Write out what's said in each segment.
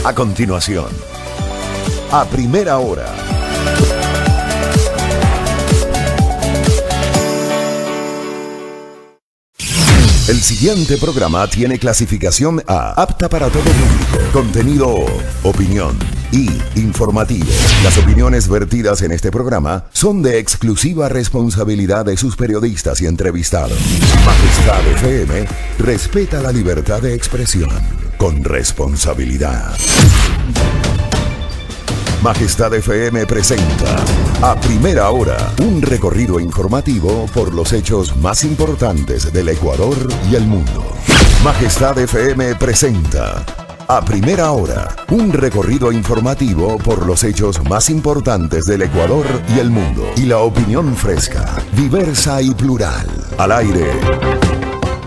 A continuación, a primera hora. El siguiente programa tiene clasificación A, apta para todo público. Contenido, opinión y informativo. Las opiniones vertidas en este programa son de exclusiva responsabilidad de sus periodistas y entrevistados. Majestad FM respeta la libertad de expresión con responsabilidad. Majestad FM presenta a primera hora un recorrido informativo por los hechos más importantes del Ecuador y el mundo. Majestad FM presenta a primera hora un recorrido informativo por los hechos más importantes del Ecuador y el mundo. Y la opinión fresca, diversa y plural. Al aire,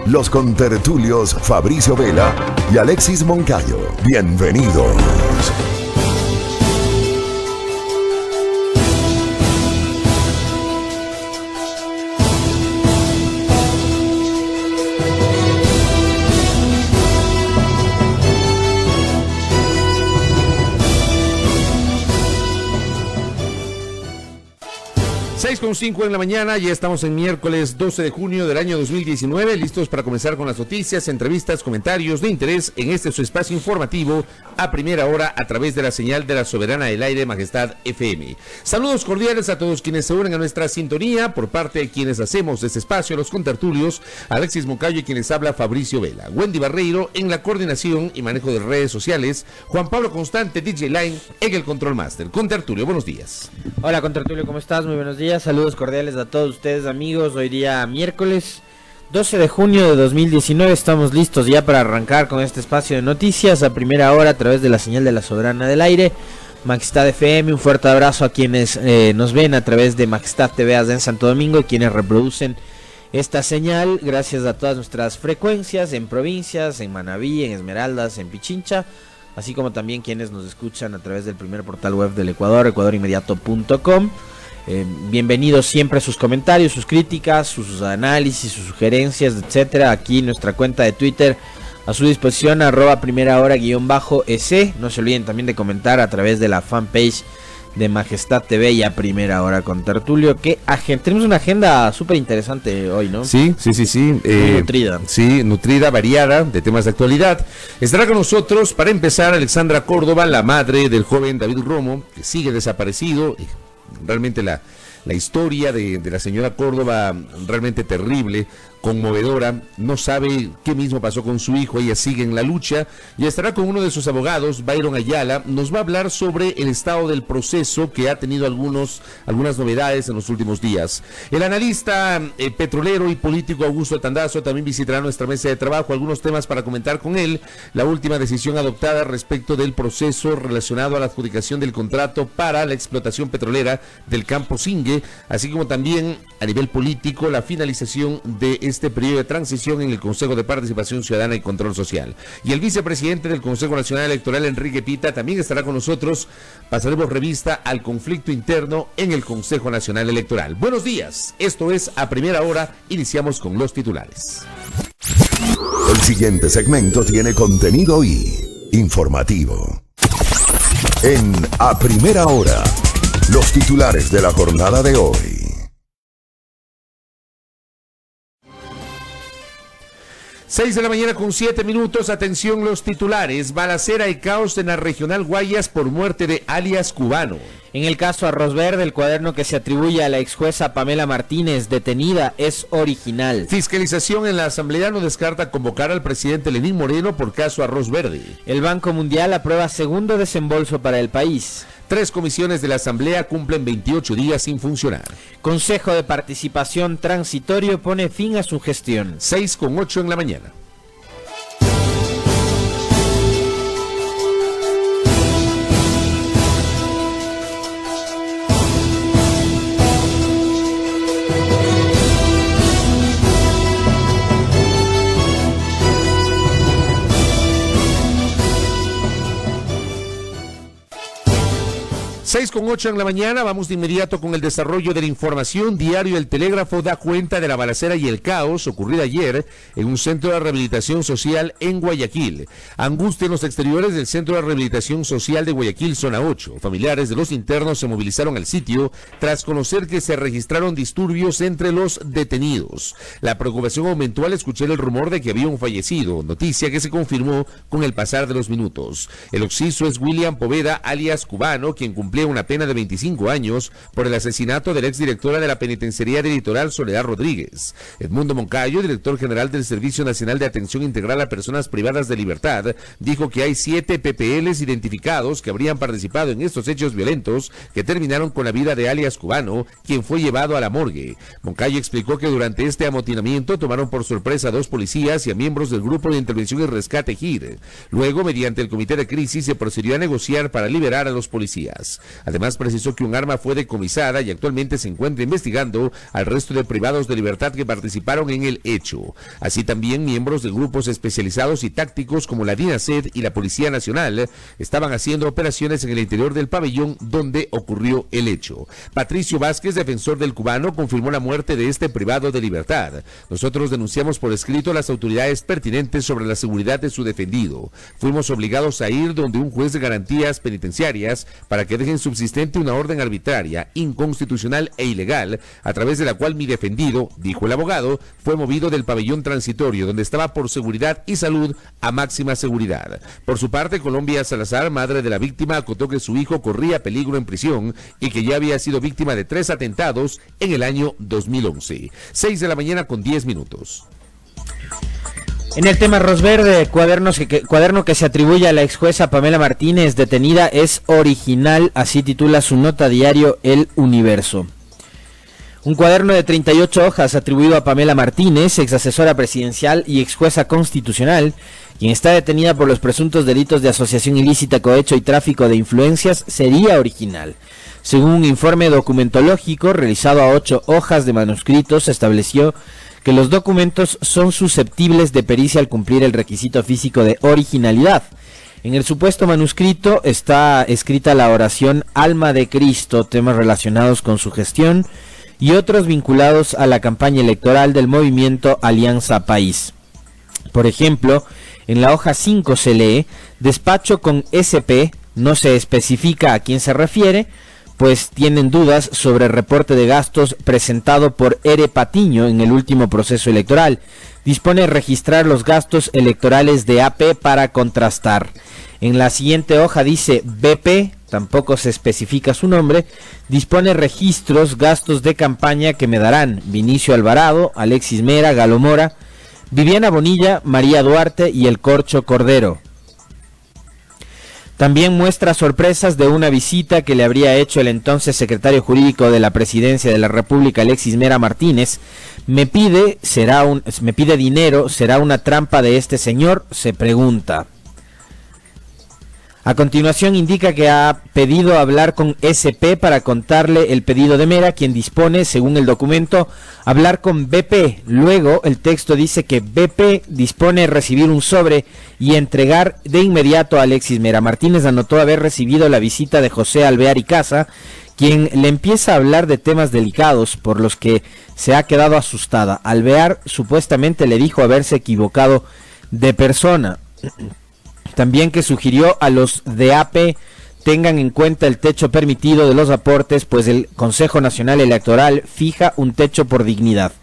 los contertulios Fabricio Vela y Alexis Moncayo. Bienvenidos. Con 5 en la mañana, ya estamos en miércoles 12 de junio del año 2019, listos para comenzar con las noticias, entrevistas, comentarios de interés en este su espacio informativo a primera hora a través de la señal de la soberana del aire Majestad FM. Saludos cordiales a todos quienes se unen a nuestra sintonía por parte de quienes hacemos este espacio, los contertulios, Alexis Moncayo y quienes habla Fabricio Vela, Wendy Barreiro en la coordinación y manejo de redes sociales, Juan Pablo Constante, DJ Line en el Control Master. Contertulio, buenos días. Hola Contertulio, ¿cómo estás? Muy buenos días. Saludos cordiales a todos ustedes, amigos. Hoy día miércoles 12 de junio de 2019. Estamos listos ya para arrancar con este espacio de noticias a primera hora a través de la señal de la soberana del aire Majestad FM. Un fuerte abrazo a quienes nos ven a través de Majestad TV en Santo Domingo, quienes reproducen esta señal. Gracias a todas nuestras frecuencias en provincias, en Manabí, en Esmeraldas, en Pichincha, así como también quienes nos escuchan a través del primer portal web del Ecuador, ecuadorinmediato.com. Bienvenidos siempre sus comentarios, sus críticas, sus análisis, sus sugerencias, etcétera. Aquí nuestra cuenta de Twitter a su disposición, @primera_hora_EC. No se olviden también de comentar a través de la fanpage de Majestad TV y a primera hora con Tertulio. Que tenemos una agenda súper interesante hoy, ¿no? Sí. Nutrida. Sí, nutrida, variada, de temas de actualidad. Estará con nosotros, para empezar, Alexandra Córdoba, la madre del joven David Romo, que sigue desaparecido. Realmente la historia de la señora Córdoba, realmente terrible, conmovedora. No sabe qué mismo pasó con su hijo, ella sigue en la lucha y estará con uno de sus abogados, Byron Ayala. Nos va a hablar sobre el estado del proceso, que ha tenido algunas novedades en los últimos días. El analista petrolero y político Augusto Tandazo también visitará nuestra mesa de trabajo, algunos temas para comentar con él, la última decisión adoptada respecto del proceso relacionado a la adjudicación del contrato para la explotación petrolera del Campo Singue, así como también a nivel político la finalización de este periodo de transición en el Consejo de Participación Ciudadana y Control Social. Y el vicepresidente del Consejo Nacional Electoral, Enrique Pita, también estará con nosotros. Pasaremos revista al conflicto interno en el Consejo Nacional Electoral. Buenos días, esto es A Primera Hora, iniciamos con los titulares. El siguiente segmento tiene contenido y informativo. En A Primera Hora, los titulares de la jornada de hoy. 6 de la mañana con 7 minutos, atención los titulares. Balacera y caos en la regional Guayas por muerte de alias cubano. En el caso Arroz Verde, el cuaderno que se atribuye a la ex jueza Pamela Martínez, detenida, es original. Fiscalización en la Asamblea no descarta convocar al presidente Lenín Moreno por caso Arroz Verde. El Banco Mundial aprueba segundo desembolso para el país. 3 comisiones de la Asamblea cumplen 28 días sin funcionar. Consejo de Participación Transitorio pone fin a su gestión. 6:08 en la mañana. 6:08 en la mañana, vamos de inmediato con el desarrollo de la información. Diario El Telégrafo da cuenta de la balacera y el caos ocurrida ayer en un centro de rehabilitación social en Guayaquil. Angustia en los exteriores del Centro de Rehabilitación Social de Guayaquil, zona 8. Familiares de los internos se movilizaron al sitio tras conocer que se registraron disturbios entre los detenidos. La preocupación aumentó al escuchar el rumor de que había un fallecido, noticia que se confirmó con el pasar de los minutos. El occiso es William Poveda, alias Cubano, quien cumplía una pena de 25 años por el asesinato de la exdirectora de la Penitenciaría de Litoral, Soledad Rodríguez. Edmundo Moncayo, director general del Servicio Nacional de Atención Integral a Personas Privadas de Libertad, dijo que hay 7 PPLs identificados que habrían participado en estos hechos violentos que terminaron con la vida de alias Cubano, quien fue llevado a la morgue. Moncayo explicó que durante este amotinamiento tomaron por sorpresa a 2 policías y a miembros del Grupo de Intervención y Rescate GIR. Luego, mediante el Comité de Crisis, se procedió a negociar para liberar a los policías. Además, precisó que un arma fue decomisada y actualmente se encuentra investigando al resto de privados de libertad que participaron en el hecho. Así también, miembros de grupos especializados y tácticos como la DINASED y la Policía Nacional estaban haciendo operaciones en el interior del pabellón donde ocurrió el hecho. Patricio Vázquez, defensor del Cubano, confirmó la muerte de este privado de libertad. Nosotros denunciamos por escrito a las autoridades pertinentes sobre la seguridad de su defendido. Fuimos obligados a ir donde un juez de garantías penitenciarias para que dejen subsistente una orden arbitraria, inconstitucional e ilegal, a través de la cual mi defendido, dijo el abogado, fue movido del pabellón transitorio donde estaba por seguridad y salud a máxima seguridad. Por su parte, Colombia Salazar, madre de la víctima, acotó que su hijo corría peligro en prisión y que ya había sido víctima de 3 atentados en el año 2011. 6 de la mañana con 10 minutos. En el tema Rosverde, cuaderno que se atribuye a la ex jueza Pamela Martínez, detenida, es original, así titula su nota diario El Universo. Un cuaderno de 38 hojas atribuido a Pamela Martínez, ex asesora presidencial y ex jueza constitucional, quien está detenida por los presuntos delitos de asociación ilícita, cohecho y tráfico de influencias, sería original. Según un informe documentológico realizado a 8 hojas de manuscritos, se estableció que los documentos son susceptibles de pericia al cumplir el requisito físico de originalidad. En el supuesto manuscrito está escrita la oración Alma de Cristo, temas relacionados con su gestión y otros vinculados a la campaña electoral del movimiento Alianza País. Por ejemplo, en la hoja 5 se lee, despacho con SP, no se especifica a quién se refiere, pues tienen dudas sobre el reporte de gastos presentado por Ere Patiño en el último proceso electoral. Dispone registrar los gastos electorales de AP para contrastar. En la siguiente hoja dice BP, tampoco se especifica su nombre, dispone registros, gastos de campaña que me darán Vinicio Alvarado, Alexis Mera, Galo Mora, Viviana Bonilla, María Duarte y el Corcho Cordero. También muestra sorpresas de una visita que le habría hecho el entonces secretario jurídico de la Presidencia de la República, Alexis Mera Martínez. Me pide dinero, ¿será una trampa de este señor?, se pregunta. A continuación indica que ha pedido hablar con SP para contarle el pedido de Mera, quien dispone, según el documento, hablar con BP. Luego el texto dice que BP dispone recibir un sobre y entregar de inmediato a Alexis Mera. Martínez anotó haber recibido la visita de José Alvear y Casa, quien le empieza a hablar de temas delicados por los que se ha quedado asustada. Alvear supuestamente le dijo haberse equivocado de persona. También que sugirió a los de AP tengan en cuenta el techo permitido de los aportes, pues el Consejo Nacional Electoral fija un techo por dignidad.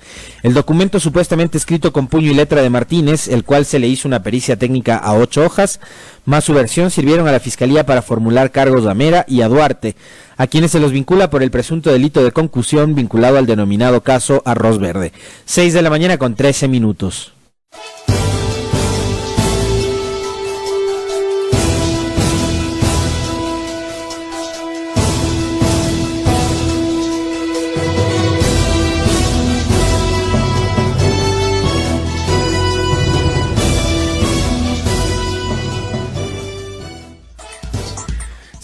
El documento supuestamente escrito con puño y letra de Martínez, el cual se le hizo una pericia técnica a 8 hojas, más su versión sirvieron a la Fiscalía para formular cargos a Mera y a Duarte, a quienes se los vincula por el presunto delito de concusión vinculado al denominado caso Arroz Verde. 6 de la mañana con 13 minutos.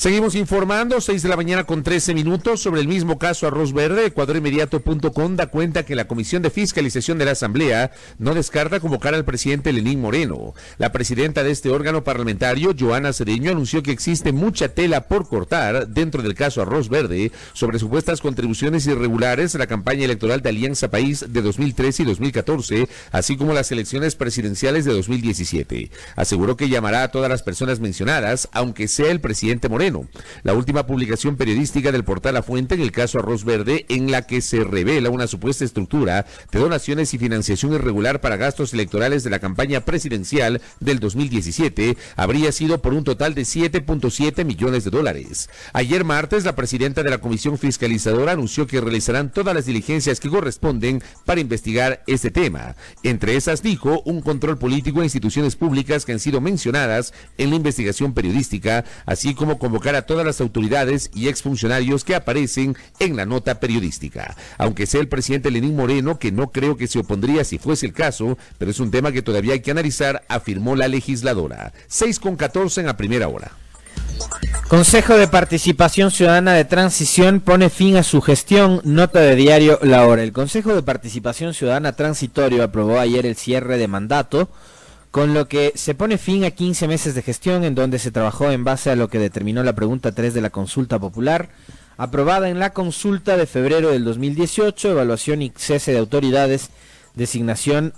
Seguimos informando, 6 de la mañana con 13 minutos, sobre el mismo caso Arroz Verde. EcuadorInmediato.com da cuenta que la Comisión de Fiscalización de la Asamblea no descarta convocar al presidente Lenín Moreno. La presidenta de este órgano parlamentario, Joana Cedeño, anunció que existe mucha tela por cortar dentro del caso Arroz Verde sobre supuestas contribuciones irregulares a la campaña electoral de Alianza País de 2013 y 2014, así como las elecciones presidenciales de 2017. Aseguró que llamará a todas las personas mencionadas, aunque sea el presidente Moreno. La última publicación periodística del portal La Fuente en el caso Arroz Verde, en la que se revela una supuesta estructura de donaciones y financiación irregular para gastos electorales de la campaña presidencial del 2017, habría sido por un total de $7.7 millones. Ayer martes, la presidenta de la Comisión Fiscalizadora anunció que realizarán todas las diligencias que corresponden para investigar este tema. Entre esas, dijo, un control político a instituciones públicas que han sido mencionadas en la investigación periodística, así como convocar a todas las autoridades y exfuncionarios que aparecen en la nota periodística. Aunque sea el presidente Lenín Moreno, que no creo que se opondría si fuese el caso, pero es un tema que todavía hay que analizar, afirmó la legisladora. 6:14 en la primera hora. Consejo de Participación Ciudadana de Transición pone fin a su gestión, nota de diario La Hora. El Consejo de Participación Ciudadana Transitorio aprobó ayer el cierre de mandato, con lo que se pone fin a 15 meses de gestión en donde se trabajó en base a lo que determinó la pregunta 3 de la consulta popular, aprobada en la consulta de febrero del 2018, evaluación y cese de autoridades, designación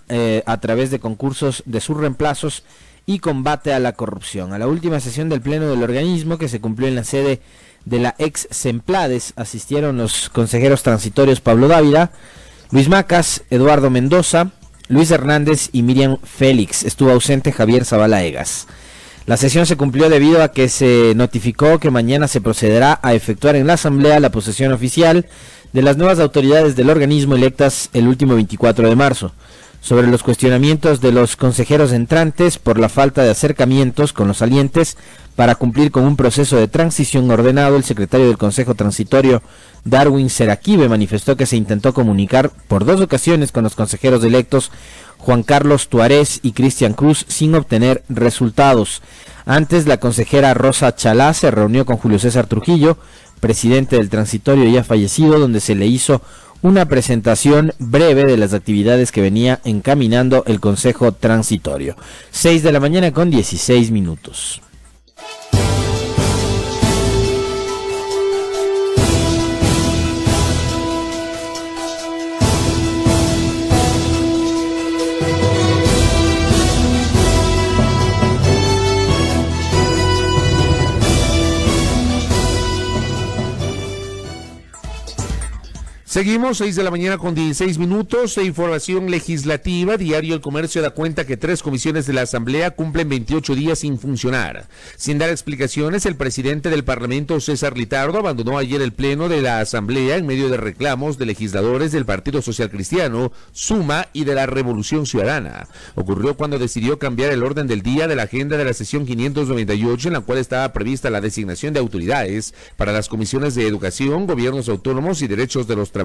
a través de concursos de sus reemplazos y combate a la corrupción. A la última sesión del pleno del organismo, que se cumplió en la sede de la ex Semplades, asistieron los consejeros transitorios Pablo Dávila, Luis Macas, Eduardo Mendoza, Luis Hernández y Miriam Félix. Estuvo ausente Javier Zavala Egas. La sesión se cumplió debido a que se notificó que mañana se procederá a efectuar en la Asamblea la posesión oficial de las nuevas autoridades del organismo electas el último 24 de marzo. Sobre los cuestionamientos de los consejeros entrantes por la falta de acercamientos con los salientes para cumplir con un proceso de transición ordenado, el secretario del Consejo Transitorio, Darwin Seraquibe, manifestó que se intentó comunicar por 2 ocasiones con los consejeros electos Juan Carlos Tuarés y Cristian Cruz sin obtener resultados. Antes, la consejera Rosa Chalá se reunió con Julio César Trujillo, presidente del transitorio ya fallecido, donde se le hizo una presentación breve de las actividades que venía encaminando el Consejo Transitorio. 6 de la mañana con 16 minutos. Seguimos, 6 de la mañana con 16 minutos, información legislativa. Diario El Comercio da cuenta que 3 comisiones de la Asamblea cumplen 28 días sin funcionar. Sin dar explicaciones, el presidente del Parlamento, César Litardo, abandonó ayer el pleno de la Asamblea en medio de reclamos de legisladores del Partido Social Cristiano, Suma y de la Revolución Ciudadana. Ocurrió cuando decidió cambiar el orden del día de la agenda de la sesión 598, en la cual estaba prevista la designación de autoridades para las comisiones de Educación, Gobiernos Autónomos y Derechos de los Trabajadores.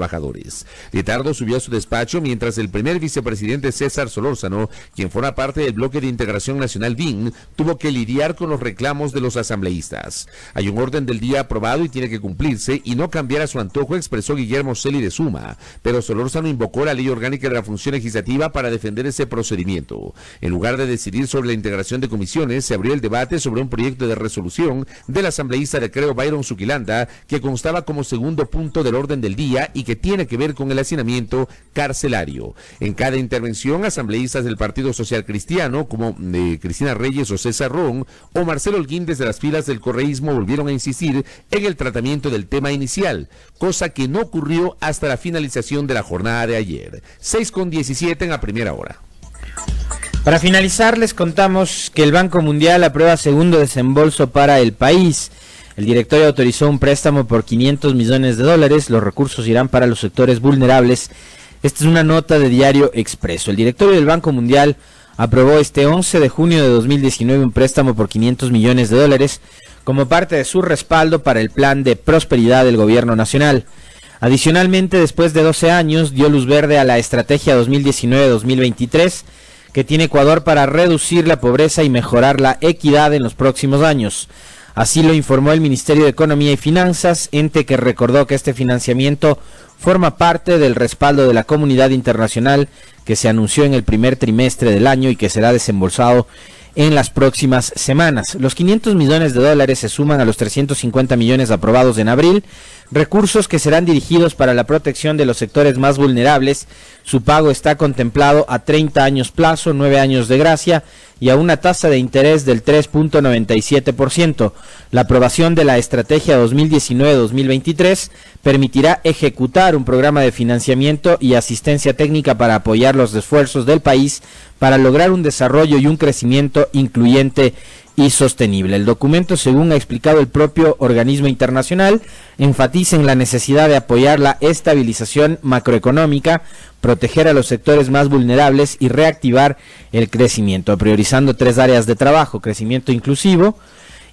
Litardo subió a su despacho mientras el primer vicepresidente César Solórzano, quien forma parte del bloque de integración nacional BIN, tuvo que lidiar con los reclamos de los asambleístas. Hay un orden del día aprobado y tiene que cumplirse y no cambiar a su antojo, expresó Guillermo Celi de Suma, pero Solórzano invocó la ley orgánica de la función legislativa para defender ese procedimiento. En lugar de decidir sobre la integración de comisiones, se abrió el debate sobre un proyecto de resolución del asambleísta de Creo Byron Suquilanda, que constaba como segundo punto del orden del día y que tiene que ver con el hacinamiento carcelario. En cada intervención, asambleístas del Partido Social Cristiano, como Cristina Reyes o César Ron, o Marcelo Holguín desde las filas del correísmo, volvieron a insistir en el tratamiento del tema inicial, cosa que no ocurrió hasta la finalización de la jornada de ayer. 6:17 en la primera hora. Para finalizar, les contamos que el Banco Mundial aprueba segundo desembolso para el país. El directorio autorizó un préstamo por $500 millones. Los recursos irán para los sectores vulnerables. Esta es una nota de Diario Expreso. El directorio del Banco Mundial aprobó este 11 de junio de 2019 un préstamo por $500 millones como parte de su respaldo para el plan de prosperidad del gobierno nacional. Adicionalmente, después de 12 años, dio luz verde a la estrategia 2019-2023 que tiene Ecuador para reducir la pobreza y mejorar la equidad en los próximos años. Así lo informó el Ministerio de Economía y Finanzas, ente que recordó que este financiamiento forma parte del respaldo de la comunidad internacional que se anunció en el primer trimestre del año y que será desembolsado en las próximas semanas. Los 500 millones de dólares se suman a los 350 millones aprobados en abril, recursos que serán dirigidos para la protección de los sectores más vulnerables. Su pago está contemplado a 30 años plazo, 9 años de gracia y a una tasa de interés del 3.97%. La aprobación de la estrategia 2019-2023 permitirá ejecutar un programa de financiamiento y asistencia técnica para apoyar los esfuerzos del país para lograr un desarrollo y un crecimiento incluyente y sostenible. El documento, según ha explicado el propio organismo internacional, enfatiza en la necesidad de apoyar la estabilización macroeconómica, proteger a los sectores más vulnerables y reactivar el crecimiento, priorizando 3 áreas de trabajo: crecimiento inclusivo,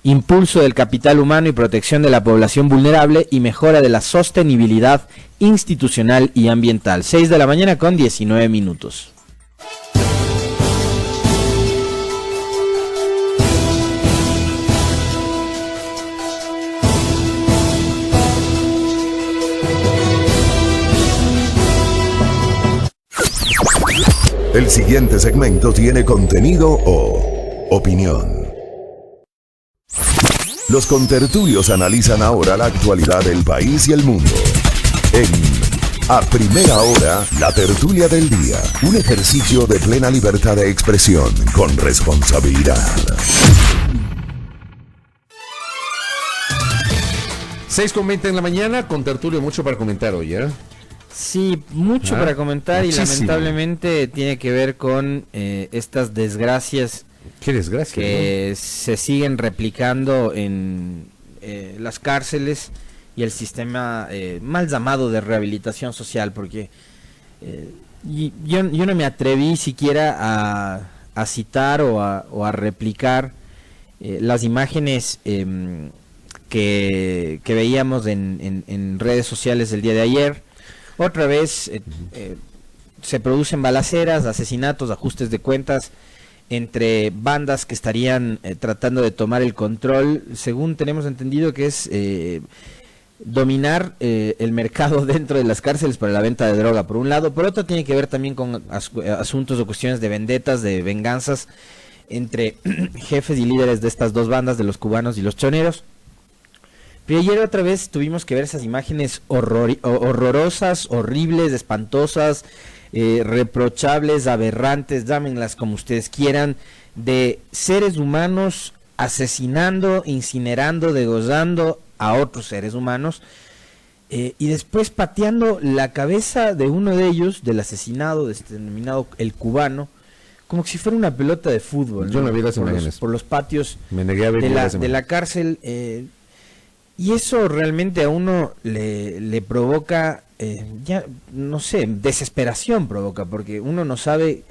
impulso del capital humano y protección de la población vulnerable, y mejora de la sostenibilidad institucional y ambiental. 6 de la mañana con 19 minutos. El siguiente segmento tiene contenido o opinión. Los contertulios analizan ahora la actualidad del país y el mundo. En A Primera Hora, la tertulia del día. Un ejercicio de plena libertad de expresión con responsabilidad. 6:20 en la mañana, con tertulio, mucho para comentar hoy, ¿eh? Sí, mucho para comentar. Muchísimo. Y lamentablemente tiene que ver con estas desgracias. ¿Qué desgracia? Que se siguen replicando en las cárceles y el sistema mal llamado de rehabilitación social, porque yo no me atreví siquiera a citar o a replicar las imágenes que veíamos en redes sociales el día de ayer. Otra vez se producen balaceras, asesinatos, ajustes de cuentas entre bandas que estarían tratando de tomar el control, según tenemos entendido que es dominar el mercado dentro de las cárceles para la venta de droga, por un lado. Por otro, tiene que ver también con asuntos o cuestiones de vendetas, de venganzas entre jefes y líderes de estas dos bandas, de los cubanos y los choneros. Pero ayer otra vez tuvimos que ver esas imágenes horrorosas, horribles, espantosas, reprochables, aberrantes, llámenlas como ustedes quieran, de seres humanos asesinando, incinerando, degollando a otros seres humanos, y después pateando la cabeza de uno de ellos, del asesinado, denominado el cubano, como si fuera una pelota de fútbol. Yo no vi las imágenes. Por los patios Me negué a ver de la cárcel. Y eso realmente a uno le provoca, ya no sé, desesperación provoca, porque uno no sabe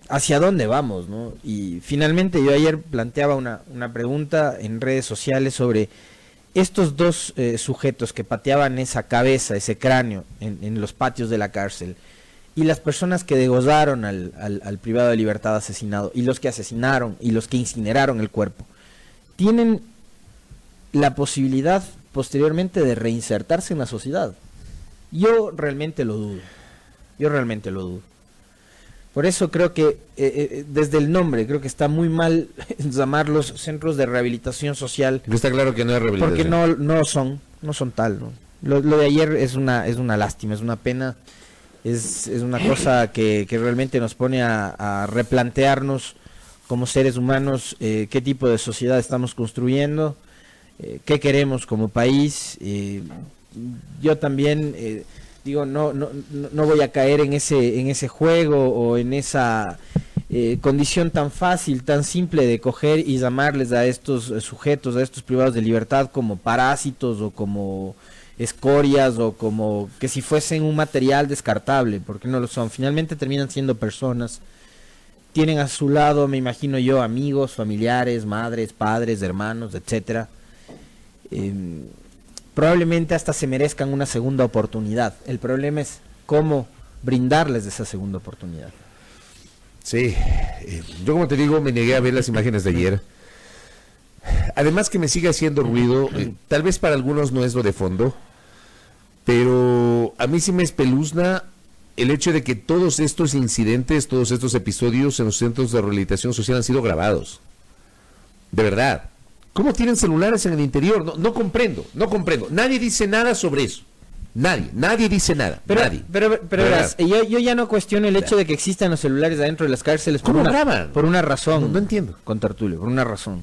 hacia dónde vamos, ¿no? Y finalmente yo ayer planteaba una pregunta en redes sociales sobre estos dos sujetos que pateaban esa cabeza, ese cráneo en los patios de la cárcel, y las personas que degollaron al privado de libertad asesinado, y los que asesinaron, y los que incineraron el cuerpo, ¿tienen la posibilidad posteriormente de reinsertarse en la sociedad? Yo realmente lo dudo. Por eso creo que desde el nombre creo que está muy mal llamarlos centros de rehabilitación social. Pero está claro que no es rehabilitación. Porque no son tal, ¿no? Lo de ayer es una lástima, es una pena, es una cosa que realmente nos pone a replantearnos como seres humanos qué tipo de sociedad estamos construyendo. ¿Qué queremos como país? Yo también digo, no voy a caer en ese juego o en esa condición tan fácil, tan simple de coger y llamarles a estos sujetos, a estos privados de libertad como parásitos o como escorias o como que si fuesen un material descartable, porque no lo son. Finalmente terminan siendo personas. Tienen a su lado, me imagino yo, amigos, familiares, madres, padres, hermanos, etcétera. Probablemente hasta se merezcan una segunda oportunidad. El problema es cómo brindarles esa segunda oportunidad. Sí, yo como te digo me negué a ver las imágenes de ayer. Además que me sigue haciendo ruido, tal vez para algunos no es lo de fondo, pero a mí sí me espeluzna el hecho de que todos estos incidentes, todos estos episodios en los centros de rehabilitación social han sido grabados. De verdad. ¿Cómo tienen celulares en el interior? No comprendo. Nadie dice nada sobre eso. Nadie dice nada. Nadie. Pero verás, yo ya no cuestiono el hecho de que existan los celulares adentro de las cárceles. ¿Cómo graban? Por una razón. No entiendo. Con Tertulio, por una razón.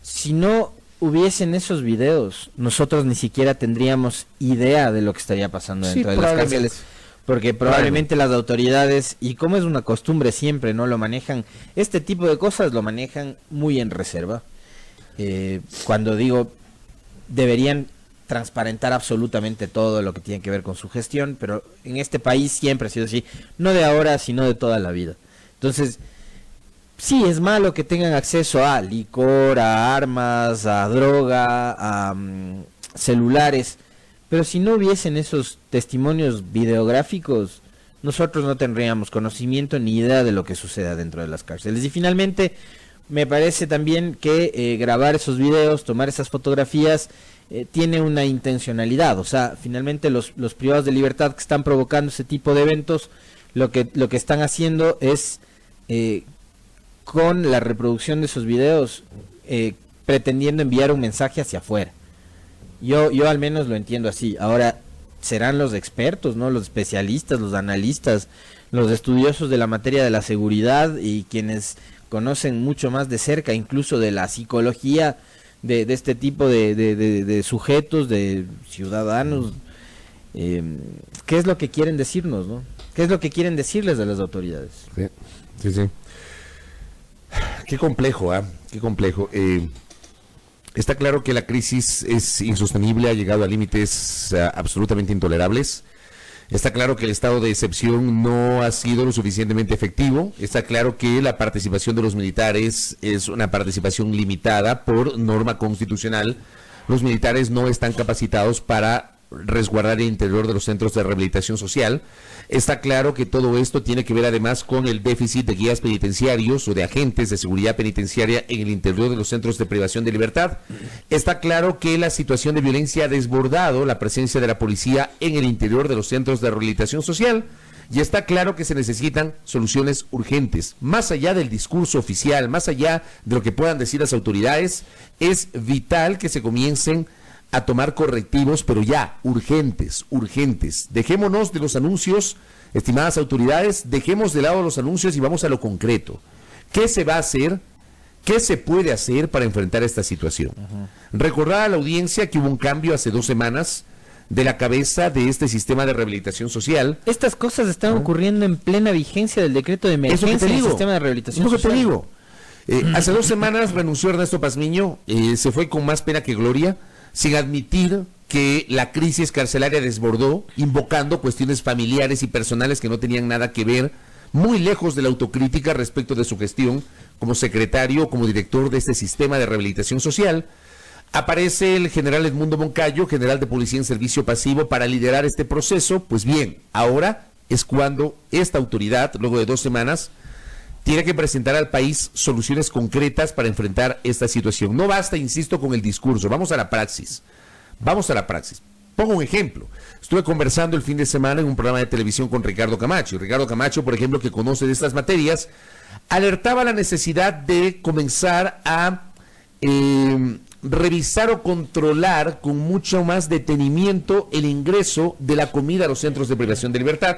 Si no hubiesen esos videos, nosotros ni siquiera tendríamos idea de lo que estaría pasando dentro de las cárceles. Porque probablemente las autoridades, y como es una costumbre siempre, no lo manejan, este tipo de cosas lo manejan muy en reserva. Cuando digo, deberían transparentar absolutamente todo lo que tiene que ver con su gestión, pero en este país siempre ha sido así, no de ahora, sino de toda la vida. Entonces, sí, es malo que tengan acceso a licor, a armas, a droga, a celulares, pero si no hubiesen esos testimonios videográficos, nosotros no tendríamos conocimiento ni idea de lo que suceda dentro de las cárceles. Y finalmente, me parece también que grabar esos videos, tomar esas fotografías, tiene una intencionalidad. O sea, finalmente los privados de libertad que están provocando ese tipo de eventos, lo que están haciendo es, con la reproducción de esos videos, pretendiendo enviar un mensaje hacia afuera. Yo al menos lo entiendo así. Ahora, serán los expertos, ¿no? Los especialistas, los analistas, los estudiosos de la materia de la seguridad y quienes conocen mucho más de cerca, incluso de la psicología de este tipo de sujetos, de ciudadanos. ¿Qué es lo que quieren decirnos, no? ¿Qué es lo que quieren decirles a las autoridades? Sí. Qué complejo, Qué complejo. Está claro que la crisis es insostenible, ha llegado a límites absolutamente intolerables. Está claro que el estado de excepción no ha sido lo suficientemente efectivo. Está claro que la participación de los militares es una participación limitada por norma constitucional. Los militares no están capacitados para resguardar el interior de los centros de rehabilitación social. Está claro que todo esto tiene que ver además con el déficit de guías penitenciarios o de agentes de seguridad penitenciaria en el interior de los centros de privación de libertad. Está claro que la situación de violencia ha desbordado la presencia de la policía en el interior de los centros de rehabilitación social. Y está claro que se necesitan soluciones urgentes. Más allá del discurso oficial, más allá de lo que puedan decir las autoridades, es vital que se comiencen a tomar correctivos, pero ya, urgentes. Dejémonos de los anuncios, estimadas autoridades, dejemos de lado los anuncios y vamos a lo concreto. ¿Qué se va a hacer? ¿Qué se puede hacer para enfrentar esta situación? Recordar a la audiencia que hubo un cambio hace 2 semanas de la cabeza de este sistema de rehabilitación social. Estas cosas están ocurriendo en plena vigencia del decreto de emergencia del sistema de rehabilitación social. Es lo que te digo. Hace 2 semanas renunció Ernesto Pazmiño, se fue con más pena que gloria, sin admitir que la crisis carcelaria desbordó, invocando cuestiones familiares y personales que no tenían nada que ver, muy lejos de la autocrítica respecto de su gestión como secretario o como director de este sistema de rehabilitación social. Aparece el general Edmundo Moncayo, general de policía en servicio pasivo, para liderar este proceso. Pues bien, ahora es cuando esta autoridad, luego de 2 semanas, tiene que presentar al país soluciones concretas para enfrentar esta situación. No basta, insisto, con el discurso, vamos a la praxis. Pongo un ejemplo. Estuve conversando el fin de semana en un programa de televisión con Ricardo Camacho. Y Ricardo Camacho, por ejemplo, que conoce de estas materias, alertaba la necesidad de comenzar a revisar o controlar con mucho más detenimiento el ingreso de la comida a los centros de privación de libertad.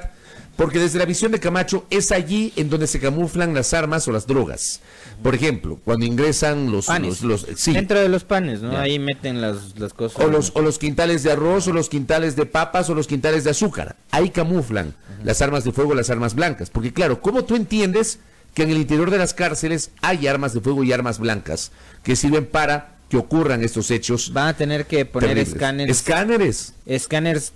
Porque desde la visión de Camacho es allí en donde se camuflan las armas o las drogas. Por ejemplo, cuando ingresan los panes, sí, dentro de los panes, ¿no? Ya. Ahí meten las cosas. O los quintales de arroz, o los quintales de papas, o los quintales de azúcar. Ahí camuflan las armas de fuego, las armas blancas. Porque claro, ¿cómo tú entiendes que en el interior de las cárceles hay armas de fuego y armas blancas que sirven para que ocurran estos hechos? Van a tener que poner escáneres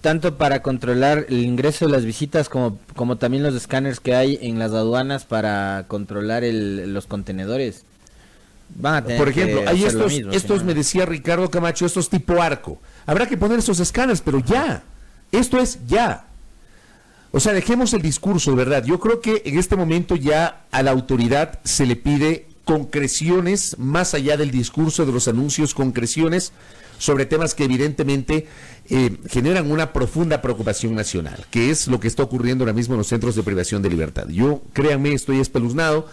tanto para controlar el ingreso de las visitas como también los escáneres que hay en las aduanas para controlar los contenedores. Van a tener, por ejemplo, hay estos me decía Ricardo Camacho, estos tipo arco. Habrá que poner esos escáneres, pero ya. Esto es ya. O sea, dejemos el discurso, de verdad. Yo creo que en este momento ya a la autoridad se le pide concreciones, más allá del discurso, de los anuncios, concreciones sobre temas que evidentemente generan una profunda preocupación nacional, que es lo que está ocurriendo ahora mismo en los centros de privación de libertad. Yo, créanme, estoy espeluznado.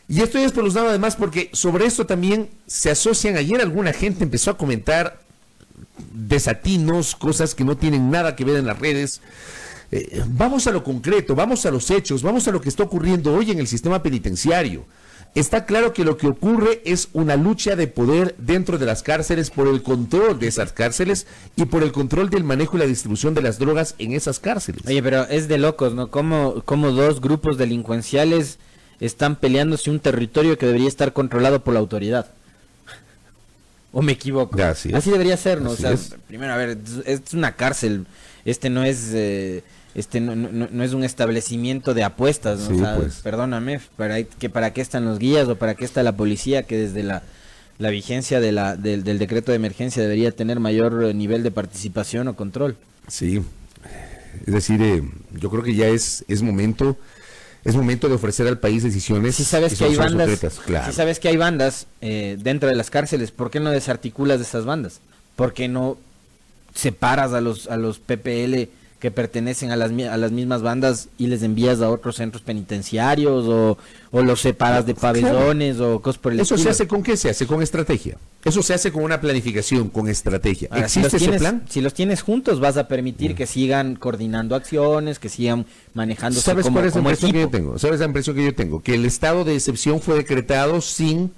Y estoy espeluznado además porque sobre esto también se asocian. Ayer alguna gente empezó a comentar desatinos, cosas que no tienen nada que ver en las redes. Vamos a lo concreto, vamos a los hechos, vamos a lo que está ocurriendo hoy en el sistema penitenciario. Está claro que lo que ocurre es una lucha de poder dentro de las cárceles por el control de esas cárceles y por el control del manejo y la distribución de las drogas en esas cárceles. Oye, pero es de locos, ¿no? ¿Cómo dos grupos delincuenciales están peleándose un territorio que debería estar controlado por la autoridad? ¿O me equivoco? Así debería ser, ¿no? Así o sea, es. Primero, a ver, es una cárcel. No es un establecimiento de apuestas, ¿no? Sí, o sea, pues. Perdóname, ¿para qué están los guías o para qué está la policía que desde la vigencia del decreto de emergencia debería tener mayor nivel de participación o control? Sí, es decir, yo creo que ya es momento de ofrecer al país decisiones. Si sabes que hay bandas, secretas, claro. si sabes que hay bandas dentro de las cárceles, ¿por qué no desarticulas de esas bandas? ¿Por qué no separas a los PPL que pertenecen a las mismas bandas y les envías a otros centros penitenciarios o los separas de pabellones o cosas por el ¿Eso estilo? se hace con qué? Se hace con estrategia. Eso se hace con una planificación, con estrategia. Ahora, ¿Existe ese plan? Si los tienes juntos, vas a permitir que sigan coordinando acciones, que sigan manejándose ¿Sabes cuál es la como impresión que equipo? yo tengo? ¿Sabes la impresión que yo tengo? Que el estado de excepción fue decretado sin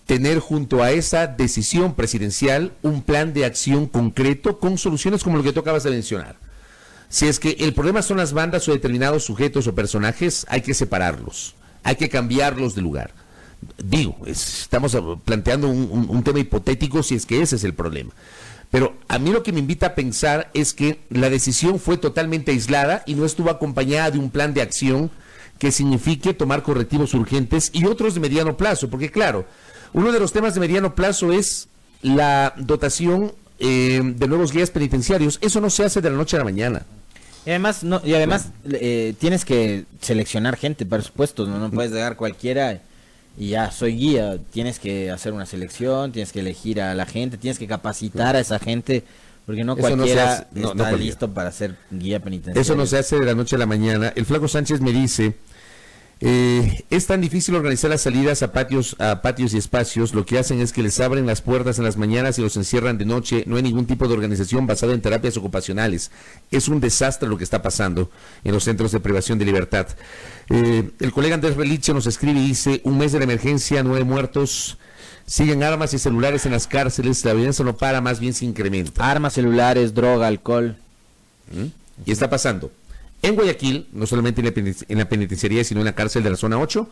tener junto a esa decisión presidencial un plan de acción concreto con soluciones como lo que tú acabas de mencionar. Si es que el problema son las bandas o determinados sujetos o personajes, hay que separarlos, hay que cambiarlos de lugar. Digo, estamos planteando un tema hipotético si es que ese es el problema. Pero a mí lo que me invita a pensar es que la decisión fue totalmente aislada y no estuvo acompañada de un plan de acción que signifique tomar correctivos urgentes y otros de mediano plazo, porque claro, uno de los temas de mediano plazo es la dotación de nuevos guías penitenciarios. Eso no se hace de la noche a la mañana. Y además, tienes que seleccionar gente para sus puestos, no puedes llegar cualquiera y ya soy guía. Tienes que hacer una selección, tienes que elegir a la gente, tienes que capacitar a esa gente, porque no Eso cualquiera no se hace, está listo para ser guía penitenciario. Eso no se hace de la noche a la mañana. El Flaco Sánchez me dice, es tan difícil organizar las salidas a patios y espacios. Lo que hacen es que les abren las puertas en las mañanas y los encierran de noche. No hay ningún tipo de organización basada en terapias ocupacionales. Es un desastre lo que está pasando en los centros de privación de libertad. El colega Andrés Reliche nos escribe y dice, un mes de la emergencia, 9 muertos, siguen armas y celulares en las cárceles, la violencia no para, más bien se incrementa. Armas, celulares, droga, alcohol. Y está pasando en Guayaquil, no solamente en la penitenciaría, sino en la cárcel de la zona 8.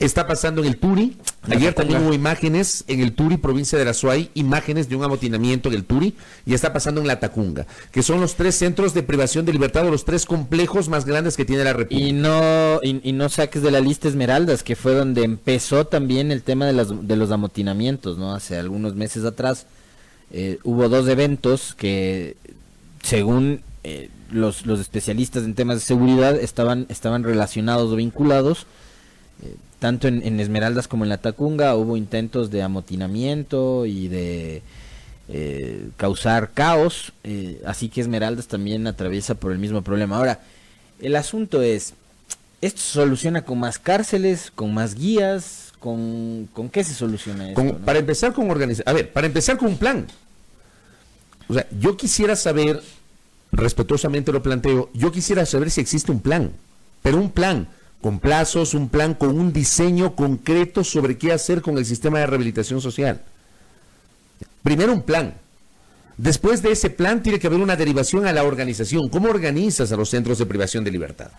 Está pasando en el Turi. Ayer también hubo imágenes en el Turi, provincia de la Suay, imágenes de un amotinamiento en el Turi, y está pasando en la Tacunga, que son los 3 centros de privación de libertad, o los 3 complejos más grandes que tiene la República. Y no saques de la lista Esmeraldas, que fue donde empezó también el tema de los amotinamientos, ¿no? Hace algunos meses atrás hubo 2 eventos que, según los especialistas en temas de seguridad, estaban relacionados o vinculados. Tanto en Esmeraldas como en la Tacunga hubo intentos de amotinamiento y de causar caos, así que Esmeraldas también atraviesa por el mismo problema. Ahora, el asunto es, ¿esto se soluciona con más cárceles, con más guías? ¿Con qué se soluciona esto? ¿No? Para empezar con para empezar con un plan. O sea, yo quisiera saber, respetuosamente lo planteo, yo quisiera saber si existe un plan, pero un plan con plazos, un plan con un diseño concreto sobre qué hacer con el sistema de rehabilitación social. Primero un plan. Después de ese plan tiene que haber una derivación a la organización. ¿Cómo organizas a los centros de privación de libertad?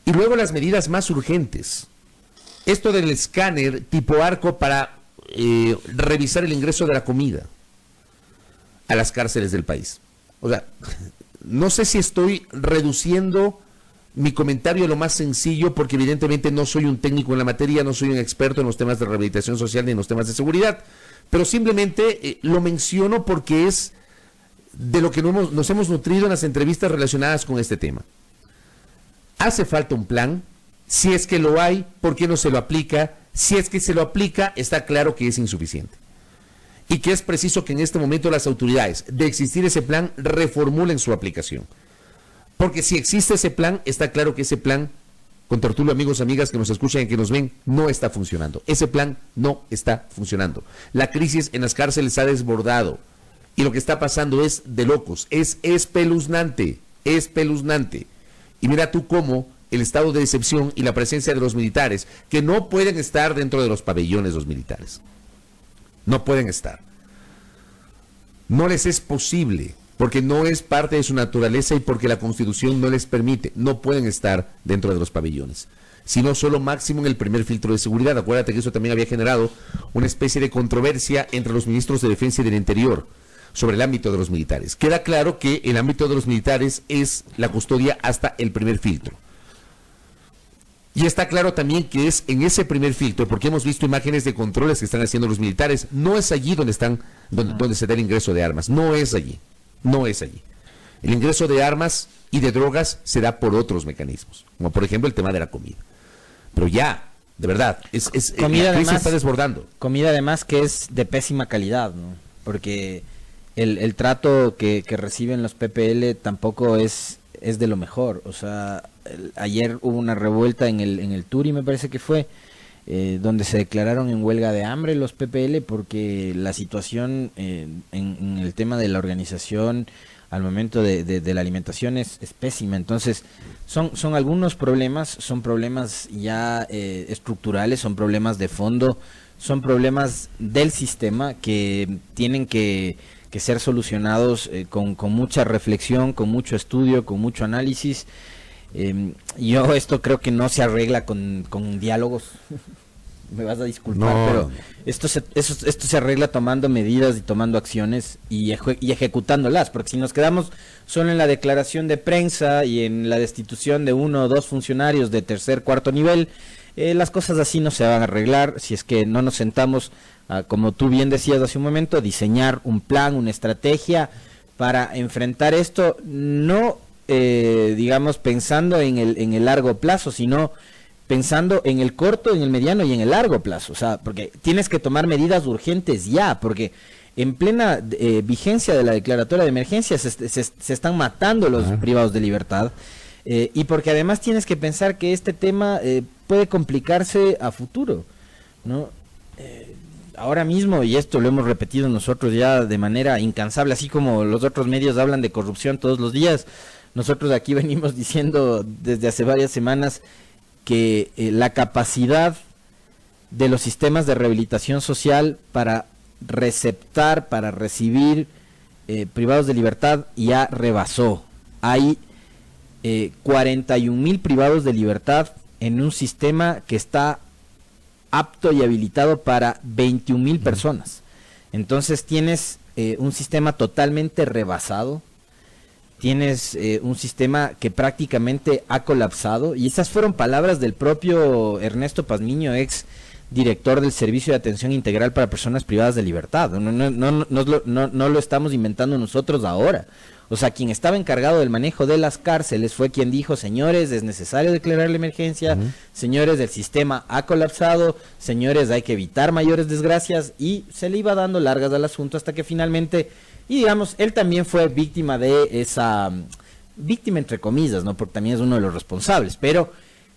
Y luego las medidas más urgentes. Esto del escáner tipo arco para revisar el ingreso de la comida a las cárceles del país. O sea, no sé si estoy reduciendo mi comentario a lo más sencillo, porque evidentemente no soy un técnico en la materia, no soy un experto en los temas de rehabilitación social ni en los temas de seguridad, pero simplemente lo menciono porque es de lo que nos hemos nutrido en las entrevistas relacionadas con este tema. Hace falta un plan, Si es que lo hay, ¿por qué no se lo aplica? Si es que se lo aplica, está claro que es insuficiente. Y que es preciso que en este momento las autoridades, de existir ese plan, reformulen su aplicación. Porque si existe ese plan, está claro que ese plan, con tertulio, amigos, amigas que nos escuchan y que nos ven, no está funcionando. Ese plan no está funcionando. La crisis en las cárceles ha desbordado. Y lo que está pasando es de locos. Es espeluznante. Espeluznante. Y mira tú cómo el estado de decepción y la presencia de los militares, que no pueden estar dentro de los pabellones los militares. No pueden estar. No les es posible, porque no es parte de su naturaleza y porque la Constitución no les permite. No pueden estar dentro de los pabellones, sino solo máximo en el primer filtro de seguridad. Acuérdate que eso también había generado una especie de controversia entre los ministros de Defensa y del Interior sobre el ámbito de los militares. Queda claro que el ámbito de los militares es la custodia hasta el primer filtro. Y está claro también que es en ese primer filtro, porque hemos visto imágenes de controles que están haciendo los militares, no es allí donde se da el ingreso de armas, no es allí. El ingreso de armas y de drogas se da por otros mecanismos, como por ejemplo el tema de la comida. Pero ya, de verdad, comida la crisis además, está desbordando. Comida además que es de pésima calidad, ¿no? Porque el trato que reciben los PPL tampoco es de lo mejor. O sea, ayer hubo una revuelta en el Turi, me parece que fue, donde se declararon en huelga de hambre los PPL porque la situación en el tema de la organización al momento de la alimentación es pésima. Entonces son algunos problemas, son problemas ya estructurales, son problemas de fondo, son problemas del sistema que tienen que ser solucionados con mucha reflexión, con mucho estudio, con mucho análisis. Yo esto creo que no se arregla con diálogos. Me vas a disculpar, no. Pero esto se arregla tomando medidas y tomando acciones y ejecutándolas, porque si nos quedamos solo en la declaración de prensa y en la destitución de 1 o 2 funcionarios de tercer, cuarto nivel, las cosas así no se van a arreglar si es que no nos sentamos a, como tú bien decías hace un momento, diseñar un plan, una estrategia para enfrentar esto, no digamos pensando en el largo plazo, sino pensando en el corto, en el mediano y en el largo plazo. O sea, porque tienes que tomar medidas urgentes ya, porque en plena vigencia de la declaratoria de emergencia se están matando los privados de libertad, y porque además tienes que pensar que este tema puede complicarse a futuro, ¿no? Ahora mismo, y esto lo hemos repetido nosotros ya de manera incansable, así como los otros medios hablan de corrupción todos los días, nosotros aquí venimos diciendo desde hace varias semanas que la capacidad de los sistemas de rehabilitación social para receptar, para recibir privados de libertad ya rebasó. Hay 41,000 privados de libertad en un sistema que está apto y habilitado para 21,000 personas. Entonces tienes un sistema totalmente rebasado. Tienes un sistema que prácticamente ha colapsado, y esas fueron palabras del propio Ernesto Pazmiño, ex director del Servicio de Atención Integral para Personas Privadas de Libertad. No lo estamos inventando nosotros ahora. O sea, quien estaba encargado del manejo de las cárceles fue quien dijo: señores, es necesario declarar la emergencia, señores, el sistema ha colapsado, señores, hay que evitar mayores desgracias, y se le iba dando largas al asunto hasta que finalmente... Y digamos, él también fue víctima de esa, víctima entre comillas, ¿no? Porque también es uno de los responsables, pero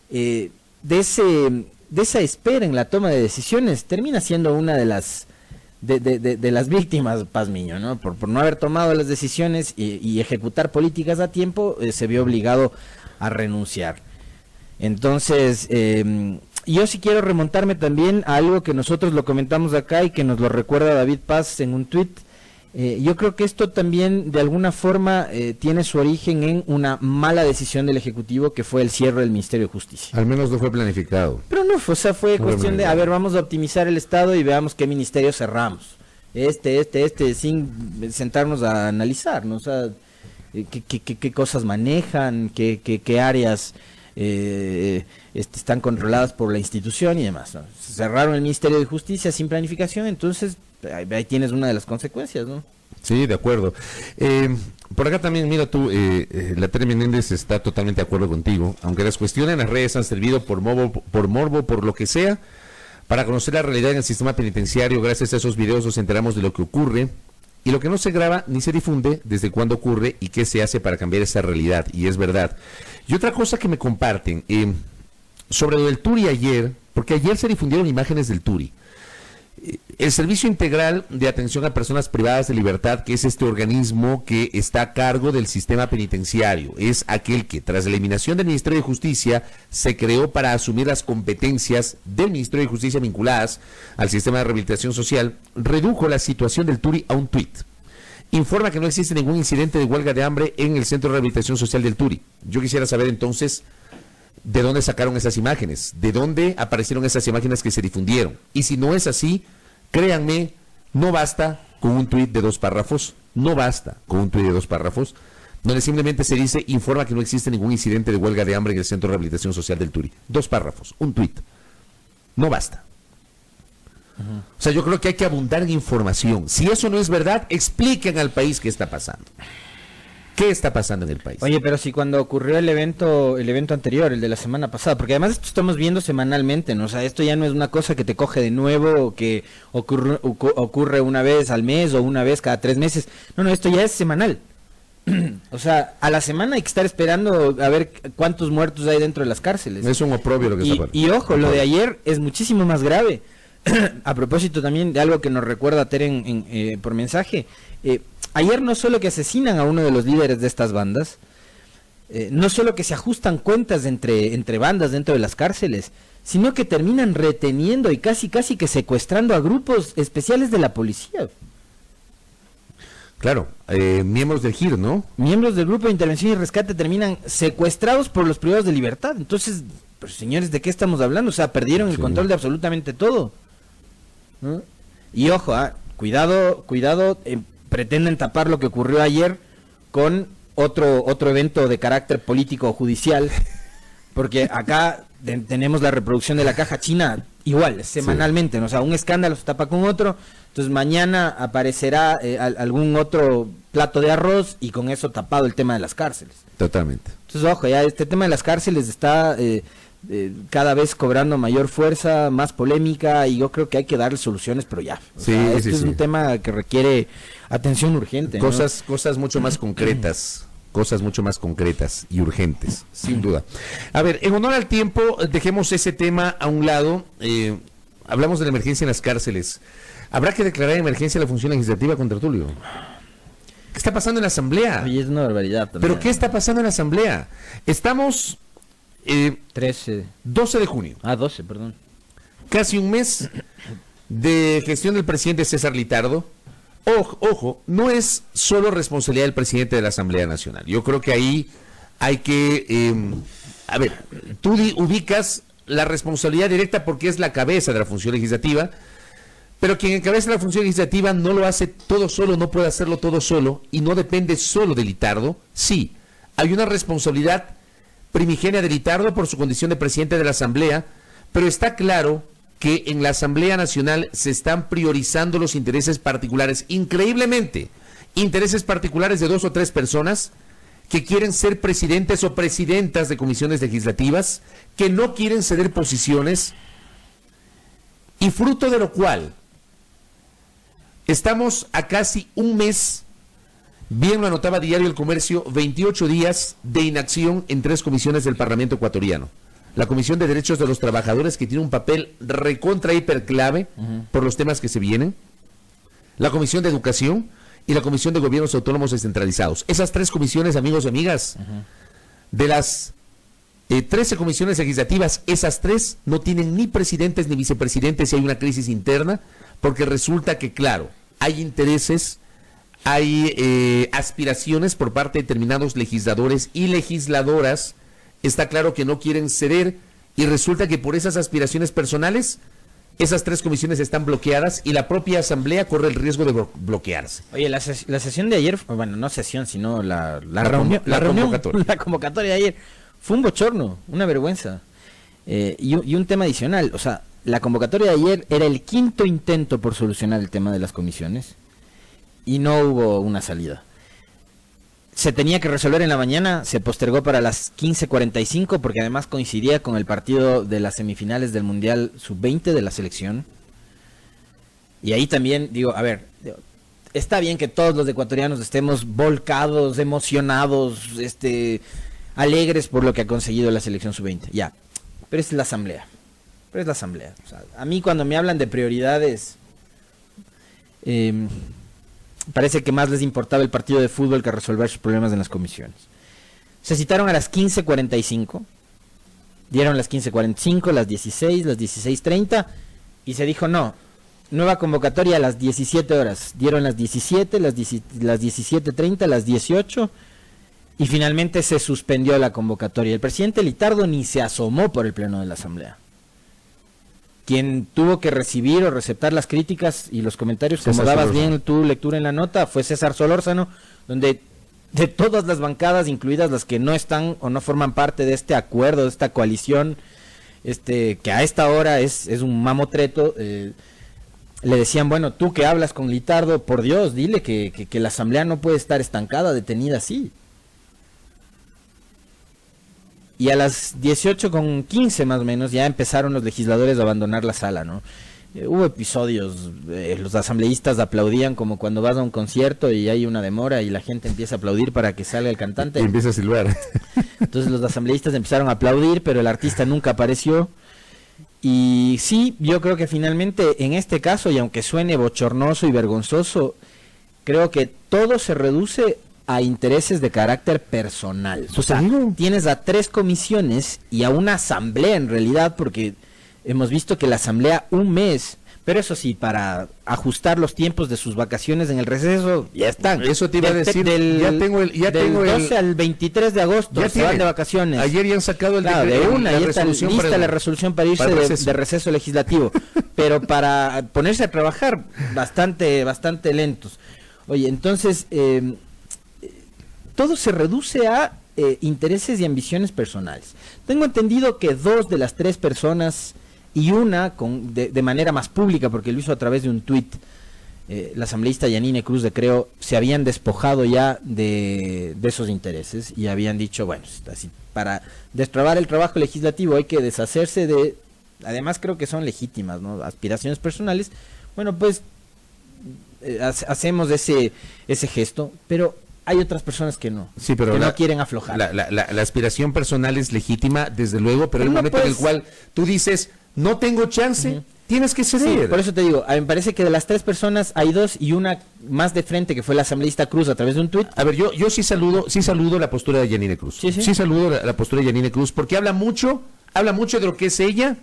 de esa espera en la toma de decisiones termina siendo una de las víctimas, Pazmiño, ¿no? Por no haber tomado las decisiones y ejecutar políticas a tiempo, se vio obligado a renunciar. Entonces, yo sí quiero remontarme también a algo que nosotros lo comentamos acá y que nos lo recuerda David Paz en un tuit. Yo creo que esto también de alguna forma tiene su origen en una mala decisión del Ejecutivo, que fue el cierre del Ministerio de Justicia. Al menos no fue planificado. Pero no, o sea, fue cuestión de, a ver, vamos a optimizar el Estado y veamos qué ministerio cerramos. Sin sentarnos a analizar, ¿no? O sea, qué cosas manejan, qué áreas están controladas por la institución y demás, ¿no? Cerraron el Ministerio de Justicia sin planificación, entonces ahí tienes una de las consecuencias, ¿no? Sí, de acuerdo. Por acá también, mira tú, la Tere Menéndez está totalmente de acuerdo contigo. Aunque las cuestiones en las redes han servido por morbo, por lo que sea, para conocer la realidad en el sistema penitenciario, gracias a esos videos nos enteramos de lo que ocurre y lo que no se graba ni se difunde, desde cuándo ocurre y qué se hace para cambiar esa realidad. Y es verdad. Y otra cosa que me comparten, sobre lo del Turi ayer, porque ayer se difundieron imágenes del Turi. El Servicio Integral de Atención a Personas Privadas de Libertad, que es este organismo que está a cargo del sistema penitenciario, es aquel que tras la eliminación del Ministerio de Justicia se creó para asumir las competencias del Ministerio de Justicia vinculadas al sistema de rehabilitación social, redujo la situación del Turi a un tuit. Informa que no existe ningún incidente de huelga de hambre en el Centro de Rehabilitación Social del Turi. Yo quisiera saber entonces de dónde sacaron esas imágenes, de dónde aparecieron esas imágenes que se difundieron. Y si no es así, créanme, no basta con un tuit de 2 párrafos, no basta con un tuit de 2 párrafos, donde simplemente se dice, informa que no existe ningún incidente de huelga de hambre en el Centro de Rehabilitación Social del Turi. 2 párrafos, un tuit. No basta. O sea, yo creo que hay que abundar en información. Si eso no es verdad, expliquen al país qué está pasando. ¿Qué está pasando en el país? Oye, pero si cuando ocurrió el evento anterior, el de la semana pasada, porque además esto estamos viendo semanalmente, ¿no? O sea, esto ya no es una cosa que te coge de nuevo o que ocurre una vez al mes o una vez cada 3 meses. No, esto ya es semanal. O sea, a la semana hay que estar esperando a ver cuántos muertos hay dentro de las cárceles. Es un oprobio lo que está pasando. Y ojo, lo de ayer es muchísimo más grave. A propósito también de algo que nos recuerda Teren por mensaje, ayer no solo que asesinan a uno de los líderes de estas bandas, no solo que se ajustan cuentas entre bandas dentro de las cárceles, sino que terminan reteniendo y casi que secuestrando a grupos especiales de la policía. Claro, miembros del GIR, ¿no? Miembros del Grupo de Intervención y Rescate terminan secuestrados por los privados de libertad. Entonces, pues, señores, ¿de qué estamos hablando? O sea, perdieron el control de absolutamente todo, ¿no? Y ojo, cuidado, pretenden tapar lo que ocurrió ayer con otro evento de carácter político o judicial, porque acá tenemos la reproducción de la caja china igual, semanalmente, ¿no? O sea, un escándalo se tapa con otro, entonces mañana aparecerá algún otro plato de arroz y con eso tapado el tema de las cárceles. Totalmente. Entonces, ojo, ya este tema de las cárceles está cada vez cobrando mayor fuerza, más polémica, y yo creo que hay que darle soluciones, pero ya. Esto es un tema que requiere atención urgente. Cosas mucho más concretas. Cosas mucho más concretas y urgentes, sin duda. A ver, en honor al tiempo, dejemos ese tema a un lado. Hablamos de la emergencia en las cárceles. ¿Habrá que declarar emergencia la función legislativa contra Tulio? ¿Qué está pasando en la Asamblea? Oye, es una barbaridad también. ¿Pero qué está pasando en la Asamblea? Estamos 12 de junio. 12, perdón. Casi un mes de gestión del presidente César Litardo. Ojo, no es solo responsabilidad del presidente de la Asamblea Nacional. Yo creo que ahí hay que... a ver, tú ubicas la responsabilidad directa porque es la cabeza de la función legislativa, pero quien encabeza la función legislativa no lo hace todo solo, no puede hacerlo todo solo, y no depende solo de Litardo. Sí, hay una responsabilidad primigenia de Litardo por su condición de presidente de la Asamblea, pero está claro que en la Asamblea Nacional se están priorizando los intereses particulares, increíblemente, intereses particulares de 2 o 3 personas que quieren ser presidentes o presidentas de comisiones legislativas, que no quieren ceder posiciones, y fruto de lo cual estamos a casi un mes, bien lo anotaba Diario El Comercio, 28 días de inacción en 3 comisiones del Parlamento ecuatoriano. La Comisión de Derechos de los Trabajadores, que tiene un papel recontra hiper clave por los temas que se vienen, la Comisión de Educación y la Comisión de Gobiernos Autónomos Descentralizados. Esas 3 comisiones, amigos y amigas, de las 13 comisiones legislativas, esas 3 no tienen ni presidentes ni vicepresidentes y hay una crisis interna, porque resulta que, claro, hay intereses, hay aspiraciones por parte de determinados legisladores y legisladoras. Está claro que no quieren ceder y resulta que por esas aspiraciones personales, esas 3 comisiones están bloqueadas y la propia Asamblea corre el riesgo de bloquearse. Oye, la sesión de ayer, bueno, no sesión, sino la reunión, la convocatoria de ayer, fue un bochorno, una vergüenza. Y un tema adicional, o sea, la convocatoria de ayer era el 5.º intento por solucionar el tema de las comisiones. y no hubo una salida. Se tenía que resolver en la mañana, se postergó para las 15:45 porque además coincidía con el partido de las semifinales del Mundial Sub-20 de la selección. Y ahí también digo, a ver, está bien que todos los ecuatorianos estemos volcados, emocionados, alegres por lo que ha conseguido la selección Sub-20, ya, pero es la asamblea. O sea, a mí cuando me hablan de prioridades, parece que más les importaba el partido de fútbol que resolver sus problemas en las comisiones. Se citaron a las 15:45, dieron las 15:45, las 16, las 16:30 y se dijo no, nueva convocatoria a las 17 horas. Dieron las 17, las 17:30, las 18 y finalmente se suspendió la convocatoria. El presidente Litardo ni se asomó por el pleno de la asamblea. Quien tuvo que recibir o receptar las críticas y los comentarios, como dabas bien tu lectura en la nota, fue César Solórzano, donde de todas las bancadas, incluidas las que no están o no forman parte de este acuerdo, de esta coalición, que a esta hora es un mamotreto, le decían, bueno, tú que hablas con Litardo, por Dios, dile que la asamblea no puede estar estancada, detenida así. Y a las 18:15 más o menos ya empezaron los legisladores a abandonar la sala, ¿no? Hubo episodios, los asambleístas aplaudían como cuando vas a un concierto y hay una demora y la gente empieza a aplaudir para que salga el cantante. Y empieza a silbar. Entonces los asambleístas empezaron a aplaudir, pero el artista nunca apareció. Y sí, yo creo que finalmente en este caso, y aunque suene bochornoso y vergonzoso, creo que todo se reduce a intereses de carácter personal. O sea, tienes a 3 comisiones y a una asamblea en realidad, porque hemos visto que la asamblea un mes, pero eso sí, para ajustar los tiempos de sus vacaciones en el receso, ya están. Eso te iba a decir, del 12 al 23 de agosto ya se van de vacaciones. Ayer ya han sacado el decreto, de una, ya está lista la resolución para irse de receso legislativo, pero para ponerse a trabajar bastante lentos. Oye, entonces todo se reduce a intereses y ambiciones personales. Tengo entendido que 2 de las 3 personas y una de manera más pública, porque lo hizo a través de un tuit, la asambleísta Yanine Cruz de Creo, se habían despojado ya de esos intereses y habían dicho, bueno, así, para destrabar el trabajo legislativo hay que deshacerse de, además creo que son legítimas, ¿no?, aspiraciones personales. Bueno, pues hacemos ese gesto, pero hay otras personas que no, sí, pero no quieren aflojar. La aspiración personal es legítima, desde luego, pero en el momento en el cual tú dices, no tengo chance, tienes que ceder. Sí, por eso te digo, me parece que de las 3 personas hay 2 y una más de frente, que fue la asambleísta Cruz a través de un tuit. A ver, yo sí saludo la postura de Yanine Cruz. Sí saludo la postura de Yanine Cruz, porque habla mucho de lo que es ella.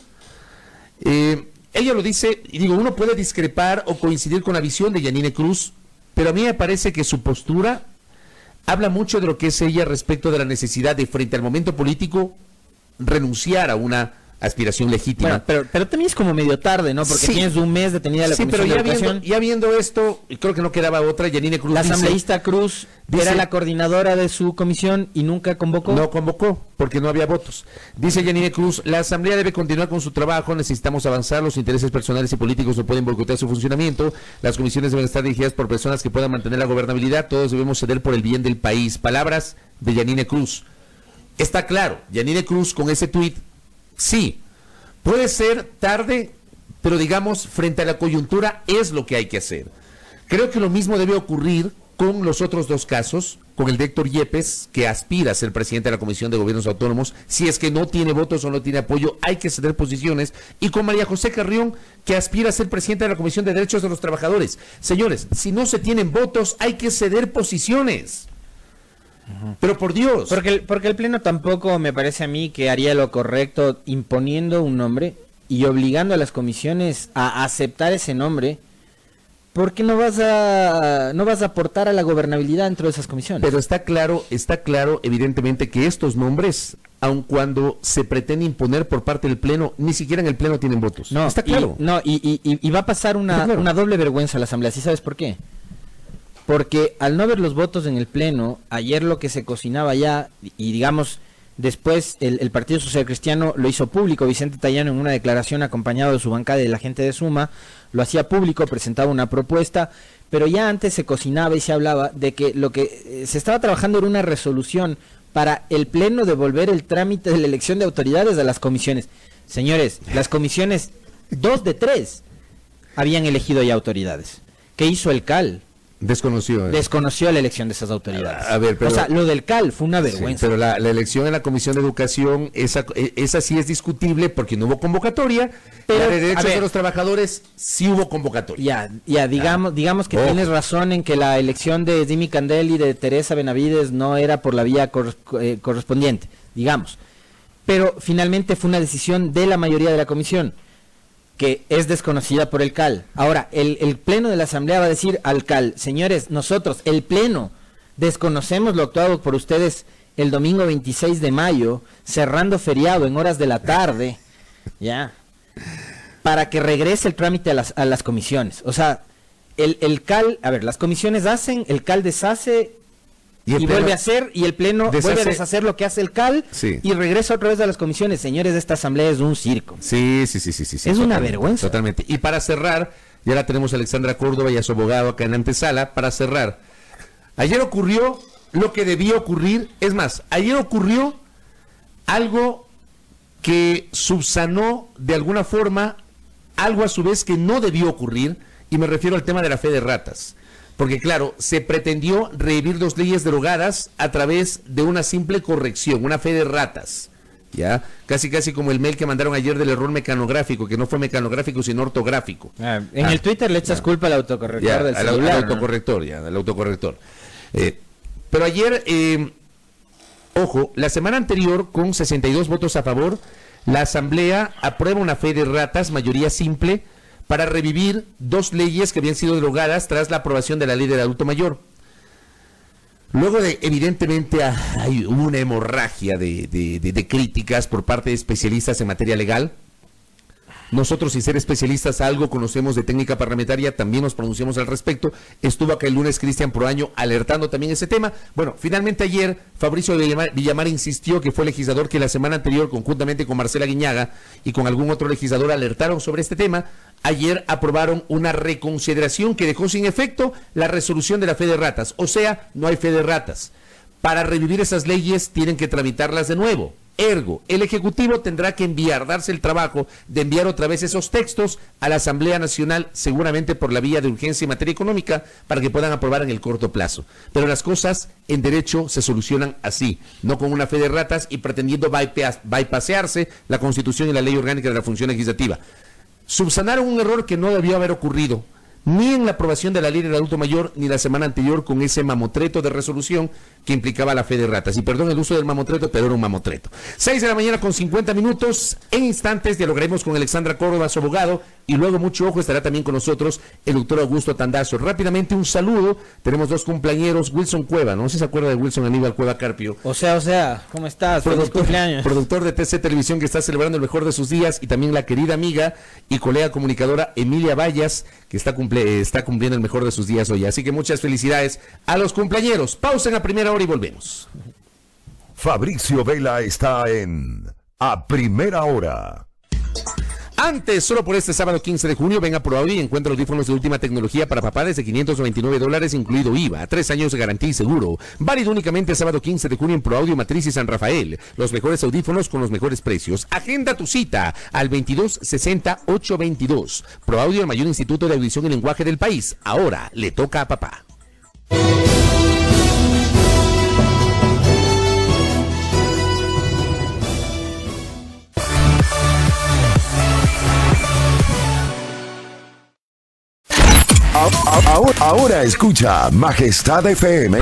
Ella lo dice, y digo, uno puede discrepar o coincidir con la visión de Yanine Cruz, pero a mí me parece que su postura habla mucho de lo que es ella respecto de la necesidad de, frente al momento político, renunciar a una aspiración legítima. Bueno, pero también es como medio tarde, ¿no? Porque tienes un mes detenida la comisión de educación. Ya viendo esto, creo que no quedaba otra. Yanine Cruz la asambleísta Cruz era la coordinadora de su comisión y nunca convocó. No convocó, porque no había votos. Dice Yanine Cruz, la asamblea debe continuar con su trabajo, necesitamos avanzar, los intereses personales y políticos no pueden boicotear su funcionamiento, las comisiones deben estar dirigidas por personas que puedan mantener la gobernabilidad, todos debemos ceder por el bien del país. Palabras de Yanine Cruz. Está claro, Yanine Cruz con ese tuit, sí, puede ser tarde, pero digamos, frente a la coyuntura es lo que hay que hacer. Creo que lo mismo debe ocurrir con los otros 2 casos, con el de Héctor Yepes, que aspira a ser presidente de la Comisión de Gobiernos Autónomos. Si es que no tiene votos o no tiene apoyo, hay que ceder posiciones. Y con María José Carrión, que aspira a ser presidente de la Comisión de Derechos de los Trabajadores. Señores, si no se tienen votos, hay que ceder posiciones. Pero por Dios. Porque el Pleno tampoco me parece a mí que haría lo correcto imponiendo un nombre y obligando a las comisiones a aceptar ese nombre, porque no vas a aportar a la gobernabilidad dentro de esas comisiones. Pero está claro evidentemente que estos nombres, aun cuando se pretende imponer por parte del Pleno, ni siquiera en el Pleno tienen votos. No, está claro. Y va a pasar una doble vergüenza a la Asamblea. ¿Sí sabes por qué? Porque al no ver los votos en el Pleno, ayer lo que se cocinaba ya, y digamos, Después el Partido Social Cristiano lo hizo público. Vicente Tayano, en una declaración acompañado de su bancada y de la gente de Suma, lo hacía público, presentaba una propuesta, pero ya antes se cocinaba y se hablaba de que lo que se estaba trabajando era una resolución para el Pleno devolver el trámite de la elección de autoridades a las comisiones. Señores, las comisiones, 2 de 3 habían elegido ya autoridades. ¿Qué hizo el CAL? Desconoció la elección de esas autoridades. A ver, pero, o sea, lo del CAL fue una vergüenza. Sí, pero la elección en la Comisión de Educación, esa sí es discutible porque no hubo convocatoria, pero la de derechos de los trabajadores sí hubo convocatoria. Digamos que tienes razón en que la elección de Jimmy Candel y de Teresa Benavides no era por la vía correspondiente, digamos. Pero finalmente fue una decisión de la mayoría de la comisión, que es desconocida por el CAL. Ahora, el Pleno de la Asamblea va a decir al CAL: señores, nosotros, el Pleno, desconocemos lo actuado por ustedes el domingo 26 de mayo, cerrando feriado en horas de la tarde, ya, para que regrese el trámite a las comisiones. O sea, el CAL, a ver, las comisiones hacen, el CAL deshace, y vuelve a hacer, y el Pleno vuelve a deshacer lo que hace el CAL, sí, y regresa otra vez a las comisiones. Señores, esta asamblea es un circo. Sí. Es una vergüenza. Totalmente. Y para cerrar, ya la tenemos a Alexandra Córdoba y a su abogado acá en antesala. Para cerrar, ayer ocurrió lo que debía ocurrir. Es más, ayer ocurrió algo que subsanó de alguna forma algo a su vez que no debió ocurrir, y me refiero al tema de la fe de ratas. Porque claro, se pretendió revivir 2 leyes derogadas a través de una simple corrección, una fe de ratas, ¿ya? Casi como el mail que mandaron ayer del error mecanográfico, que no fue mecanográfico sino ortográfico. En el Twitter le echas culpa al autocorrector del celular. Al autocorrector. Pero ayer, ojo, la semana anterior, con 62 votos a favor, la Asamblea aprueba una fe de ratas, mayoría simple, para revivir 2 leyes que habían sido derogadas tras la aprobación de la ley del adulto mayor. Luego de, evidentemente, hay una hemorragia de críticas por parte de especialistas en materia legal. Nosotros, sin ser especialistas, algo conocemos de técnica parlamentaria, también nos pronunciamos al respecto. Estuvo acá el lunes Cristian Proaño alertando también ese tema. Bueno, finalmente ayer Fabricio Villamar insistió que fue legislador que la semana anterior, conjuntamente con Marcela Guiñaga y con algún otro legislador, alertaron sobre este tema. Ayer aprobaron una reconsideración que dejó sin efecto la resolución de la fe de ratas. O sea, no hay fe de ratas. Para revivir esas leyes tienen que tramitarlas de nuevo. Ergo, el Ejecutivo tendrá que darse el trabajo de enviar otra vez esos textos a la Asamblea Nacional, seguramente por la vía de urgencia en materia económica, para que puedan aprobar en el corto plazo. Pero las cosas en derecho se solucionan así, no con una fe de ratas y pretendiendo bypasearse la Constitución y la Ley Orgánica de la Función Legislativa. Subsanaron un error que no debió haber ocurrido, ni en la aprobación de la ley del adulto mayor, ni la semana anterior con ese mamotreto de resolución que implicaba la fe de ratas. Y perdón el uso del mamotreto, pero era un mamotreto. 6 de la mañana con 50 minutos. En instantes dialogaremos con Alexandra Córdoba, su abogado, y luego, mucho ojo, estará también con nosotros el doctor Augusto Tandazo. Rápidamente un saludo. Tenemos 2 cumpleañeros. Wilson Cueva, no sé si se acuerda de Wilson Aníbal Cueva Carpio. O sea, ¿cómo estás? Feliz cumpleaños. Productor de TC Televisión, que está celebrando el mejor de sus días, y también la querida amiga y colega comunicadora Emilia Vallas, que está cumpliendo el mejor de sus días hoy. Así que muchas felicidades a los cumpleañeros. Pausa en la primera hora y volvemos. Fabricio Vela está en A Primera Hora. Antes, solo por este sábado 15 de junio, ven a ProAudio y encuentra audífonos de última tecnología para papá desde $599, incluido IVA, 3 años de garantía y seguro. Válido únicamente sábado 15 de junio en ProAudio Matriz y San Rafael. Los mejores audífonos con los mejores precios. Agenda tu cita al 2260-822. ProAudio, el mayor instituto de audición y lenguaje del país. Ahora le toca a papá. Ahora escucha Majestad FM.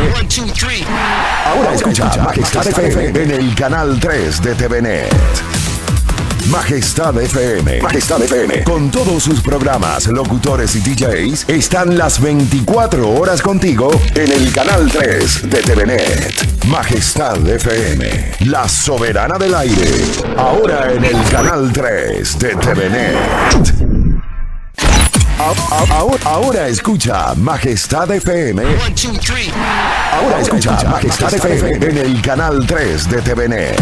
Ahora escucha Majestad FM en el canal 3 de TVNet. Majestad FM. Majestad FM. Con todos sus programas, locutores y DJs, están las 24 horas contigo en el canal 3 de TVNet. Majestad FM. La soberana del aire. Ahora en el canal 3 de TVNet. Ahora escucha Majestad FM. Ahora escucha Majestad FM en el canal 3 de TVNet.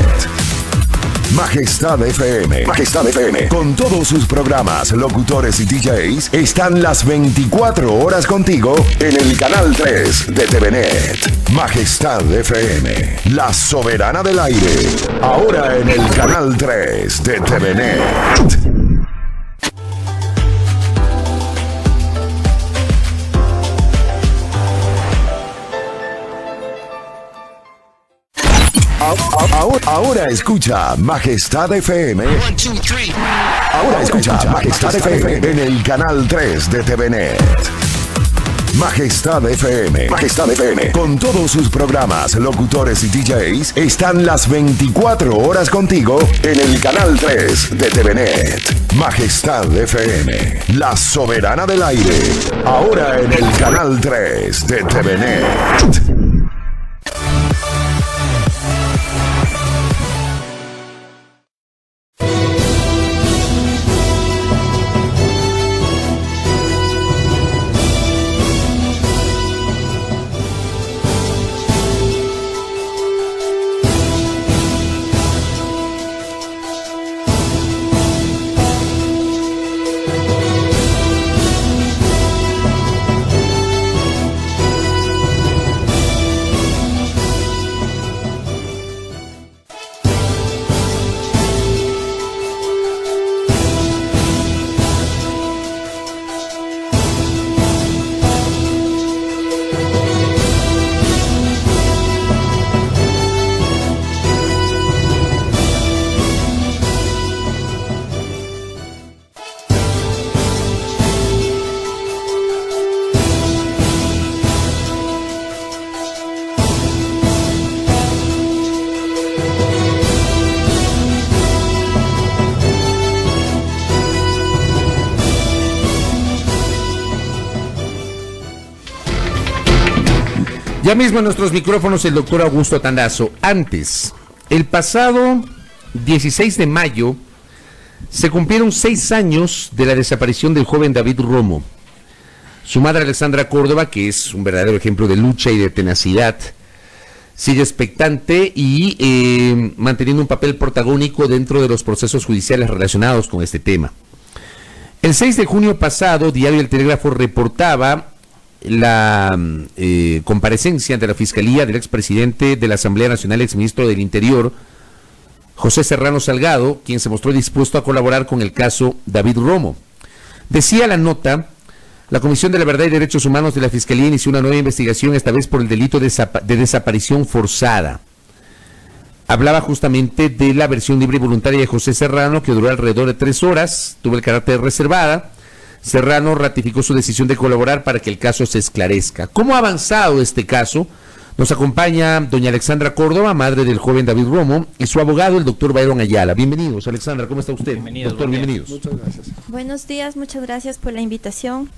Majestad FM. Majestad FM. Con todos sus programas, locutores y DJs, están las 24 horas contigo en el canal 3 de TVNet. Majestad FM. La soberana del aire. Ahora en el canal 3 de TVNet. Ahora escucha Majestad FM. Ahora escucha Majestad FM en el canal 3 de TVNet. Majestad FM. Majestad FM. Con todos sus programas, locutores y DJs, están las 24 horas contigo en el canal 3 de TVNet. Majestad FM. La soberana del aire. Ahora en el canal 3 de TVNet. Ya mismo en nuestros micrófonos el doctor Augusto Tandazo. Antes, el pasado 16 de mayo se cumplieron 6 años de la desaparición del joven David Romo. Su madre Alexandra Córdoba, que es un verdadero ejemplo de lucha y de tenacidad, sigue expectante y manteniendo un papel protagónico dentro de los procesos judiciales relacionados con este tema. El 6 de junio pasado, Diario El Telégrafo reportaba la comparecencia ante la Fiscalía del expresidente de la Asamblea Nacional, exministro del Interior, José Serrano Salgado, quien se mostró dispuesto a colaborar con el caso David Romo. Decía la nota: la Comisión de la Verdad y Derechos Humanos de la Fiscalía inició una nueva investigación, esta vez por el delito de desaparición forzada. Hablaba justamente de la versión libre y voluntaria de José Serrano, que duró alrededor de 3 horas, tuvo el carácter reservada. Serrano ratificó su decisión de colaborar para que el caso se esclarezca. ¿Cómo ha avanzado este caso? Nos acompaña doña Alexandra Córdoba, madre del joven David Romo, y su abogado, el doctor Byron Ayala. Bienvenidos, Alexandra, ¿cómo está usted? Bienvenidos, doctor, bienvenidos. Muchas gracias. Buenos días, muchas gracias por la invitación.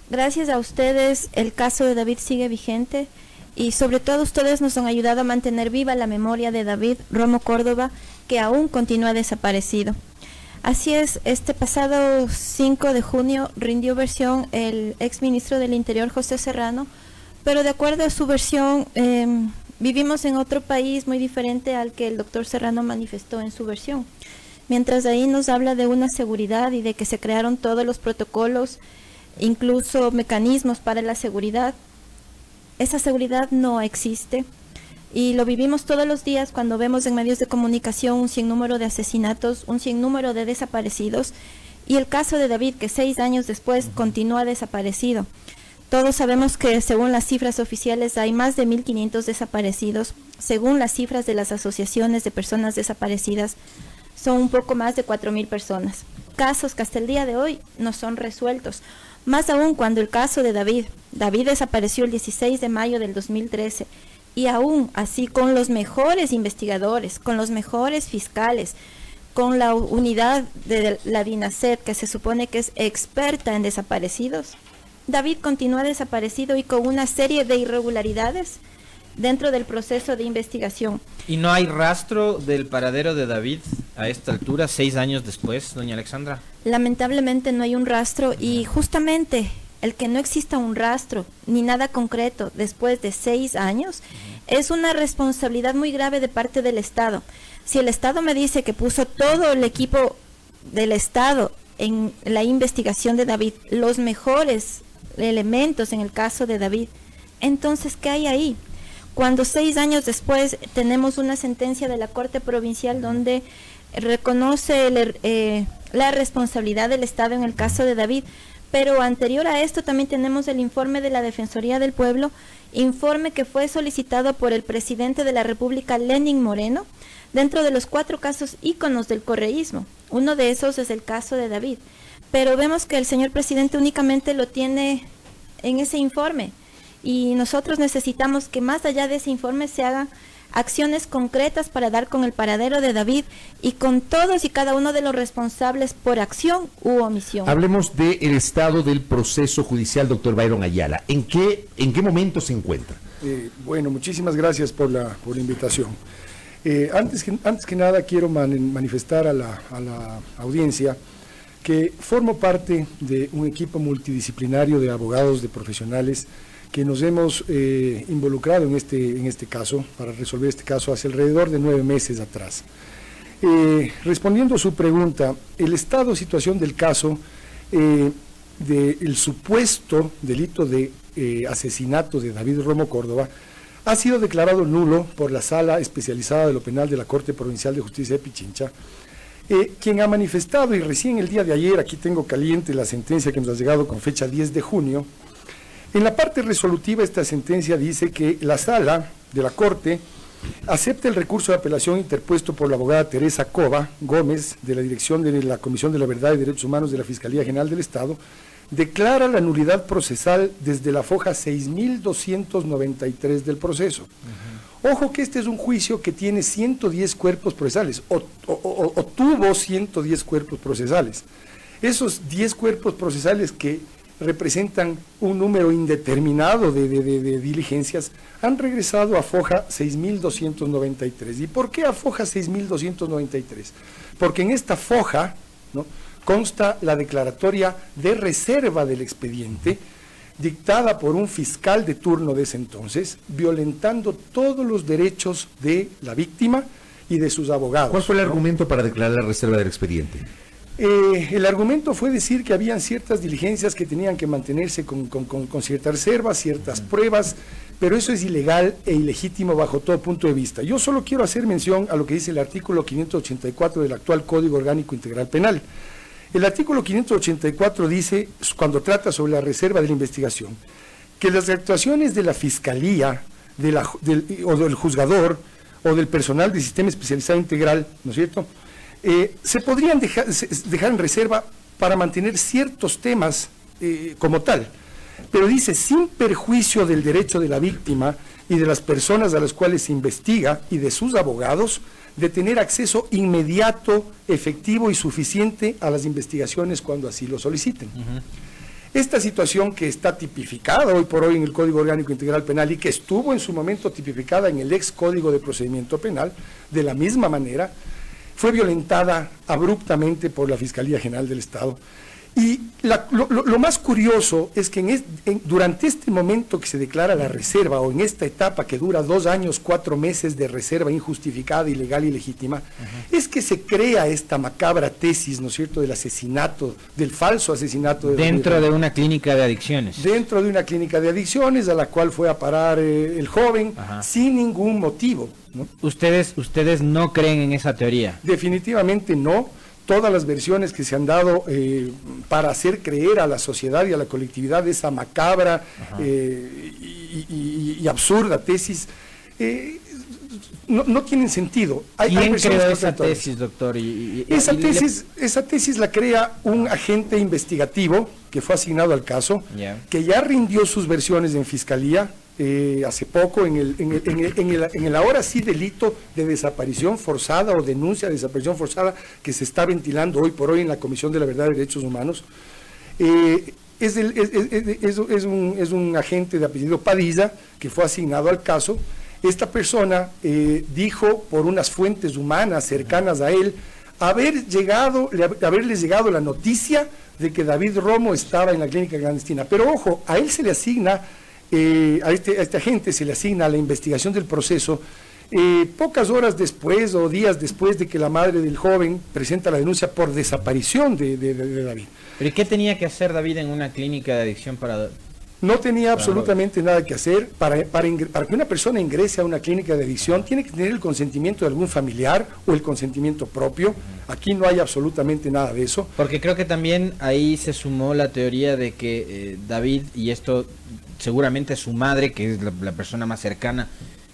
Gracias a ustedes, el caso de David sigue vigente y sobre todo ustedes nos han ayudado a mantener viva la memoria de David Romo Córdoba, que aún continúa desaparecido. Así es, este pasado 5 de junio rindió versión el exministro del Interior, José Serrano, pero de acuerdo a su versión, vivimos en otro país muy diferente al que el doctor Serrano manifestó en su versión. Mientras ahí nos habla de una seguridad y de que se crearon todos los protocolos, incluso mecanismos para la seguridad, esa seguridad no existe. Y lo vivimos todos los días cuando vemos en medios de comunicación un sinnúmero de asesinatos, un sinnúmero de desaparecidos, y el caso de David, que 6 años después continúa desaparecido. Todos sabemos que según las cifras oficiales hay más de 1.500 desaparecidos. Según las cifras de las asociaciones de personas desaparecidas, son un poco más de 4.000 personas. Casos que hasta el día de hoy no son resueltos. Más aún cuando el caso de David desapareció el 16 de mayo del 2013. Y aún así, con los mejores investigadores, con los mejores fiscales, con la unidad de la DINASET, que se supone que es experta en desaparecidos, David continúa desaparecido y con una serie de irregularidades dentro del proceso de investigación. ¿Y no hay rastro del paradero de David a esta altura, 6 años después, doña Alexandra? Lamentablemente no hay un rastro y justamente el que no exista un rastro ni nada concreto después de 6 años es una responsabilidad muy grave de parte del Estado. Si el Estado me dice que puso todo el equipo del Estado en la investigación de David, los mejores elementos en el caso de David, entonces, ¿qué hay ahí? Cuando 6 años después tenemos una sentencia de la Corte Provincial donde reconoce la responsabilidad del Estado en el caso de David, pero anterior a esto también tenemos el informe de la Defensoría del Pueblo, informe que fue solicitado por el presidente de la República, Lenín Moreno, dentro de los 4 casos íconos del correísmo. Uno de esos es el caso de David, pero vemos que el señor presidente únicamente lo tiene en ese informe y nosotros necesitamos que más allá de ese informe se hagan acciones concretas para dar con el paradero de David y con todos y cada uno de los responsables por acción u omisión. Hablemos del estado del proceso judicial, doctor Byron Ayala. ¿En qué momento se encuentra? Bueno, muchísimas gracias por la invitación. Antes que nada quiero manifestar a la audiencia que formo parte de un equipo multidisciplinario de abogados, de profesionales que nos hemos involucrado en este caso, para resolver este caso hace alrededor de 9 meses atrás. Respondiendo a su pregunta, el estado de situación del caso del supuesto delito de asesinato de David Romo Córdoba ha sido declarado nulo por la Sala Especializada de lo Penal de la Corte Provincial de Justicia de Pichincha, quien ha manifestado, y recién el día de ayer, aquí tengo caliente la sentencia que nos ha llegado con fecha 10 de junio, en la parte resolutiva esta sentencia dice que la Sala de la Corte acepta el recurso de apelación interpuesto por la abogada Teresa Cova Gómez, de la Dirección de la Comisión de la Verdad y Derechos Humanos de la Fiscalía General del Estado, declara la nulidad procesal desde la foja 6293 del proceso. Ojo que este es un juicio que tiene 110 cuerpos procesales, o tuvo 110 cuerpos procesales. Esos 10 cuerpos procesales que representan un número indeterminado de diligencias, han regresado a foja 6293. ¿Y por qué a foja 6293? Porque en esta foja, ¿no?, consta la declaratoria de reserva del expediente, dictada por un fiscal de turno de ese entonces, violentando todos los derechos de la víctima y de sus abogados. ¿Cuál fue el argumento para declarar la reserva del expediente? El argumento fue decir que habían ciertas diligencias que tenían que mantenerse con cierta reserva, ciertas pruebas, pero eso es ilegal e ilegítimo bajo todo punto de vista. Yo solo quiero hacer mención a lo que dice el artículo 584 del actual Código Orgánico Integral Penal. El artículo 584 dice, cuando trata sobre la reserva de la investigación, que las actuaciones de la Fiscalía, o del juzgador, o del personal del Sistema Especializado Integral, ¿no es cierto?, se podrían dejar en reserva para mantener ciertos temas como tal, pero dice, sin perjuicio del derecho de la víctima y de las personas a las cuales se investiga y de sus abogados, de tener acceso inmediato, efectivo y suficiente a las investigaciones cuando así lo soliciten. Esta situación que está tipificada hoy por hoy en el Código Orgánico Integral Penal y que estuvo en su momento tipificada en el ex Código de Procedimiento Penal, de la misma manera, fue violentada abruptamente por la Fiscalía General del Estado. Y lo más curioso es que durante este momento que se declara la reserva, o en esta etapa que dura 2 años, 4 meses de reserva injustificada, ilegal y legítima, es que se crea esta macabra tesis, ¿no es cierto?, del asesinato, del falso asesinato. Dentro de una clínica de adicciones. Dentro de una clínica de adicciones a la cual fue a parar el joven, sin ningún motivo, ¿no? ¿Ustedes no creen en esa teoría? Definitivamente no. Todas las versiones que se han dado para hacer creer a la sociedad y a la colectividad esa macabra y absurda tesis no tienen sentido. ¿Quién creó esa tesis, doctor? Esa tesis la crea un agente investigativo que fue asignado al caso, que ya rindió sus versiones en fiscalía hace poco en el ahora sí delito de desaparición forzada o denuncia de desaparición forzada que se está ventilando hoy por hoy en la Comisión de la Verdad y Derechos Humanos. Es un agente de apellido Padilla que fue asignado al caso. Esta persona dijo por unas fuentes humanas cercanas a él haberles llegado la noticia de que David Romo estaba en la clínica clandestina. Pero ojo, a él se le asigna, a este agente se le asigna la investigación del proceso pocas horas después o días después de que la madre del joven presenta la denuncia por desaparición de David. ¿Pero qué tenía que hacer David en una clínica de adicción para...? No tenía absolutamente nada que hacer. Para que una persona ingrese a una clínica de adicción tiene que tener el consentimiento de algún familiar o el consentimiento propio. Aquí no hay absolutamente nada de eso. Porque creo que también ahí se sumó la teoría de que David, y esto seguramente su madre, que es la persona más cercana,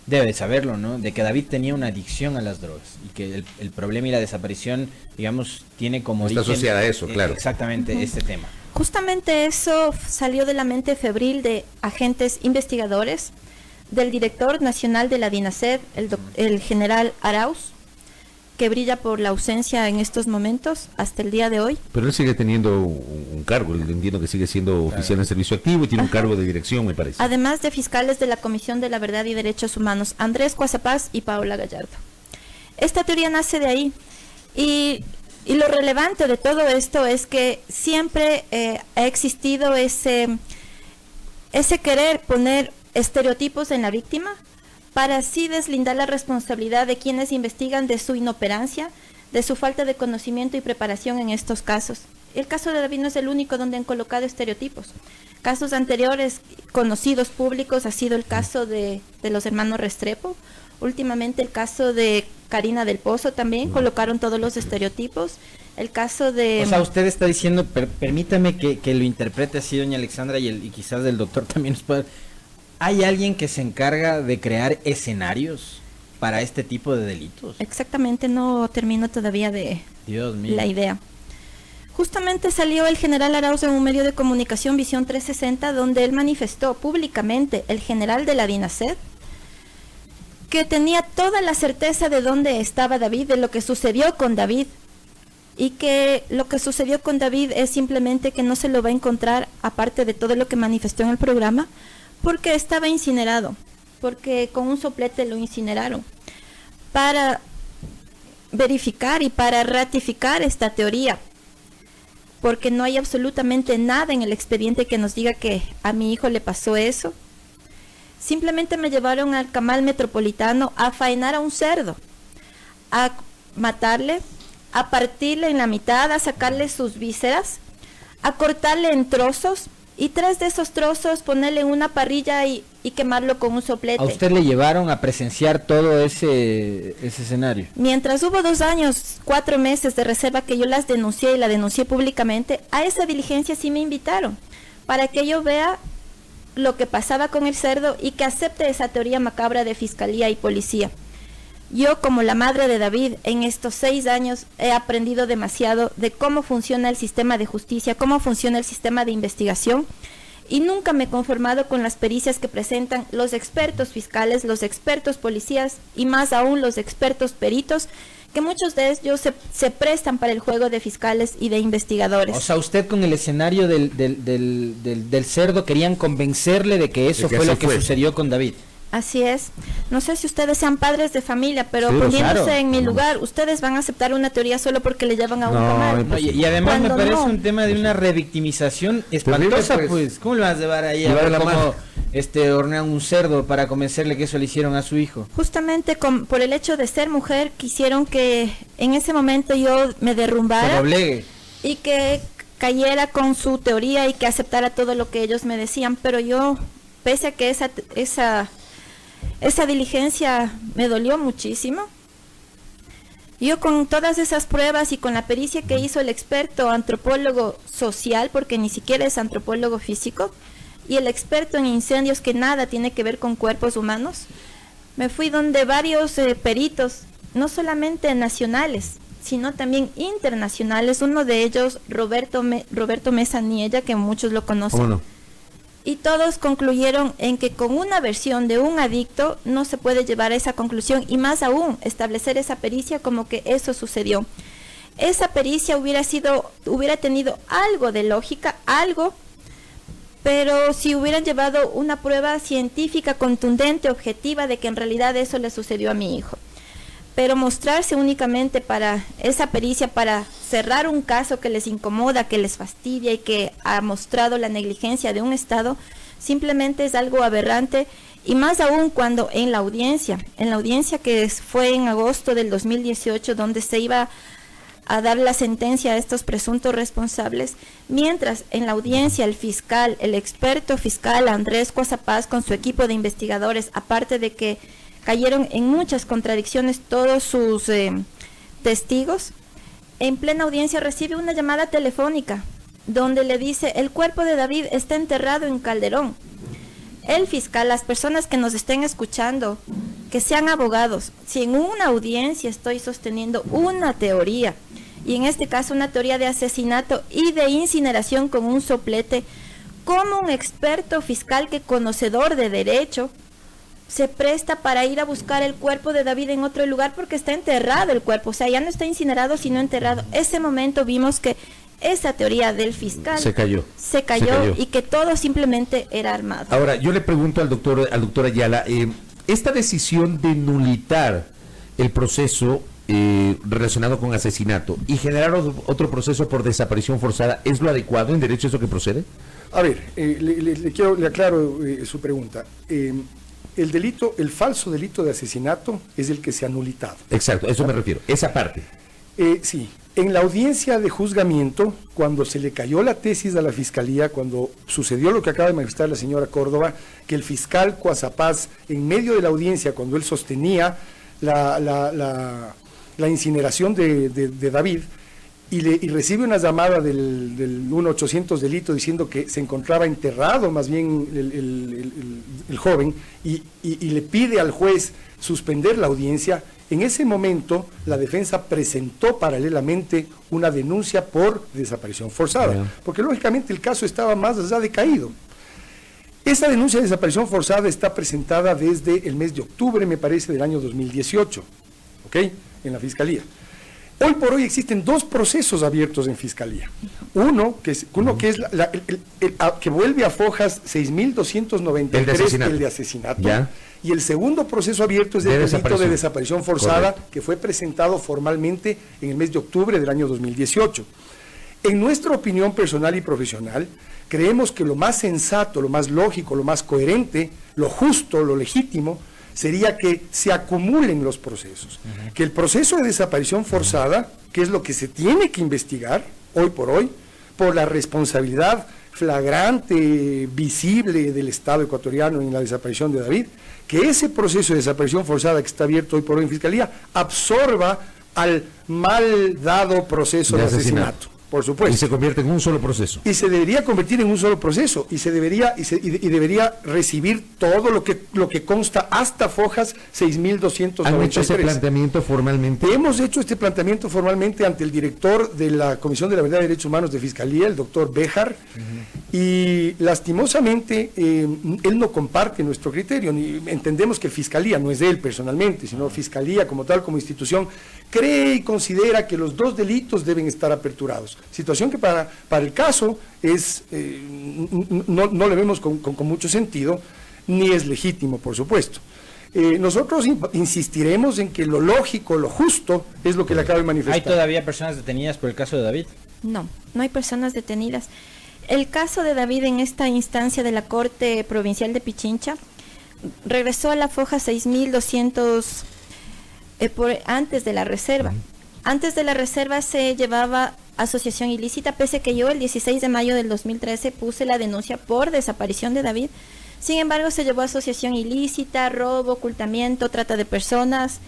debe de saberlo, ¿no? De que David tenía una adicción a las drogas y que el problema y la desaparición, digamos, tiene como está origen... asociada a eso, claro. Exactamente, este tema. Justamente eso salió de la mente febril de agentes investigadores, del director nacional de la DINASED, el general Arauz, que brilla por la ausencia en estos momentos, hasta el día de hoy. Pero él sigue teniendo un cargo, entiendo que sigue siendo oficial en servicio activo y tiene un cargo de dirección, me parece. Además de fiscales de la Comisión de la Verdad y Derechos Humanos, Andrés Cuazapaz y Paola Gallardo. Esta teoría nace de ahí. Y lo relevante de todo esto es que siempre ha existido ese querer poner estereotipos en la víctima para así deslindar la responsabilidad de quienes investigan de su inoperancia, de su falta de conocimiento y preparación en estos casos. El caso de David no es el único donde han colocado estereotipos. Casos anteriores conocidos públicos ha sido el caso de los hermanos Restrepo. Últimamente el caso de Karina del Pozo también, colocaron todos los estereotipos. El caso de... O sea, usted está diciendo, permítame que lo interprete así, doña Alexandra, y quizás el doctor también nos pueda... ¿Hay alguien que se encarga de crear escenarios para este tipo de delitos? Exactamente, no termino todavía de Dios mío. La idea. Justamente salió el general Arauz en un medio de comunicación, Visión 360, donde él manifestó públicamente, el general de la DINASED, que tenía toda la certeza de dónde estaba David, de lo que sucedió con David, y que lo que sucedió con David es simplemente que no se lo va a encontrar, aparte de todo lo que manifestó en el programa, porque estaba incinerado, porque con un soplete lo incineraron. Para verificar y para ratificar esta teoría, porque no hay absolutamente nada en el expediente que nos diga que a mi hijo le pasó eso. Simplemente me llevaron al Camal Metropolitano a faenar a un cerdo, a matarle, a partirle en la mitad, a sacarle sus vísceras, a cortarle en trozos, y 3 de esos trozos ponerle en una parrilla y quemarlo con un soplete. ¿A usted le llevaron a presenciar todo ese escenario? Mientras hubo 2 años, 4 meses de reserva que yo las denuncié y la denuncié públicamente, a esa diligencia sí me invitaron, para que yo vea lo que pasaba con el cerdo y que acepte esa teoría macabra de fiscalía y policía. Yo, como la madre de David, en estos 6 años he aprendido demasiado de cómo funciona el sistema de justicia, cómo funciona el sistema de investigación, y nunca me he conformado con las pericias que presentan los expertos fiscales, los expertos policías y más aún los expertos peritos, que muchos de ellos se prestan para el juego de fiscales y de investigadores. O sea, usted con el escenario del cerdo querían convencerle de que eso fue lo que sucedió con David. Así es. No sé si ustedes sean padres de familia, pero sí, poniéndose claro. en mi lugar, ustedes van a aceptar una teoría solo porque le llevan a un camal. No, y además Cuando me parece no. un tema de una revictimización espantosa, pues. ¿Cómo le vas a llevar ahí a ver cómo hornean un cerdo para convencerle que eso le hicieron a su hijo? Justamente por el hecho de ser mujer, quisieron que en ese momento yo me derrumbara. Se doblegue. Y que cayera con su teoría y que aceptara todo lo que ellos me decían, pero yo, pese a que esa diligencia me dolió muchísimo, yo con todas esas pruebas y con la pericia que hizo el experto antropólogo social, porque ni siquiera es antropólogo físico, y el experto en incendios que nada tiene que ver con cuerpos humanos, me fui donde varios peritos, no solamente nacionales, sino también internacionales, uno de ellos Roberto Mesa Niella, que muchos lo conocen. ¿Cómo no? Y todos concluyeron en que con una versión de un adicto no se puede llevar a esa conclusión, y más aún establecer esa pericia como que eso sucedió. Esa pericia hubiera tenido algo de lógica, pero si hubieran llevado una prueba científica contundente, objetiva, de que en realidad eso le sucedió a mi hijo. pero mostrarse únicamente para esa pericia, para cerrar un caso que les incomoda, que les fastidia y que ha mostrado la negligencia de un Estado, simplemente es algo aberrante, y más aún cuando en la audiencia que fue en agosto del 2018, donde se iba a dar la sentencia a estos presuntos responsables, mientras en la audiencia el fiscal, el experto fiscal Andrés Cuazapaz con su equipo de investigadores, aparte de que cayeron en muchas contradicciones todos sus testigos, en plena audiencia recibe una llamada telefónica donde le dice: el cuerpo de David está enterrado en Calderón. El fiscal, las personas que nos estén escuchando, que sean abogados, si en una audiencia estoy sosteniendo una teoría, y en este caso una teoría de asesinato y de incineración con un soplete, ¿cómo un experto fiscal que conocedor de derecho se presta para ir a buscar el cuerpo de David en otro lugar porque está enterrado el cuerpo? O sea, ya no está incinerado sino enterrado. Ese momento vimos que esa teoría del fiscal se cayó y que todo simplemente era armado. Ahora, yo le pregunto al doctor Ayala, esta decisión de nulitar el proceso relacionado con asesinato y generar otro proceso por desaparición forzada, ¿es lo adecuado en derecho eso que procede? A ver, le aclaro su pregunta. El falso delito de asesinato es el que se ha nulitado. Exacto, a eso me refiero, esa parte. Sí, en la audiencia de juzgamiento, cuando se le cayó la tesis a la fiscalía, cuando sucedió lo que acaba de manifestar la señora Córdoba, que el fiscal Cuazapaz, en medio de la audiencia, cuando él sostenía la incineración de David, y recibe una llamada del 1-800 delito diciendo que se encontraba enterrado más bien el joven, y le pide al juez suspender la audiencia. En ese momento la defensa presentó paralelamente una denuncia por desaparición forzada, porque lógicamente el caso estaba más allá de caído. Esa denuncia de desaparición forzada está presentada desde el mes de octubre, me parece, del año 2018, ¿ok?, en la Fiscalía. Hoy por hoy existen dos procesos abiertos en Fiscalía. Uno que es que vuelve a Fojas 6.293, el de asesinato. ¿Ya? Y el segundo proceso abierto es el delito de desaparición forzada. Correcto. Que fue presentado formalmente en el mes de octubre del año 2018. En nuestra opinión personal y profesional, creemos que lo más sensato, lo más lógico, lo más coherente, lo justo, lo legítimo, sería que se acumulen los procesos. Que el proceso de desaparición forzada, que es lo que se tiene que investigar hoy por la responsabilidad flagrante, visible del Estado ecuatoriano en la desaparición de David, que ese proceso de desaparición forzada que está abierto hoy por hoy en Fiscalía absorba al mal dado proceso de asesinato. Por supuesto. Y se convierte en un solo proceso. Y se debería convertir en un solo proceso, y debería recibir todo lo que consta hasta Fojas 6.293. ¿Han hecho ese planteamiento formalmente? Hemos hecho este planteamiento formalmente ante el director de la Comisión de la Verdad y Derechos Humanos de Fiscalía, el doctor Béjar, y lastimosamente él no comparte nuestro criterio. Entendemos que Fiscalía, no es él personalmente, sino Fiscalía como tal, como institución, cree y considera que los dos delitos deben estar aperturados. Situación que para el caso es no le vemos con mucho sentido, ni es legítimo, por supuesto. Nosotros insistiremos en que lo lógico, lo justo, es lo que le acabo de manifestar. ¿Hay todavía personas detenidas por el caso de David? No hay personas detenidas. El caso de David en esta instancia de la Corte Provincial de Pichincha regresó a la foja 6.200 antes de la reserva. Antes de la reserva se llevaba asociación ilícita, pese a que yo el 16 de mayo del 2013 puse la denuncia por desaparición de David. Sin embargo, se llevó asociación ilícita, robo, ocultamiento, trata de personas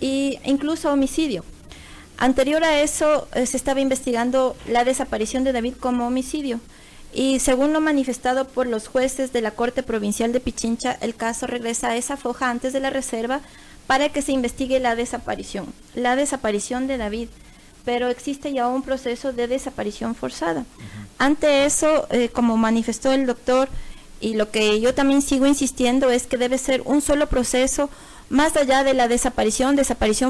e incluso homicidio. Anterior a eso, se estaba investigando la desaparición de David como homicidio. Y según lo manifestado por los jueces de la Corte Provincial de Pichincha, el caso regresa a esa foja antes de la reserva para que se investigue la desaparición de David. Pero existe ya un proceso de desaparición forzada. Ante eso, como manifestó el doctor, y lo que yo también sigo insistiendo es que debe ser un solo proceso, más allá de la desaparición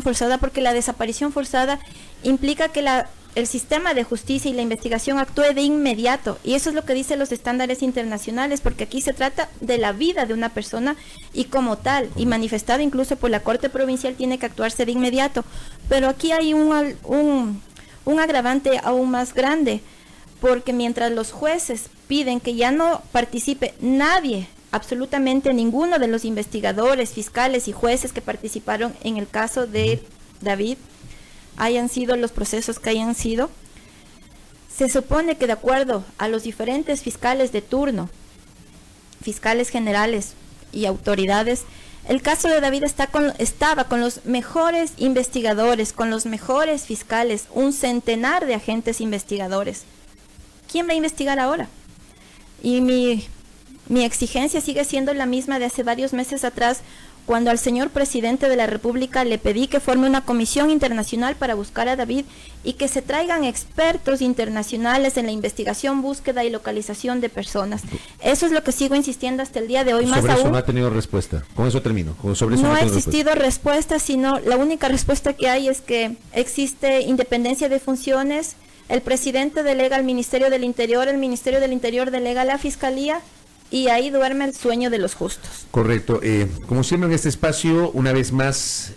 forzada, porque la desaparición forzada implica que la el sistema de justicia y la investigación actúe de inmediato, y eso es lo que dicen los estándares internacionales, porque aquí se trata de la vida de una persona y como tal, y manifestado incluso por la Corte Provincial, tiene que actuarse de inmediato. Pero aquí hay un agravante aún más grande, porque mientras los jueces piden que ya no participe nadie, absolutamente ninguno de los investigadores, fiscales y jueces que participaron en el caso de David, hayan sido los procesos que hayan sido, se supone que de acuerdo a los diferentes fiscales de turno, fiscales generales y autoridades, el caso de David estaba con los mejores investigadores, con los mejores fiscales, un centenar de agentes investigadores. ¿Quién va a investigar ahora? Y mi exigencia sigue siendo la misma de hace varios meses atrás, cuando al señor presidente de la República le pedí que forme una comisión internacional para buscar a David y que se traigan expertos internacionales en la investigación, búsqueda y localización de personas. Eso es lo que sigo insistiendo hasta el día de hoy. Sobre eso no ha tenido respuesta. Con eso termino. Sobre eso no ha existido respuesta, sino la única respuesta que hay es que existe independencia de funciones. El presidente delega al Ministerio del Interior, el Ministerio del Interior delega a la Fiscalía, y ahí duerme el sueño de los justos. Correcto. Como siempre en este espacio, una vez más,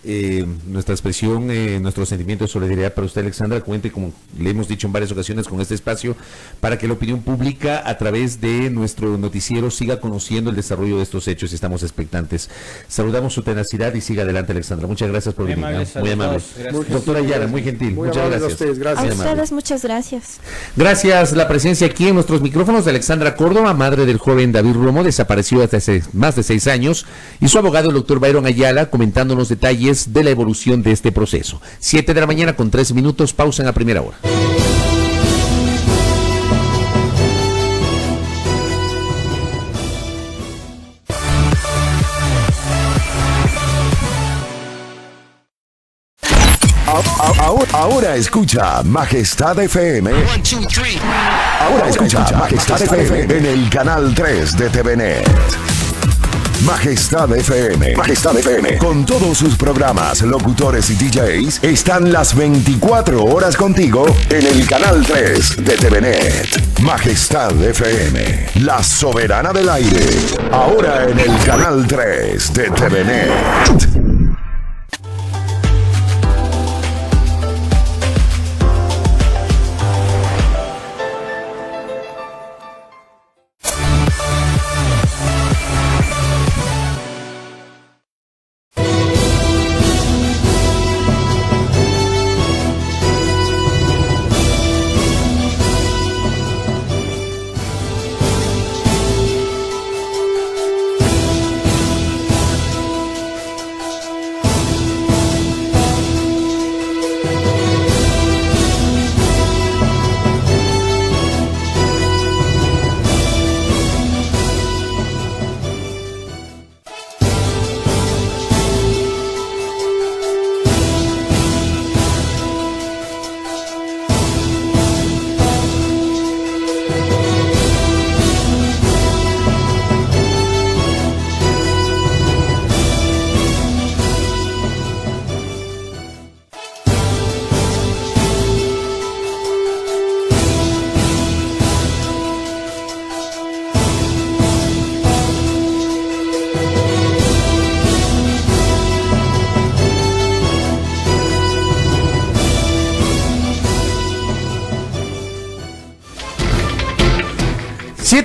nuestra expresión, nuestro sentimiento de solidaridad para usted, Alexandra. Cuente, como le hemos dicho en varias ocasiones, con este espacio para que la opinión pública, a través de nuestro noticiero, siga conociendo el desarrollo de estos hechos, y estamos expectantes. Saludamos su tenacidad y siga adelante, Alexandra. Muchas gracias por venir. Muy amable. Doctora Ayala, muy gentil. Muchas gracias. A ustedes, muchas gracias. Gracias. La presencia aquí en nuestros micrófonos de Alexandra Córdoba, madre del joven David Romo, desaparecido desde hace más de 6 años, y su abogado, el doctor Byron Ayala, comentándonos detalles de la evolución de este proceso. 7 de la mañana con 13 minutos, pausa en la primera hora. Ahora escucha Majestad FM. Ahora escucha Majestad FM en el canal 3 de TVNet. Majestad FM. Majestad FM. Con todos sus programas, locutores y DJs, están las 24 horas contigo en el canal 3 de TVNet. Majestad FM. La soberana del aire. Ahora en el canal 3 de TVNet.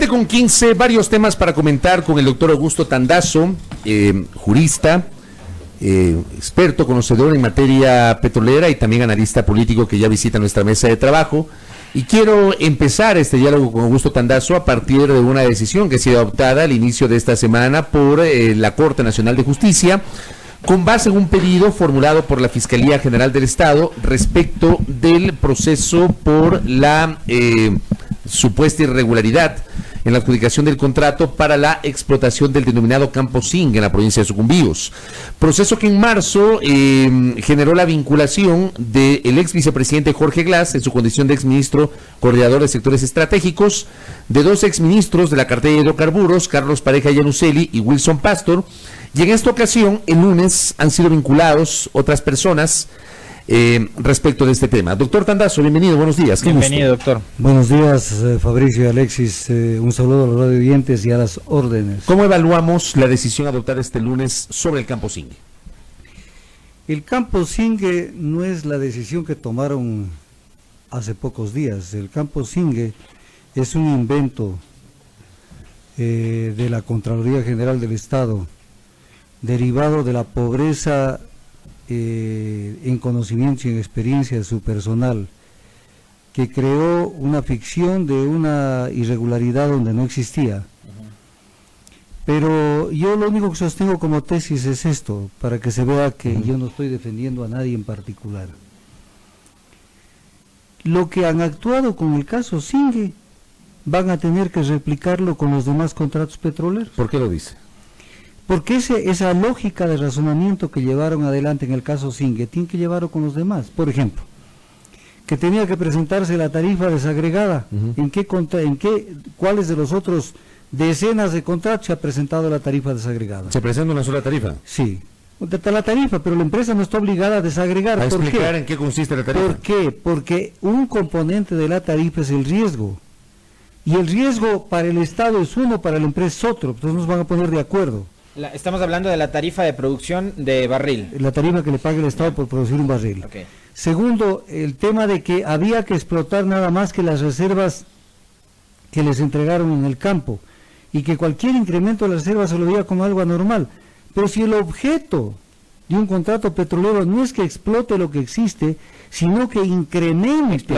Con 15, varios temas para comentar con el doctor Augusto Tandazo, jurista, experto, conocedor en materia petrolera y también analista político, que ya visita nuestra mesa de trabajo. Y quiero empezar este diálogo con Augusto Tandazo a partir de una decisión que ha sido adoptada al inicio de esta semana por la Corte Nacional de Justicia, con base en un pedido formulado por la Fiscalía General del Estado respecto del proceso por la supuesta irregularidad en la adjudicación del contrato para la explotación del denominado Campo Zinc en la provincia de Sucumbíos. Proceso que en marzo generó la vinculación del ex vicepresidente Jorge Glass, en su condición de exministro coordinador de sectores estratégicos, de 2 exministros de la cartera de hidrocarburos, Carlos Pareja Yanuseli y Wilson Pastor, y en esta ocasión, el lunes, han sido vinculados otras personas respecto de este tema. Doctor Tandazo, bienvenido, buenos días. Bienvenido, doctor. Buenos días, Fabricio y Alexis. Un saludo a los radioyentes y a las órdenes. ¿Cómo evaluamos la decisión adoptada este lunes sobre el campo Singue? El campo Singue no es la decisión que tomaron hace pocos días. El campo Singue es un invento de la Contraloría General del Estado, derivado de la pobreza en conocimiento y en experiencia de su personal, que creó una ficción de una irregularidad donde no existía. Pero yo lo único que sostengo como tesis es esto, para que se vea que yo no estoy defendiendo a nadie en particular. Lo que han actuado con el caso Singue van a tener que replicarlo con los demás contratos petroleros. ¿Por qué lo dice? Porque esa lógica de razonamiento que llevaron adelante en el caso Singue tiene que llevarlo con los demás. Por ejemplo, que tenía que presentarse la tarifa desagregada. ¿Cuáles de los otros decenas de contratos se ha presentado la tarifa desagregada? ¿Se presenta una sola tarifa? Sí, la tarifa, pero la empresa no está obligada a desagregar. ¿A ¿Por explicar qué? en qué consiste la tarifa? ¿Por qué? Porque un componente de la tarifa es el riesgo. Y el riesgo para el Estado es uno, para la empresa es otro. Entonces nos van a poner de acuerdo. Estamos hablando de la tarifa de producción de barril. La tarifa que le paga el Estado por producir un barril. Okay. Segundo, el tema de que había que explotar nada más que las reservas que les entregaron en el campo y que cualquier incremento de las reservas se lo veía como algo anormal. Pero si el objeto de un contrato petrolero no es que explote lo que existe, sino que incremente.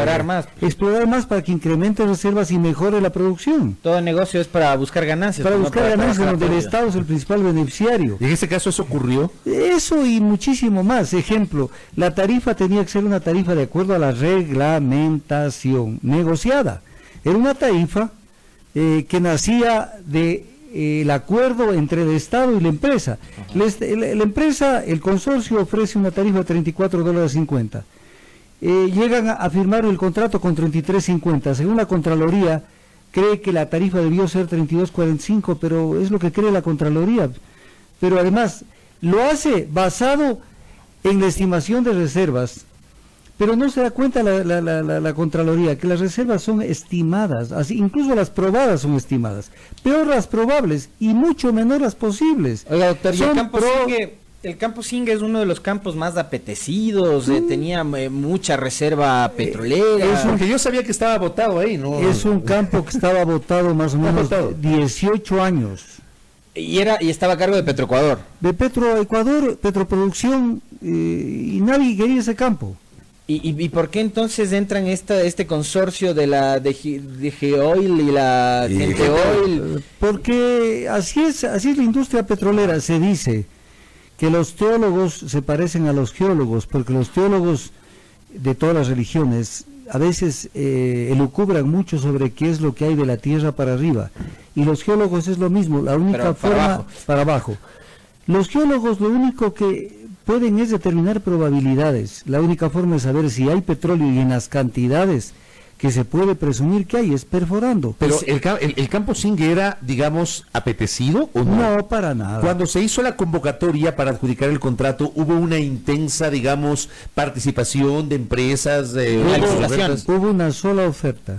Explorar más para que incremente reservas y mejore la producción. Todo negocio es para buscar ganancias. Para buscar ganancias donde el Estado es el principal beneficiario. ¿Y en este caso eso ocurrió? Eso y muchísimo más. Ejemplo, la tarifa tenía que ser una tarifa de acuerdo a la reglamentación negociada. Era una tarifa que nacía de el acuerdo entre el Estado y la empresa. La empresa, el consorcio ofrece una tarifa de $34.50. Llegan a firmar el contrato con 33.50. Según la Contraloría, cree que la tarifa debió ser 32.45, pero es lo que cree la Contraloría. Pero además, lo hace basado en la estimación de reservas, pero no se da cuenta la Contraloría que las reservas son estimadas, así, incluso las probadas son estimadas, peor las probables y mucho menor las posibles. Oiga, doctor, el campo Singue es uno de los campos más apetecidos, tenía mucha reserva petrolera. Porque yo sabía que estaba votado ahí, ¿no? Es un campo que estaba votado más o menos 18 años. Y estaba a cargo de Petroecuador. De Petroecuador, Petroproducción, y nadie quería ese campo. ¿Y por qué entonces entran este consorcio de Geoil y la Gente Oil? Porque así es la industria petrolera. Se dice que los teólogos se parecen a los geólogos, porque los teólogos de todas las religiones a veces elucubran mucho sobre qué es lo que hay de la tierra para arriba, y los geólogos es lo mismo, la única forma para abajo. Los geólogos lo único que pueden es determinar probabilidades. La única forma de saber si hay petróleo y en las cantidades que se puede presumir que hay es perforando. Pero el campo Singue era, digamos, apetecido o no? No, para nada. Cuando se hizo la convocatoria para adjudicar el contrato, hubo una intensa, digamos, participación de empresas. Hubo una sola oferta.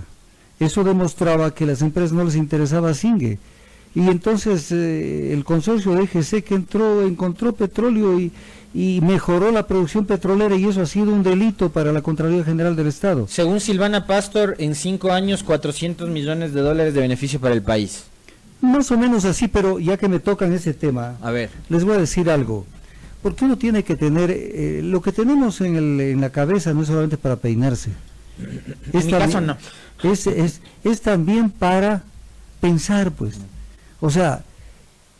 Eso demostraba que a las empresas no les interesaba Singue. Y entonces el consorcio de EGC que encontró petróleo y mejoró la producción petrolera, y eso ha sido un delito para la Contraloría General del Estado. Según Silvana Pastor, en 5 años, $400 millones de beneficio para el país. Más o menos así, pero ya que me tocan ese tema, a ver, les voy a decir algo. Porque uno tiene que tener, lo que tenemos en la cabeza no es solamente para peinarse. En mi caso no. Es también para pensar, pues. O sea,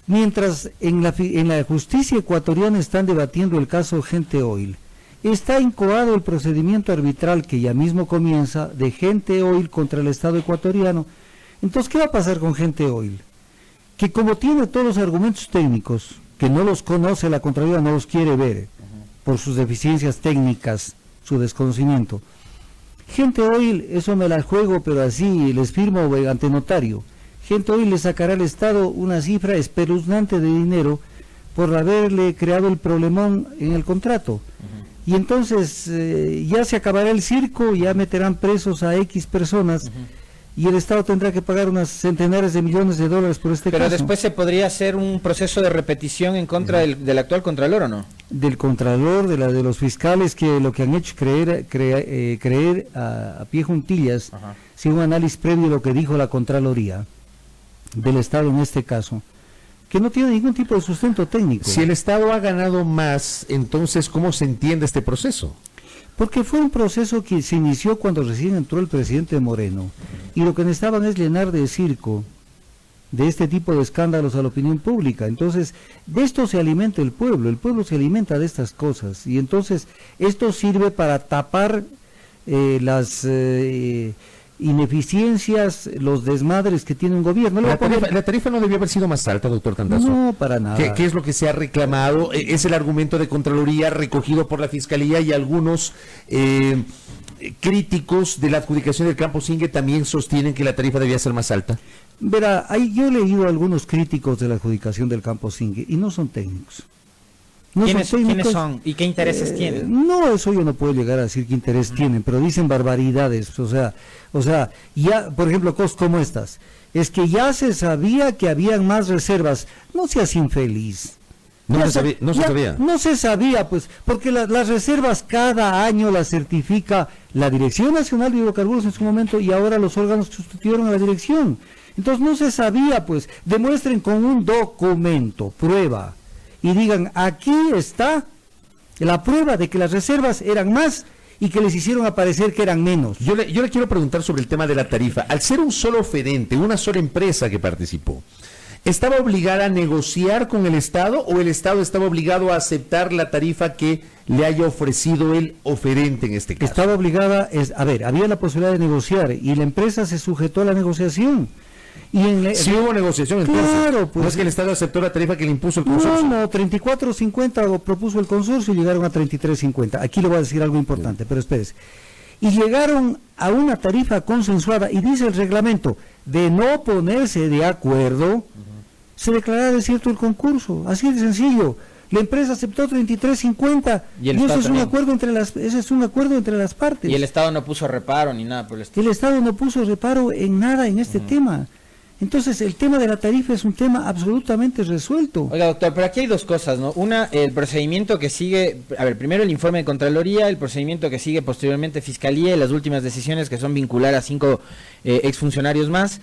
mientras en la justicia ecuatoriana están debatiendo el caso Gente Oil, está incoado el procedimiento arbitral que ya mismo comienza de Gente Oil contra el Estado ecuatoriano. Entonces, ¿qué va a pasar con Gente Oil? Que como tiene todos los argumentos técnicos, que no los conoce la Contraloría, no los quiere ver, por sus deficiencias técnicas, su desconocimiento. Gente Oil, eso me la juego, pero así les firmo ante notario. Gente Oil le sacará al Estado una cifra espeluznante de dinero por haberle creado el problemón en el contrato. y entonces ya se acabará el circo, ya meterán presos a X personas, y el Estado tendrá que pagar unas centenares de millones de dólares por este caso. Pero después se podría hacer un proceso de repetición en contra del actual Contralor, ¿o no? Del Contralor, de los fiscales, que lo que han hecho creer a pie juntillas, sin un análisis previo de lo que dijo la Contraloría del Estado en este caso, que no tiene ningún tipo de sustento técnico. Si el Estado ha ganado más, entonces, ¿cómo se entiende este proceso? Porque fue un proceso que se inició cuando recién entró el presidente Moreno, y lo que necesitaban es llenar de circo, de este tipo de escándalos a la opinión pública. Entonces, de esto se alimenta el pueblo se alimenta de estas cosas, y entonces esto sirve para tapar las ineficiencias, los desmadres que tiene un gobierno. La tarifa no debió haber sido más alta, doctor Tandazo. No, para nada. ¿Qué es lo que se ha reclamado? Es el argumento de Contraloría recogido por la Fiscalía, y algunos críticos de la adjudicación del Campo Singue también sostienen que la tarifa debía ser más alta. Verá, yo he leído a algunos críticos de la adjudicación del Campo Singue y no son técnicos. ¿Quiénes son y qué intereses tienen? No, eso yo no puedo llegar a decir qué interés tienen, pero dicen barbaridades. O sea, ya, por ejemplo, cosas como estas. Es que ya se sabía que habían más reservas. No seas infeliz. No se sabía. No se sabía, pues, porque las reservas cada año las certifica la Dirección Nacional de Hidrocarburos en su momento, y ahora los órganos que sustituyeron a la dirección. Entonces no se sabía, pues. Demuestren con un documento, prueba, y digan, aquí está la prueba de que las reservas eran más y que les hicieron aparecer que eran menos. Yo le quiero preguntar sobre el tema de la tarifa. Al ser un solo oferente, una sola empresa que participó, ¿estaba obligada a negociar con el Estado, o el Estado estaba obligado a aceptar la tarifa que le haya ofrecido el oferente en este caso? Estaba obligada, había la posibilidad de negociar, y la empresa se sujetó a la negociación. Sí hubo negociación, entonces. Claro, pues. No es que el Estado aceptó la tarifa que le impuso el consorcio. No, 34.50 propuso el consorcio y llegaron a 33.50. Aquí le voy a decir algo importante, pero espérese. Y llegaron a una tarifa consensuada, y dice el reglamento, de no ponerse de acuerdo, se declarará desierto el concurso. Así de sencillo. La empresa aceptó 33.50 y eso es un acuerdo entre las partes. Y el Estado no puso reparo ni nada por el estilo. El Estado no puso reparo en nada en este tema. Entonces, el tema de la tarifa es un tema absolutamente resuelto. Oiga, doctor, pero aquí hay dos cosas, ¿no? Una, el procedimiento que sigue, primero el informe de Contraloría, el procedimiento que sigue posteriormente Fiscalía, y las últimas decisiones, que son vincular a 5 exfuncionarios más,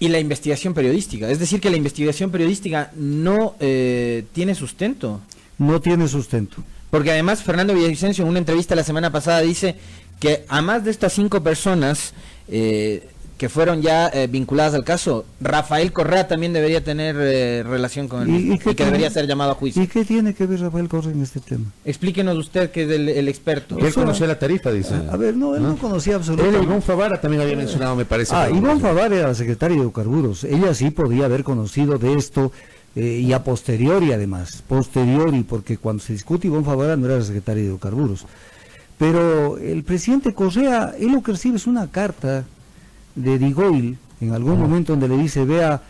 y la investigación periodística. Es decir, que la investigación periodística no tiene sustento. No tiene sustento. Porque además Fernando Villavicencio, en una entrevista la semana pasada, dice que además de estas 5 personas que fueron ya vinculadas al caso, Rafael Correa también debería tener relación con él, y que debería ser llamado a juicio. ¿Y qué tiene que ver Rafael Correa en este tema? Explíquenos usted, que es el experto. Él conocía la tarifa, dice. Él no conocía absolutamente. Ivonne Favara también había mencionado, me parece. Ivonne Favara era la secretaria de Hidrocarburos. Ella sí podía haber conocido de esto, y a posteriori además. Porque cuando se discute, Ivonne Favara no era la secretaria de Hidrocarburos. Pero el presidente Correa, él lo que recibe es una carta de Digoil, en algún momento, donde le dice, vea,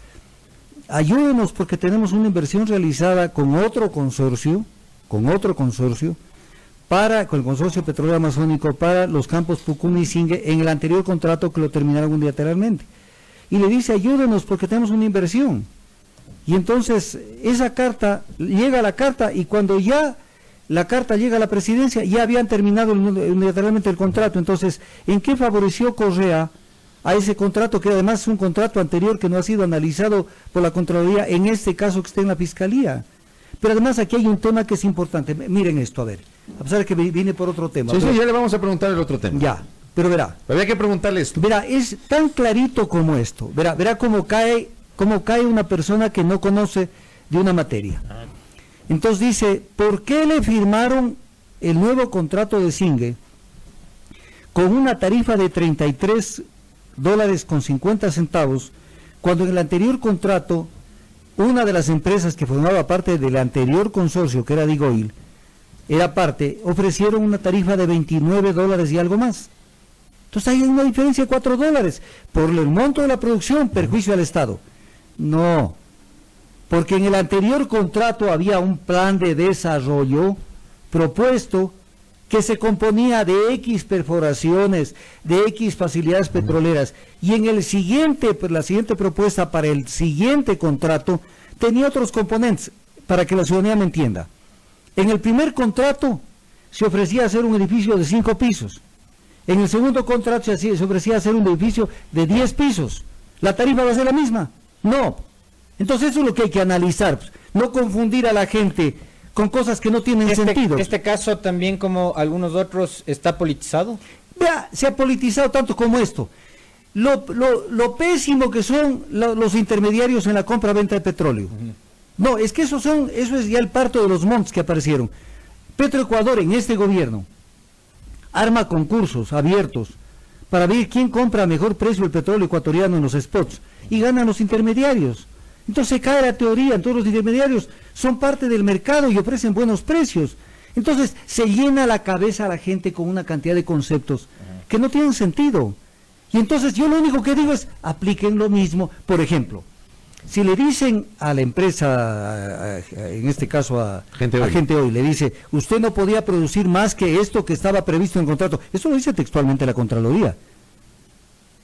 ayúdenos porque tenemos una inversión realizada con otro consorcio, con el consorcio petrolero amazónico, para los campos Pucuni y Singue, en el anterior contrato que lo terminaron unilateralmente. Y le dice, ayúdenos porque tenemos una inversión. Y entonces, esa carta, llega la carta, y cuando ya la carta llega a la presidencia, ya habían terminado unilateralmente el contrato. Entonces, ¿en qué favoreció Correa a ese contrato, que además es un contrato anterior que no ha sido analizado por la Contraloría, en este caso que está en la Fiscalía? Pero además aquí hay un tema que es importante. Miren esto, a pesar de que viene por otro tema. Sí, ya le vamos a preguntar el otro tema. Ya, pero verá. Había que preguntarle esto. Verá, es tan clarito como esto. Verá cómo cae una persona que no conoce de una materia. Entonces dice, ¿por qué le firmaron el nuevo contrato de Singue con una tarifa de $33.50, cuando en el anterior contrato una de las empresas que formaba parte del anterior consorcio, que era Digoil, ofrecieron una tarifa de $29 y algo más? Entonces hay una diferencia de $4 por el monto de la producción, perjuicio al Estado. No, porque en el anterior contrato había un plan de desarrollo propuesto que se componía de X perforaciones, de X facilidades petroleras, y en el siguiente, pues, la siguiente propuesta para el siguiente contrato tenía otros componentes, para que la ciudadanía me entienda. En el primer contrato se ofrecía hacer un edificio de 5 pisos. En el segundo contrato se ofrecía hacer un edificio de 10 pisos. ¿La tarifa va a ser la misma? No. Entonces eso es lo que hay que analizar. No confundir a la gente con cosas que no tienen sentido. ¿Este caso también, como algunos otros, está politizado? Vea, se ha politizado tanto como esto. Lo pésimo que son los intermediarios en la compra-venta de petróleo. No, es que eso es ya el parto de los montes que aparecieron. Petroecuador en este gobierno arma concursos abiertos para ver quién compra a mejor precio el petróleo ecuatoriano en los spots, y ganan los intermediarios. Entonces cae la teoría, entonces los intermediarios son parte del mercado y ofrecen buenos precios. Entonces se llena la cabeza a la gente con una cantidad de conceptos que no tienen sentido. Y entonces yo lo único que digo es, apliquen lo mismo. Por ejemplo, si le dicen a la empresa, en este caso a Gente Hoy, le dice, usted no podía producir más que esto que estaba previsto en el contrato. Eso lo dice textualmente la Contraloría.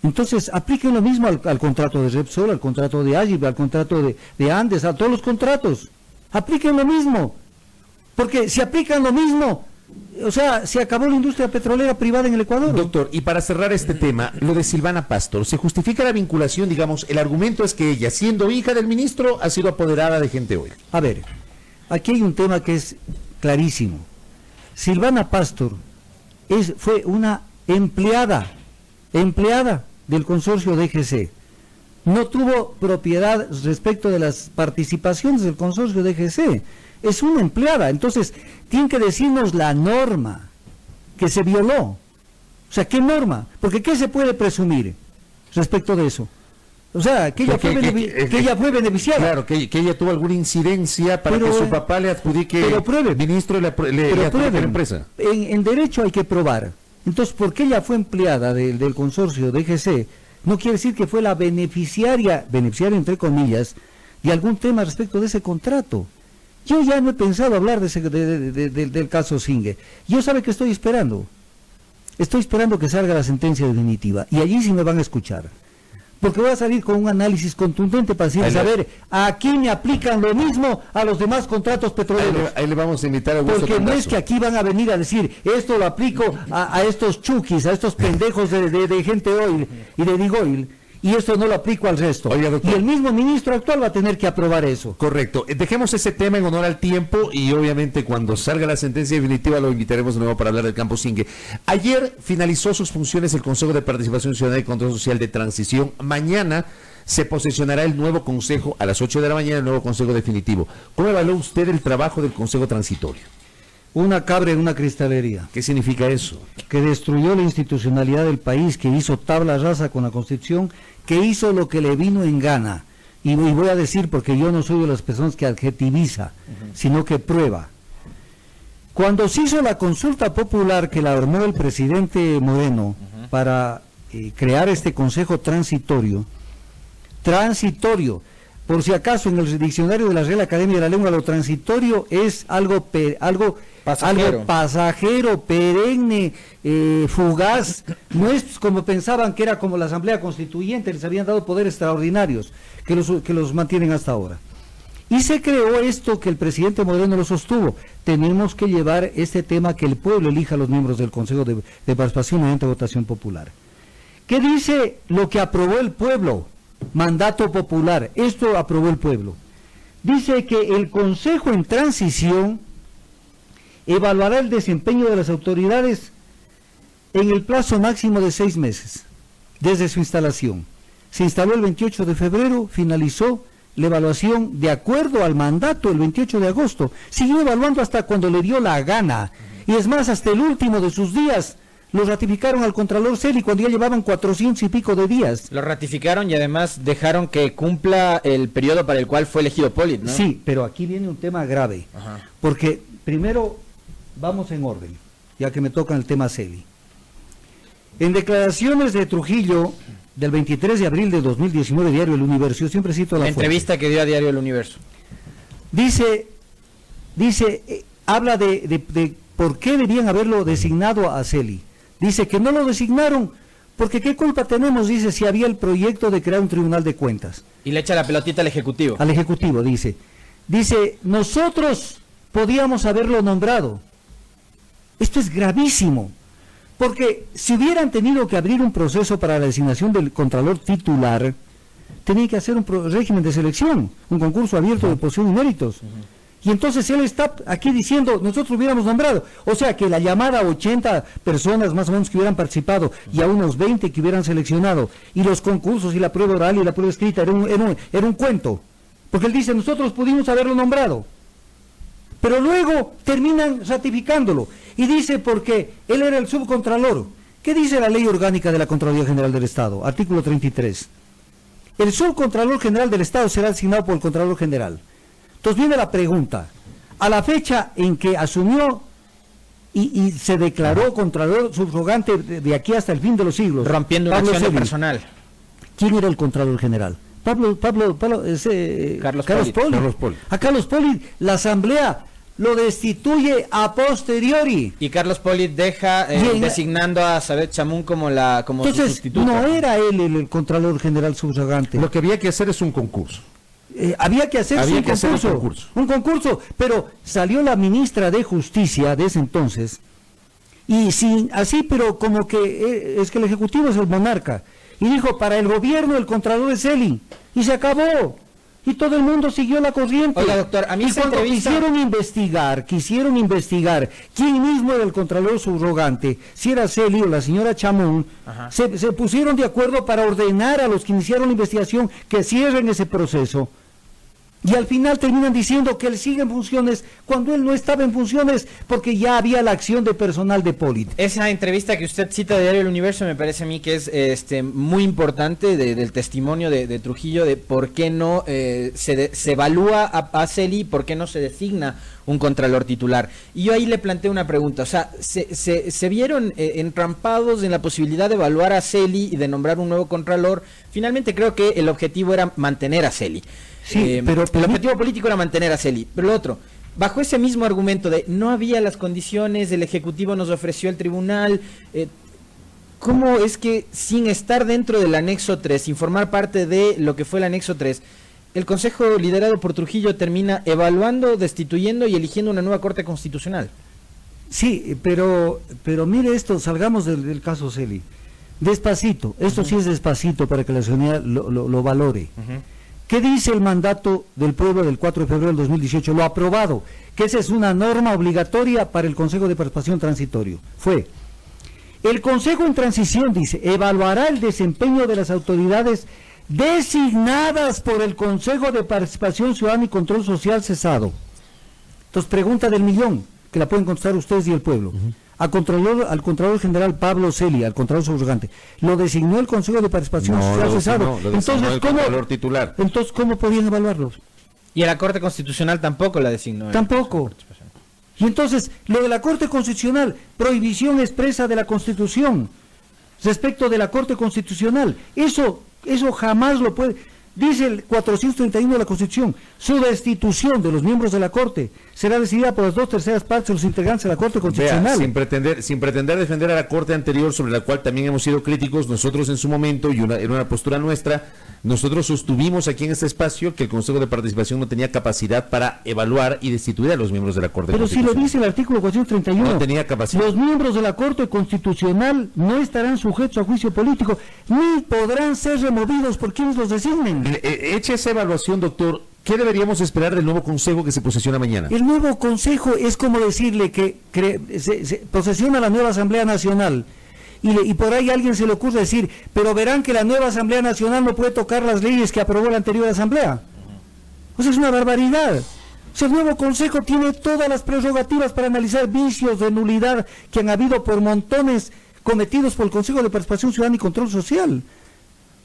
Entonces, apliquen lo mismo al contrato de Repsol, al contrato de Agip, al contrato de Andes, a todos los contratos. Apliquen lo mismo. Porque si aplican lo mismo, o sea, se acabó la industria petrolera privada en el Ecuador. Doctor, y para cerrar este tema, lo de Silvana Pastor, ¿se justifica la vinculación? Digamos, el argumento es que ella, siendo hija del ministro, ha sido apoderada de Gente Hoy. A ver, aquí hay un tema que es clarísimo. Silvana Pastor fue una empleada del consorcio DGC. No tuvo propiedad respecto de las participaciones del consorcio DGC. Es una empleada. Entonces, tienen que decirnos la norma que se violó. O sea, ¿qué norma? Porque ¿qué se puede presumir respecto de eso? O sea, que ella fue beneficiada. Claro, que ella tuvo alguna incidencia para que su papá le adjudique ministro le adjudique la empresa. En derecho hay que probar. Entonces, porque ella fue empleada del consorcio DGC, no quiere decir que fue la beneficiaria entre comillas, de algún tema respecto de ese contrato. Yo ya no he pensado hablar del caso Singue. Yo sabe que estoy esperando que salga la sentencia definitiva, y allí sí me van a escuchar. Porque voy a salir con un análisis contundente para decir, saber, aquí me aplican lo mismo a los demás contratos petroleros. Ahí le vamos a invitar a Augusto Porque Tandazo. no es que aquí van a venir a decir, esto lo aplico a estos chukis, a estos pendejos de Gente Hoy y de Digoil, y esto no lo aplico al resto. Oiga, doctor, y el mismo ministro actual va a tener que aprobar eso. Correcto. Dejemos ese tema en honor al tiempo, y obviamente cuando salga la sentencia definitiva lo invitaremos de nuevo para hablar del campo Singue. Ayer finalizó sus funciones el Consejo de Participación Ciudadana y Control Social de Transición. Mañana se posesionará el nuevo consejo, a las 8 de la mañana, el nuevo consejo definitivo. ¿Cómo evaluó usted el trabajo del consejo transitorio? Una cabra en una cristalería. ¿Qué significa eso? Que destruyó la institucionalidad del país, que hizo tabla rasa con la Constitución, que hizo lo que le vino en gana. Y voy a decir, porque yo no soy de las personas que adjetiviza, sino que prueba. Cuando se hizo la consulta popular que la armó el presidente Moreno para crear este consejo transitorio, por si acaso en el diccionario de la Real Academia de la Lengua, lo transitorio es algo pasajero, perenne, fugaz. No es como pensaban que era como la Asamblea Constituyente, les habían dado poderes extraordinarios que los mantienen hasta ahora. Y se creó esto que el presidente Moreno lo sostuvo. Tenemos que llevar este tema que el pueblo elija a los miembros del Consejo de Participación mediante votación popular. ¿Qué dice lo que aprobó el pueblo? Mandato popular. Esto aprobó el pueblo. Dice que el Consejo en transición evaluará el desempeño de las autoridades en el plazo máximo de 6 meses desde su instalación. Se instaló el 28 de febrero, finalizó la evaluación de acuerdo al mandato el 28 de agosto. Siguió evaluando hasta cuando le dio la gana. Y es más, hasta el último de sus días lo ratificaron al Contralor Celi cuando ya llevaban 400 y pico de días. Lo ratificaron y además dejaron que cumpla el periodo para el cual fue elegido Polit, ¿no? Sí, pero aquí viene un tema grave. Porque primero vamos en orden, ya que me toca el tema Celi. En declaraciones de Trujillo del 23 de abril de 2019, Diario El Universo, yo siempre cito la entrevista que dio a Diario El Universo. Dice, habla de por qué debían haberlo designado a Celi. Dice que no lo designaron porque qué culpa tenemos, dice, si había el proyecto de crear un tribunal de cuentas. Y le echa la pelotita al Ejecutivo. Al Ejecutivo, dice. Dice, nosotros podíamos haberlo nombrado. Esto es gravísimo, porque si hubieran tenido que abrir un proceso para la designación del Contralor titular, tenían que hacer un régimen de selección, un concurso abierto de posición y méritos. Y entonces él está aquí diciendo, nosotros hubiéramos nombrado. O sea que la llamada 80 personas más o menos que hubieran participado y a unos 20 que hubieran seleccionado, y los concursos y la prueba oral y la prueba escrita, era un cuento. Porque él dice, nosotros pudimos haberlo nombrado. Pero luego terminan ratificándolo. Y dice, porque él era el subcontralor. ¿Qué dice la Ley Orgánica de la Contraloría General del Estado? Artículo 33. El subcontralor general del Estado será designado por el Contralor General. Entonces viene la pregunta, a la fecha en que asumió y se declaró Contralor subrogante de aquí hasta el fin de los siglos, rompiendo una acción de personal. ¿Quién era el Contralor General? Carlos Poli. A Carlos Poli la Asamblea lo destituye a posteriori. Y Carlos Poli deja designando a Sabet Chamún como entonces, su sustituta. No era él el Contralor General subrogante. Lo que había que hacer es un concurso. Había que hacer un concurso, pero salió la ministra de Justicia de ese entonces, y pero como que es que el Ejecutivo es el monarca, y dijo, para el gobierno el Contralor es Celi, y se acabó, y todo el mundo siguió la corriente. Oiga, doctor, a mí cuando quisieron investigar quién mismo era el Contralor subrogante, si era Celi o la señora Chamún, se pusieron de acuerdo para ordenar a los que iniciaron la investigación que cierren ese proceso. Y al final terminan diciendo que él sigue en funciones cuando él no estaba en funciones porque ya había la acción de personal de Polit. Esa entrevista que usted cita de Diario El Universo me parece a mí que es muy importante del testimonio de Trujillo de por qué no se evalúa a Celi, por qué no se designa un contralor titular. Y yo ahí le planteo una pregunta, o sea, se vieron entrampados en la posibilidad de evaluar a Celi y de nombrar un nuevo contralor. Finalmente creo que el objetivo era mantener a Celi. Sí, pero el objetivo político era mantener a Celi, pero lo otro, bajo ese mismo argumento de no había las condiciones, el Ejecutivo nos ofreció el tribunal, ¿cómo es que sin estar dentro del anexo 3, sin formar parte de lo que fue el anexo 3, el Consejo liderado por Trujillo termina evaluando, destituyendo y eligiendo una nueva Corte Constitucional? Sí, pero mire esto, salgamos del caso Celi. Despacito, esto sí es despacito para que la ciudadanía lo valore. ¿Qué dice el mandato del pueblo del 4 de febrero del 2018? Lo aprobado, que esa es una norma obligatoria para el Consejo de Participación Transitorio. Fue, el Consejo en Transición, dice, evaluará el desempeño de las autoridades designadas por el Consejo de Participación Ciudadana y Control Social cesado. Entonces, pregunta del millón, que la pueden contestar ustedes y el pueblo. Al Contralor General Pablo Celi, al Contralor subrogante, lo designó el Consejo de Participación Social cesado. Entonces, ¿cómo podían evaluarlo? Y a la Corte Constitucional tampoco la designó. Tampoco. Y entonces, lo de la Corte Constitucional, prohibición expresa de la Constitución respecto de la Corte Constitucional, eso jamás lo puede. Dice el 431 de la Constitución, su destitución de los miembros de la Corte será decidida por las 2/3 partes de los integrantes de la Corte Constitucional. Vea, sin pretender defender a la Corte anterior, sobre la cual también hemos sido críticos, nosotros en su momento, y en una postura nuestra, nosotros sostuvimos aquí en este espacio que el Consejo de Participación no tenía capacidad para evaluar y destituir a los miembros de la Corte Constitucional. Pero si lo dice el artículo 431, no tenía capacidad. Los miembros de la Corte Constitucional no estarán sujetos a juicio político, ni podrán ser removidos por quienes los designen. Eche esa evaluación, doctor. ¿Qué deberíamos esperar del nuevo Consejo que se posesiona mañana? El nuevo Consejo es como decirle que se posesiona la nueva Asamblea Nacional y por ahí a alguien se le ocurre decir, pero verán que la nueva Asamblea Nacional no puede tocar las leyes que aprobó la anterior Asamblea. O sea, es una barbaridad. O sea, el nuevo Consejo tiene todas las prerrogativas para analizar vicios de nulidad que han habido por montones cometidos por el Consejo de Participación Ciudadana y Control Social.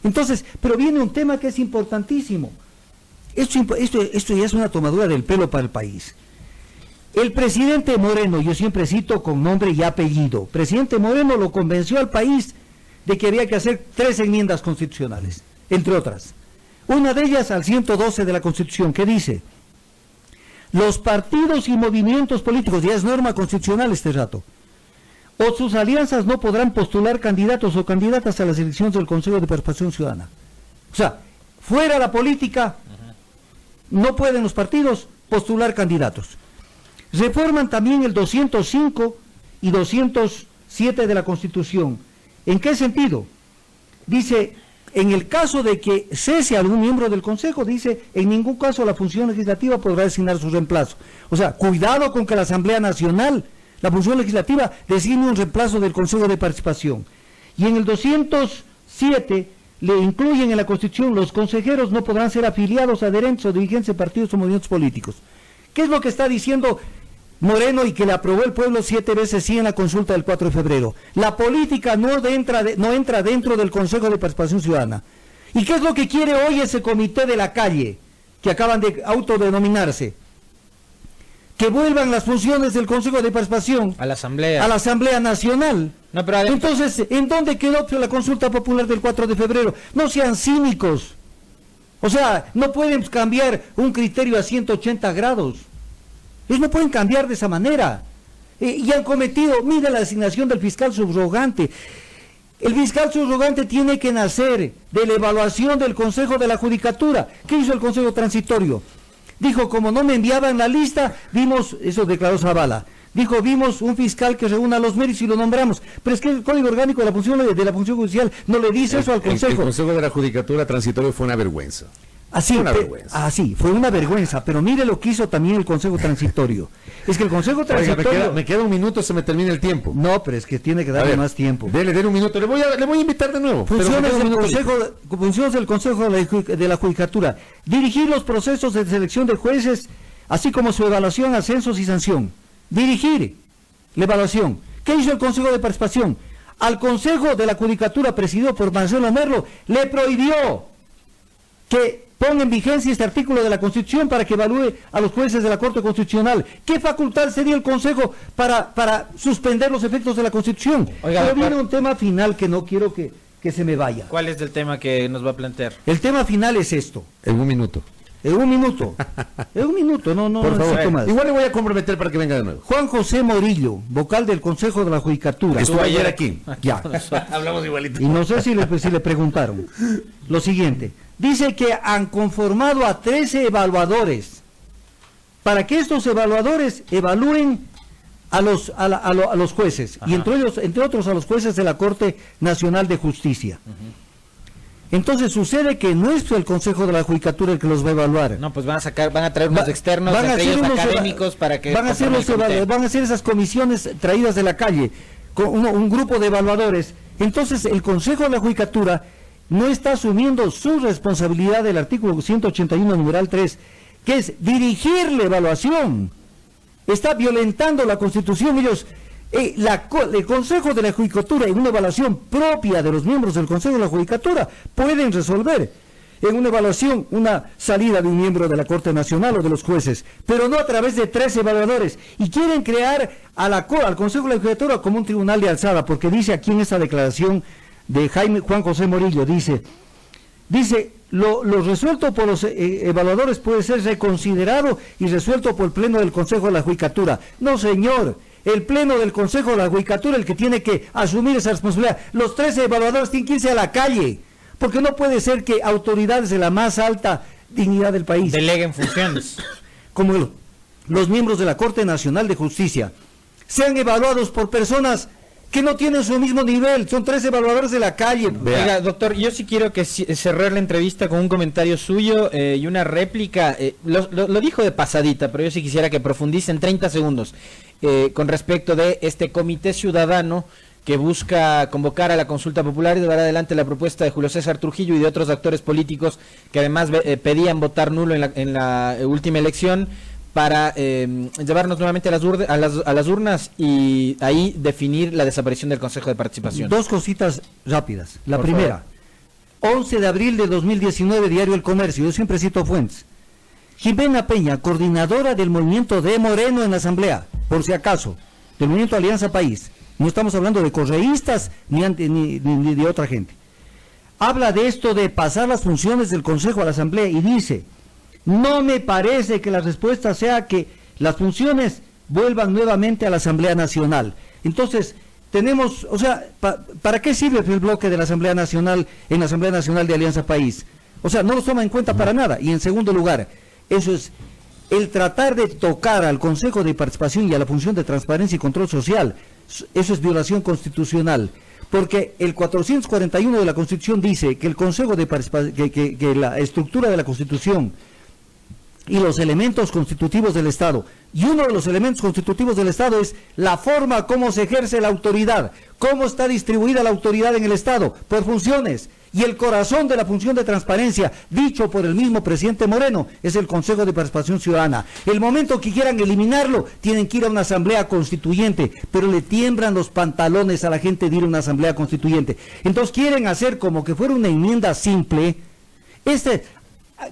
Entonces, pero viene un tema que es importantísimo. Esto ya es una tomadura del pelo para el país. El presidente Moreno, yo siempre cito con nombre y apellido, presidente Moreno lo convenció al país de que había que hacer 3 enmiendas constitucionales, entre otras. Una de ellas al 112 de la Constitución, que dice: los partidos y movimientos políticos, ya es norma constitucional este rato, o sus alianzas no podrán postular candidatos o candidatas a las elecciones del Consejo de Participación Ciudadana. O sea, fuera la política, no pueden los partidos postular candidatos. Reforman también el 205 y 207 de la Constitución. ¿En qué sentido? Dice, en el caso de que cese algún miembro del Consejo, dice, en ningún caso la función legislativa podrá designar su reemplazo. O sea, cuidado con que la Asamblea Nacional, la función legislativa, designe un reemplazo del Consejo de Participación. Y en el 207 le incluyen en la Constitución, los consejeros no podrán ser afiliados, adherentes o dirigentes de partidos o movimientos políticos. ¿Qué es lo que está diciendo Moreno y que le aprobó el pueblo 7 veces sí en la consulta del 4 de febrero? La política no entra dentro del Consejo de Participación Ciudadana. ¿Y qué es lo que quiere hoy ese comité de la calle, que acaban de autodenominarse? Que vuelvan las funciones del Consejo de Participación a la Asamblea Nacional. No, pero entonces, ¿en dónde quedó la consulta popular del 4 de febrero? No sean cínicos. O sea, no pueden cambiar un criterio a 180 grados. Ellos no pueden cambiar de esa manera. Y han cometido, mira la designación del fiscal subrogante. El fiscal subrogante tiene que nacer de la evaluación del Consejo de la Judicatura. ¿Qué hizo el Consejo Transitorio? Dijo, como no me enviaban la lista, vimos, eso declaró Zavala, dijo, vimos un fiscal que reúna los méritos y lo nombramos. Pero es que el Código Orgánico de la Función Judicial no le dice eso al Consejo. El Consejo de la Judicatura Transitorio fue una vergüenza. Así, fue una vergüenza, pero mire lo que hizo también el Consejo Transitorio. Es que el Consejo Transitorio... Oiga, me queda un minuto, se me termina el tiempo. No, pero es que tiene que darle más tiempo. Dele un minuto, le voy a invitar de nuevo. Funciones del Consejo de la Judicatura: dirigir los procesos de selección de jueces, así como su evaluación, ascensos y sanción. Dirigir la evaluación. ¿Qué hizo el Consejo de Participación? Al Consejo de la Judicatura, presidido por Marcelo Merlo, le prohibió que ponga en vigencia este artículo de la Constitución para que evalúe a los jueces de la Corte Constitucional. ¿Qué facultad sería el Consejo para suspender los efectos de la Constitución? Oiga, pero viene un tema final que no quiero que se me vaya. ¿Cuál es el tema que nos va a plantear? El tema final es esto. En un minuto. No por necesito más. Igual le voy a comprometer para que venga de nuevo. Juan José Morillo, vocal del Consejo de la Judicatura. Estuvo ayer aquí. Ya. Hablamos igualito. Y no sé si le preguntaron. Lo siguiente. Dice que han conformado a 13 evaluadores para que estos evaluadores evalúen a los jueces. Ajá. Y entre otros a los jueces de la Corte Nacional de Justicia. Entonces sucede que no es el Consejo de la Judicatura el que los va a evaluar. No, pues van a traer unos externos, entre ellos académicos, para que... Van a hacer esas comisiones traídas de la calle, con un grupo de evaluadores. Entonces el Consejo de la Judicatura no está asumiendo su responsabilidad del artículo 181, numeral 3, que es dirigir la evaluación. Está violentando la Constitución. Ellos... el Consejo de la Judicatura, en una evaluación propia de los miembros del Consejo de la Judicatura, pueden resolver en una evaluación una salida de un miembro de la Corte Nacional o de los jueces, pero no a través de 13 evaluadores. Y quieren crear al Consejo de la Judicatura como un tribunal de alzada, porque dice aquí en esta declaración de Juan José Morillo, dice, lo resuelto por los evaluadores puede ser reconsiderado y resuelto por el Pleno del Consejo de la Judicatura. No, señor. El Pleno del Consejo de la Judicatura el que tiene que asumir esa responsabilidad. Los 13 evaluadores tienen que irse a la calle, porque no puede ser que autoridades de la más alta dignidad del país deleguen funciones, como los miembros de la Corte Nacional de Justicia, sean evaluados por personas que no tienen su mismo nivel. Son 3 evaluadores de la calle. Oiga, doctor, yo sí quiero que cerrar la entrevista con un comentario suyo y una réplica. Lo dijo de pasadita, pero yo sí quisiera que profundice en 30 segundos con respecto de este comité ciudadano que busca convocar a la consulta popular y llevar adelante la propuesta de Julio César Trujillo y de otros actores políticos que además pedían votar nulo en la última elección, para llevarnos nuevamente a las urnas y ahí definir la desaparición del Consejo de Participación. 2 cositas rápidas. La primera, 11 de abril de 2019, Diario El Comercio, yo siempre cito fuentes. Jimena Peña, coordinadora del movimiento de Moreno en la Asamblea, por si acaso, del movimiento Alianza País, no estamos hablando de correístas ni de otra gente, habla de esto de pasar las funciones del Consejo a la Asamblea y dice: No me parece que la respuesta sea que las funciones vuelvan nuevamente a la Asamblea Nacional. Entonces, tenemos, o sea, ¿para qué sirve el bloque de la Asamblea Nacional en la Asamblea Nacional de Alianza País? O sea, no los toma en cuenta para nada. Y en segundo lugar, eso es el tratar de tocar al Consejo de Participación y a la función de transparencia y control social. Eso es violación constitucional. Porque el 441 de la Constitución dice que el Consejo de Participación, que la estructura de la Constitución y los elementos constitutivos del Estado, y uno de los elementos constitutivos del Estado es la forma como se ejerce la autoridad, cómo está distribuida la autoridad en el Estado, por funciones, y el corazón de la función de transparencia, dicho por el mismo presidente Moreno, es el Consejo de Participación Ciudadana. El momento que quieran eliminarlo, tienen que ir a una asamblea constituyente, pero le tiemblan los pantalones a la gente de ir a una asamblea constituyente. Entonces quieren hacer como que fuera una enmienda simple.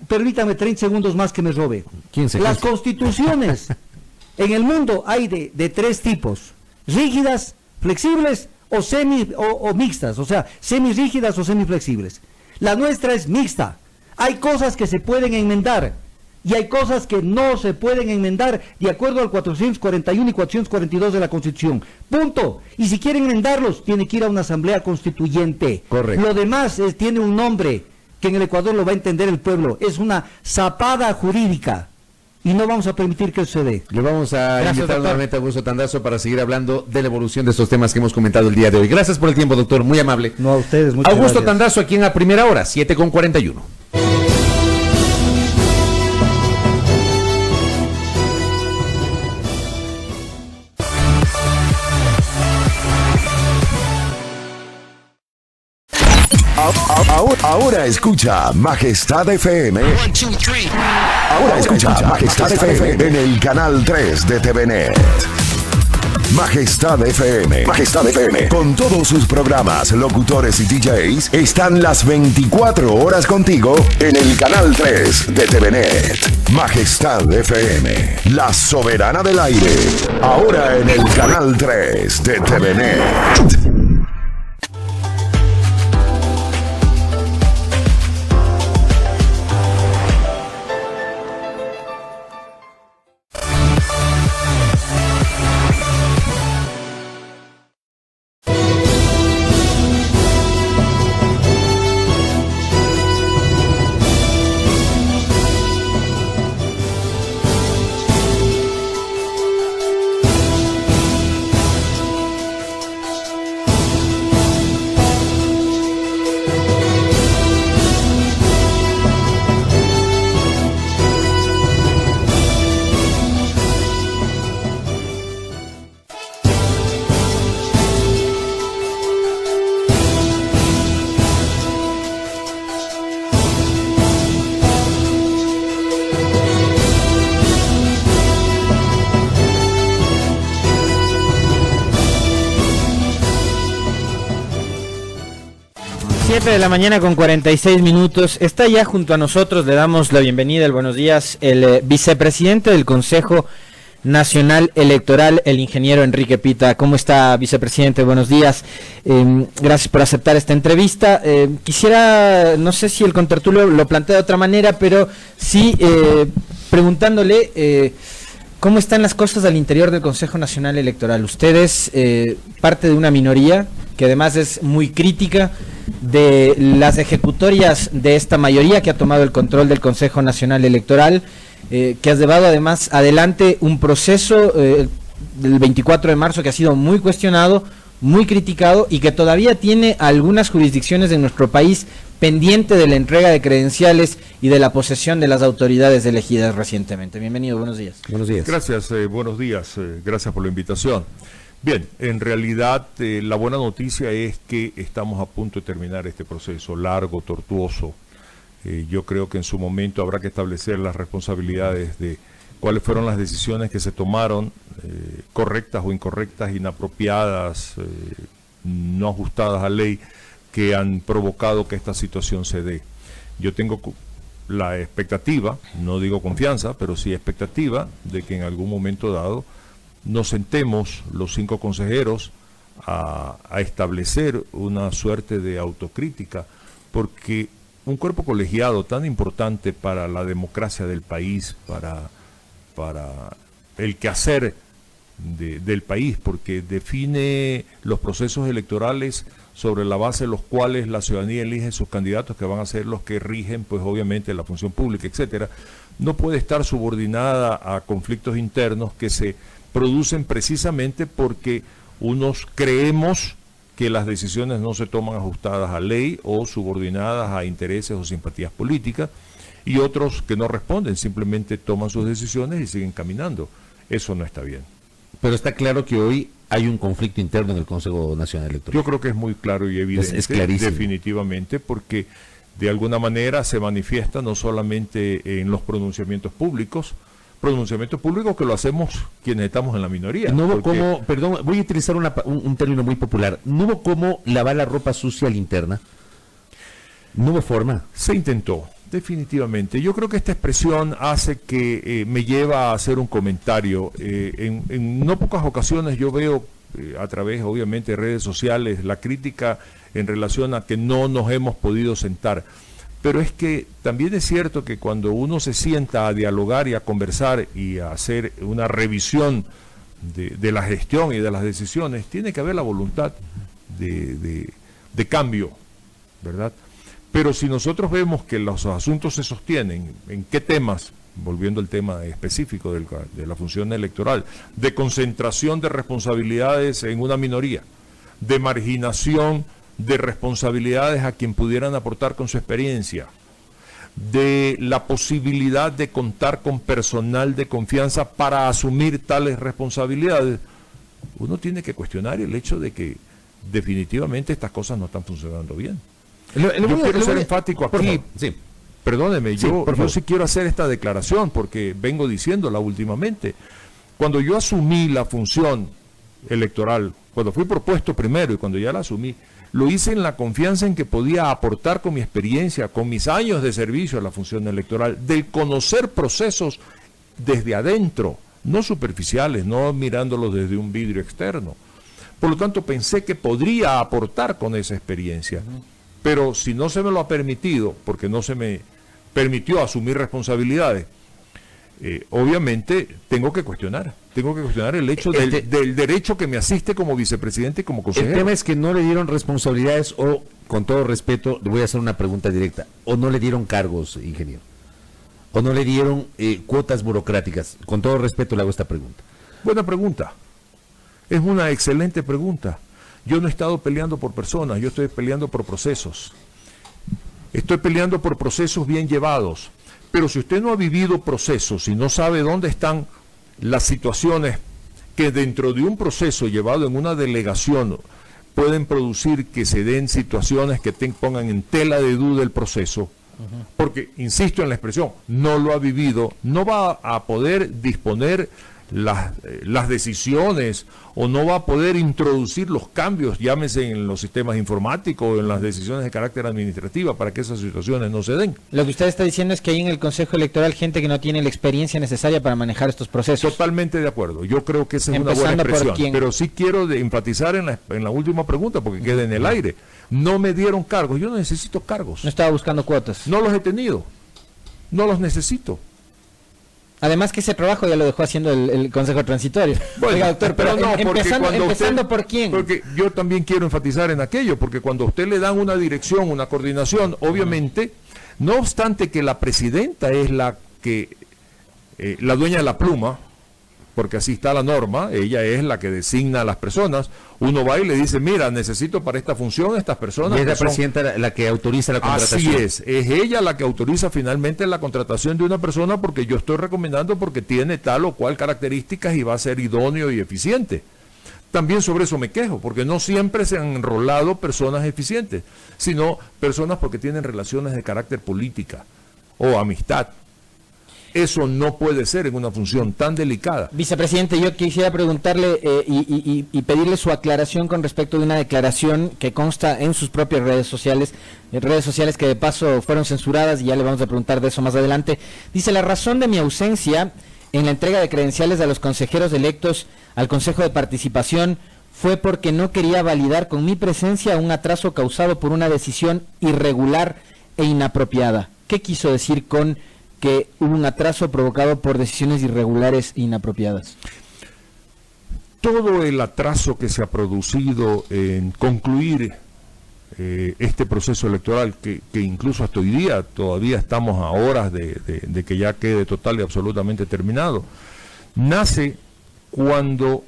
Permítame 30 segundos más que me robe. Las constituciones en el mundo hay de tres tipos: rígidas, flexibles o mixtas, o sea, semirrígidas o semiflexibles. La nuestra es mixta. Hay cosas que se pueden enmendar y hay cosas que no se pueden enmendar de acuerdo al 441 y 442 de la Constitución. Punto. Y si quieren enmendarlos, tiene que ir a una asamblea constituyente. Correcto. Lo demás tiene un nombre que en el Ecuador lo va a entender el pueblo. Es una zapada jurídica. Y no vamos a permitir que eso se dé. Le vamos a invitar nuevamente a Augusto Tandazo para seguir hablando de la evolución de estos temas que hemos comentado el día de hoy. Gracias por el tiempo, doctor, muy amable. No, a ustedes, muchas Augusto gracias. Tandazo aquí en A Primera Hora, 7:41. Ahora escucha Majestad FM. Ahora escucha Majestad FM en el canal 3 de TVNet. Majestad FM. Majestad FM. Con todos sus programas, locutores y DJs, están las 24 horas contigo en el canal 3 de TVNet. Majestad FM. La soberana del aire. Ahora en el canal 3 de TVNet. De la mañana con 46 minutos. Está ya junto a nosotros, le damos la bienvenida, el buenos días, el vicepresidente del Consejo Nacional Electoral, el ingeniero Enrique Pita. ¿Cómo está, vicepresidente? Buenos días. Gracias por aceptar esta entrevista. Quisiera, no sé si el contertulio lo plantea de otra manera, pero sí preguntándole cómo están las cosas al interior del Consejo Nacional Electoral. Ustedes, parte de una minoría que además es muy crítica de las ejecutorias de esta mayoría que ha tomado el control del Consejo Nacional Electoral, que ha llevado además adelante un proceso del 24 de marzo que ha sido muy cuestionado, muy criticado y que todavía tiene algunas jurisdicciones de nuestro país pendiente de la entrega de credenciales y de la posesión de las autoridades elegidas recientemente. Bienvenido, buenos días. Buenos días. Gracias, buenos días, gracias por la invitación. Bien, en realidad la buena noticia es que estamos a punto de terminar este proceso largo, tortuoso. Yo creo que en su momento habrá que establecer las responsabilidades de cuáles fueron las decisiones que se tomaron, correctas o incorrectas, inapropiadas, no ajustadas a ley, que han provocado que esta situación se dé. Yo tengo la expectativa, no digo confianza, pero sí expectativa de que en algún momento dado nos sentemos los 5 consejeros a establecer una suerte de autocrítica, porque un cuerpo colegiado tan importante para la democracia del país, para el quehacer del país, porque define los procesos electorales sobre la base de los cuales la ciudadanía elige sus candidatos que van a ser los que rigen, pues obviamente la función pública, etcétera, no puede estar subordinada a conflictos internos que se producen precisamente porque unos creemos que las decisiones no se toman ajustadas a ley o subordinadas a intereses o simpatías políticas, y otros que no responden, simplemente toman sus decisiones y siguen caminando. Eso no está bien. Pero está claro que hoy hay un conflicto interno en el Consejo Nacional Electoral. Yo creo que es muy claro y evidente, es clarísimo, definitivamente, porque de alguna manera se manifiesta no solamente en los pronunciamientos públicos que lo hacemos quienes estamos en la minoría. No hubo como, perdón, voy a utilizar un término muy popular, no hubo como lavar la ropa sucia interna, no hubo forma. Se intentó, definitivamente. Yo creo que esta expresión hace que me lleva a hacer un comentario. En no pocas ocasiones yo veo a través, obviamente, de redes sociales, la crítica en relación a que no nos hemos podido sentar. Pero es que también es cierto que cuando uno se sienta a dialogar y a conversar y a hacer una revisión de la gestión y de las decisiones, tiene que haber la voluntad de cambio, ¿verdad? Pero si nosotros vemos que los asuntos se sostienen, ¿en qué temas? Volviendo al tema específico de la función electoral, de concentración de responsabilidades en una minoría, de marginación de responsabilidades a quien pudieran aportar con su experiencia, de la posibilidad de contar con personal de confianza para asumir tales responsabilidades, uno tiene que cuestionar el hecho de que definitivamente estas cosas no están funcionando bien. Yo quiero ser enfático aquí. Sí. Perdóneme, Sí, yo sí quiero hacer esta declaración porque vengo diciéndola últimamente. Cuando yo asumí la función electoral, cuando fui propuesto primero y cuando ya la asumí, lo hice en la confianza en que podía aportar con mi experiencia, con mis años de servicio a la función electoral, del conocer procesos desde adentro, no superficiales, no mirándolos desde un vidrio externo. Por lo tanto, pensé que podría aportar con esa experiencia. Pero si no se me lo ha permitido, porque no se me permitió asumir responsabilidades, obviamente tengo que cuestionar el hecho del derecho que me asiste como vicepresidente y como consejero. El tema es que no le dieron responsabilidades o, con todo respeto, le voy a hacer una pregunta directa, o no le dieron cargos, ingeniero, o no le dieron cuotas burocráticas. Con todo respeto le hago esta pregunta. Buena pregunta. Es una excelente pregunta. Yo no he estado peleando por personas, yo estoy peleando por procesos. Estoy peleando por procesos bien llevados. Pero si usted no ha vivido procesos y no sabe dónde están las situaciones que dentro de un proceso llevado en una delegación pueden producir que se den situaciones que pongan en tela de duda el proceso, porque, insisto en la expresión, no lo ha vivido, no va a poder disponer las decisiones o no va a poder introducir los cambios, llámese en los sistemas informáticos o en las decisiones de carácter administrativa para que esas situaciones no se den. Lo que usted está diciendo es que hay en el Consejo Electoral gente que no tiene la experiencia necesaria para manejar estos procesos. Totalmente de acuerdo, yo creo que esa es una buena expresión, pero sí quiero enfatizar en la última pregunta porque queda en el aire. No me dieron cargos, yo no necesito cargos. No estaba buscando cuotas. No los he tenido, no los necesito. Además que ese trabajo ya lo dejó haciendo el Consejo Transitorio. Bueno, oiga, doctor, pero no, empezando ¿por quién? Porque yo también quiero enfatizar en aquello, porque cuando a usted le dan una dirección, una coordinación, obviamente, no obstante que la presidenta es la dueña de la pluma, porque así está la norma, ella es la que designa a las personas, uno va y le dice, mira, necesito para esta función a estas personas. Y es la presidenta la que autoriza la contratación. Así es ella la que autoriza finalmente la contratación de una persona porque yo estoy recomendando porque tiene tal o cual características y va a ser idóneo y eficiente. También sobre eso me quejo, porque no siempre se han enrolado personas eficientes, sino personas porque tienen relaciones de carácter política o amistad. Eso no puede ser en una función tan delicada. Vicepresidente, yo quisiera preguntarle y pedirle su aclaración con respecto de una declaración que consta en sus propias redes sociales que de paso fueron censuradas y ya le vamos a preguntar de eso más adelante. Dice, la razón de mi ausencia en la entrega de credenciales a los consejeros electos al Consejo de Participación fue porque no quería validar con mi presencia un atraso causado por una decisión irregular e inapropiada. ¿Qué quiso decir con que hubo un atraso provocado por decisiones irregulares e inapropiadas? Todo el atraso que se ha producido en concluir este proceso electoral, que incluso hasta hoy día todavía estamos a horas de que ya quede total y absolutamente terminado, nace cuando,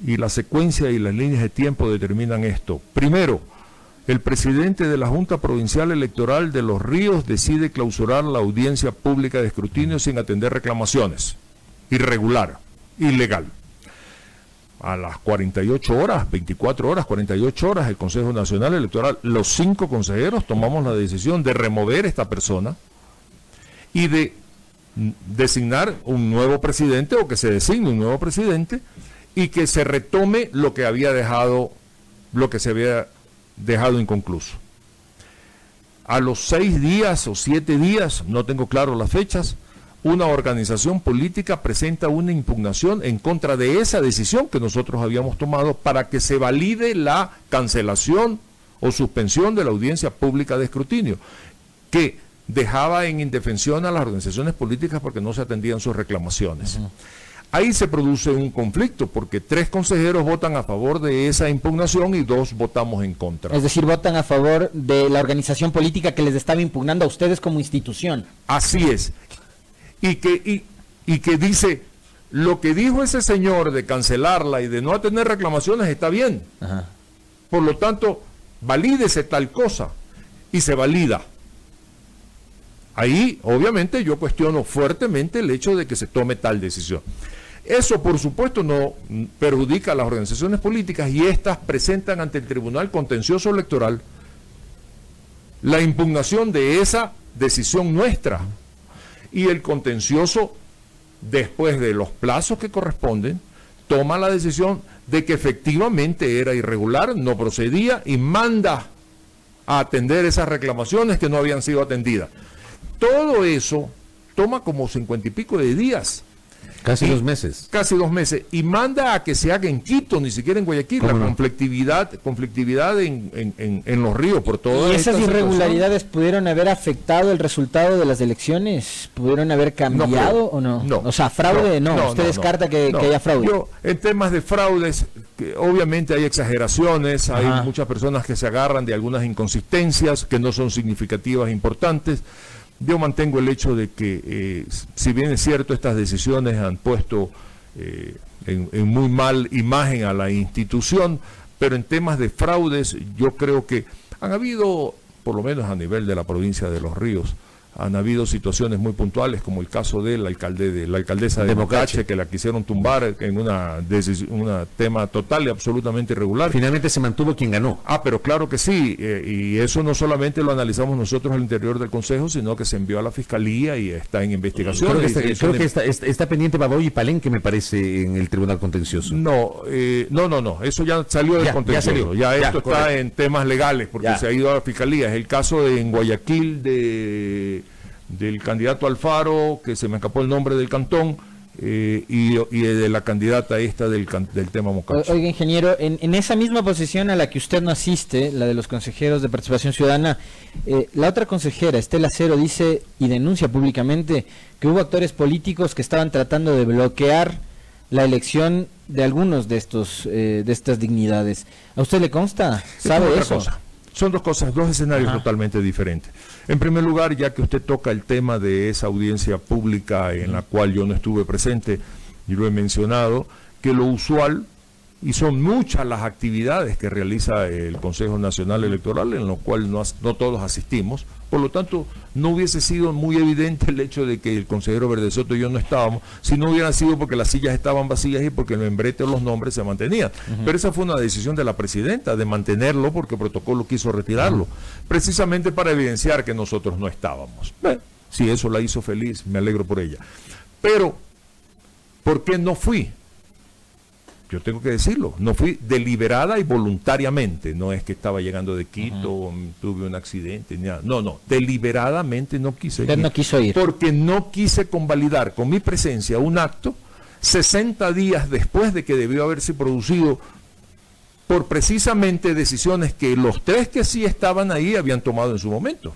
y la secuencia y las líneas de tiempo determinan esto. Primero, el presidente de la Junta Provincial Electoral de Los Ríos decide clausurar la audiencia pública de escrutinio sin atender reclamaciones. Irregular, ilegal. A las 48 horas, 24 horas, 48 horas, el Consejo Nacional Electoral, los 5 consejeros tomamos la decisión de remover a esta persona y de designar un nuevo presidente, o que se designe un nuevo presidente, y que se retome lo que se había dejado inconcluso. A los 6 días o 7 días, no tengo claro las fechas, una organización política presenta una impugnación en contra de esa decisión que nosotros habíamos tomado para que se valide la cancelación o suspensión de la audiencia pública de escrutinio, que dejaba en indefensión a las organizaciones políticas porque no se atendían sus reclamaciones. Ahí se produce un conflicto porque 3 consejeros votan a favor de esa impugnación y 2 votamos en contra. Es decir, votan a favor de la organización política que les estaba impugnando a ustedes como institución. Así es. Y que dice, lo que dijo ese señor de cancelarla y de no tener reclamaciones está bien. Ajá. Por lo tanto, valídese tal cosa, y se valida. Ahí, obviamente, yo cuestiono fuertemente el hecho de que se tome tal decisión. Eso, por supuesto, no perjudica a las organizaciones políticas, y éstas presentan ante el Tribunal Contencioso Electoral la impugnación de esa decisión nuestra. Y el contencioso, después de los plazos que corresponden, toma la decisión de que efectivamente era irregular, no procedía, y manda a atender esas reclamaciones que no habían sido atendidas. Todo eso toma como 50 y pico de días. Casi 2 meses. Casi 2 meses. Y manda a que se haga en Quito, ni siquiera en Guayaquil. La conflictividad en Los Ríos por todas. ¿Y esas irregularidades pudieron haber afectado el resultado de las elecciones? ¿Pudieron haber cambiado o no? No. O sea, fraude no. ¿Usted descarta que haya fraude? En temas de fraudes, obviamente hay exageraciones, hay muchas personas que se agarran de algunas inconsistencias que no son significativas, importantes. Yo mantengo el hecho de que, si bien es cierto, estas decisiones han puesto en muy mal imagen a la institución, pero en temas de fraudes yo creo que han habido, por lo menos a nivel de la provincia de Los Ríos, han habido situaciones muy puntuales, como el caso de la alcaldesa de Mocache, que la quisieron tumbar en un tema total y absolutamente irregular. Finalmente se mantuvo quien ganó. Pero claro que sí, y eso no solamente lo analizamos nosotros al interior del Consejo, sino que se envió a la Fiscalía y está en investigación. Creo que está pendiente Baboy y Palenque, me parece, en el Tribunal Contencioso. No, eso ya salió del contencioso. Esto está en temas legales, porque se ha ido a la Fiscalía. Es el caso en Guayaquil del candidato Alfaro, que se me escapó el nombre del cantón, y de la candidata esta del tema Mocache. Oiga, ingeniero, en esa misma posición a la que usted no asiste, la de los consejeros de Participación Ciudadana, la otra consejera, Estela Cero, dice y denuncia públicamente que hubo actores políticos que estaban tratando de bloquear la elección de algunos de estas dignidades. ¿A usted le consta? ¿Sabe eso? Son 2 cosas, 2 escenarios totalmente diferentes. En primer lugar, ya que usted toca el tema de esa audiencia pública en la cual yo no estuve presente, y lo he mencionado, que lo usual, y son muchas las actividades que realiza el Consejo Nacional Electoral, en lo cual no todos asistimos, por lo tanto, no hubiese sido muy evidente el hecho de que el consejero Verdesoto y yo no estábamos, si no hubiera sido porque las sillas estaban vacías y porque el membrete o los nombres se mantenían. Pero esa fue una decisión de la presidenta, de mantenerlo porque el protocolo quiso retirarlo, precisamente para evidenciar que nosotros no estábamos. Si eso la hizo feliz, me alegro por ella. Pero, ¿por qué no fui? Yo tengo que decirlo, no fui deliberada y voluntariamente, no es que estaba llegando de Quito, tuve un accidente, no, deliberadamente no quise ir. Usted no quiso ir. Porque no quise convalidar con mi presencia un acto 60 días después de que debió haberse producido por precisamente decisiones que los 3 que sí estaban ahí habían tomado en su momento.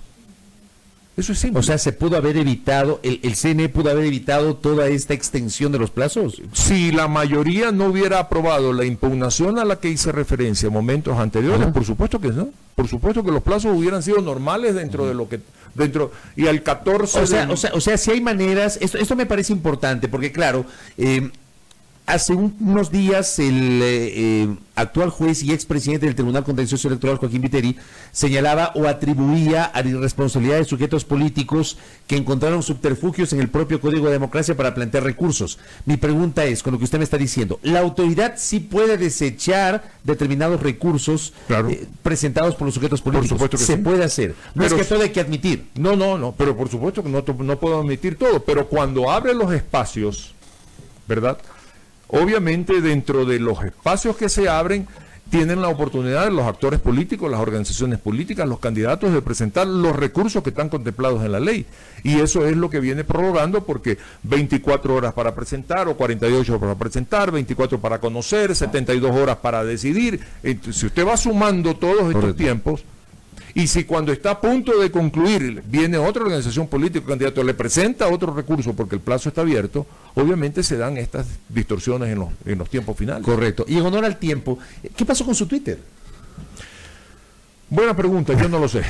Eso es simple. O sea, se pudo haber evitado, el CNE pudo haber evitado toda esta extensión de los plazos. Si la mayoría no hubiera aprobado la impugnación a la que hice referencia en momentos anteriores, por supuesto que no. Por supuesto que los plazos hubieran sido normales dentro de lo que y al 14 o sea, si hay maneras, esto me parece importante porque claro, hace unos días el actual juez y expresidente del Tribunal Contencioso Electoral, Joaquín Viteri, señalaba o atribuía a la irresponsabilidad de sujetos políticos que encontraron subterfugios en el propio Código de Democracia para plantear recursos. Mi pregunta es, con lo que usted me está diciendo, ¿la autoridad sí puede desechar determinados recursos presentados por los sujetos políticos? Por supuesto que se sí. puede hacer. No es que todo hay que admitir. No, pero por supuesto que no puedo admitir todo, pero cuando abre los espacios, ¿verdad? Obviamente dentro de los espacios que se abren tienen la oportunidad los actores políticos, las organizaciones políticas, los candidatos de presentar los recursos que están contemplados en la ley. Y eso es lo que viene prorrogando porque 24 horas para presentar o 48 horas para presentar, 24 para conocer, 72 horas para decidir. Entonces, si usted va sumando todos estos tiempos, y si cuando está a punto de concluir viene otra organización política, candidato, le presenta otro recurso porque el plazo está abierto, obviamente se dan estas distorsiones en los tiempos finales. Correcto. Y en honor al tiempo, ¿qué pasó con su Twitter? Buena pregunta, yo no lo sé.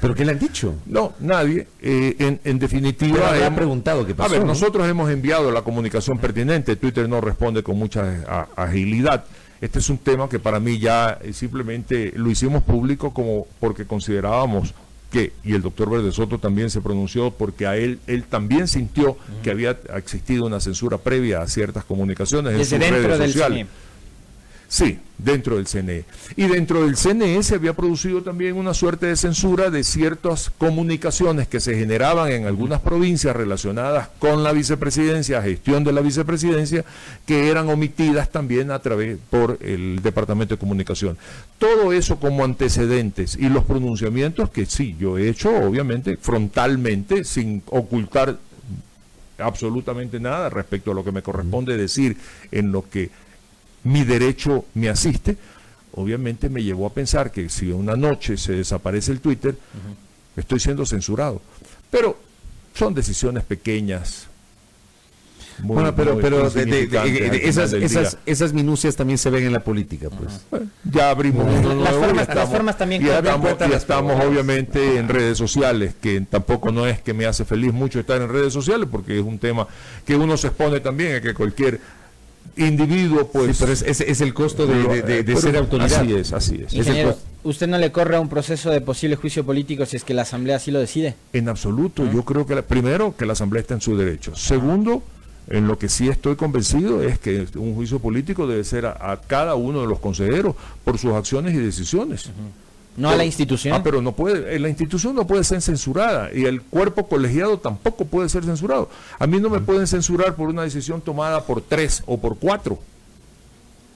¿Pero qué le han dicho? No, nadie. En definitiva... Pero han preguntado qué pasó. A ver, ¿no? nosotros hemos enviado la comunicación pertinente, Twitter no responde con mucha agilidad. Este es un tema que para mí ya simplemente lo hicimos público como porque considerábamos que, y el doctor Verde Soto también se pronunció porque a él también sintió que había existido una censura previa a ciertas comunicaciones en sus redes sociales. Sí, dentro del CNE. Y dentro del CNE se había producido también una suerte de censura de ciertas comunicaciones que se generaban en algunas provincias relacionadas con la vicepresidencia, gestión de la vicepresidencia, que eran omitidas también por el Departamento de Comunicación. Todo eso como antecedentes y los pronunciamientos que sí, yo he hecho, obviamente, frontalmente, sin ocultar absolutamente nada respecto a lo que me corresponde decir en lo que mi derecho me asiste, obviamente me llevó a pensar que si una noche se desaparece el Twitter, estoy siendo censurado. Pero son decisiones pequeñas. Esas minucias también se ven en la política, pues. Bueno, ya abrimos uno nuevo las formas también y estamos obviamente en redes sociales, que tampoco no es que me hace feliz mucho estar en redes sociales, porque es un tema que uno se expone también a que cualquier individuo, pues... Sí, pero es el costo de ser autoridad. Así es. Ingeniero, ¿usted no le corre a un proceso de posible juicio político si es que la Asamblea así lo decide? En absoluto, yo creo que primero que la Asamblea está en su derecho. Segundo, en lo que sí estoy convencido es que un juicio político debe ser a cada uno de los consejeros por sus acciones y decisiones. No a la institución. Pero no puede, la institución no puede ser censurada y el cuerpo colegiado tampoco puede ser censurado. A mí no me pueden censurar por una decisión tomada por 3 o por 4.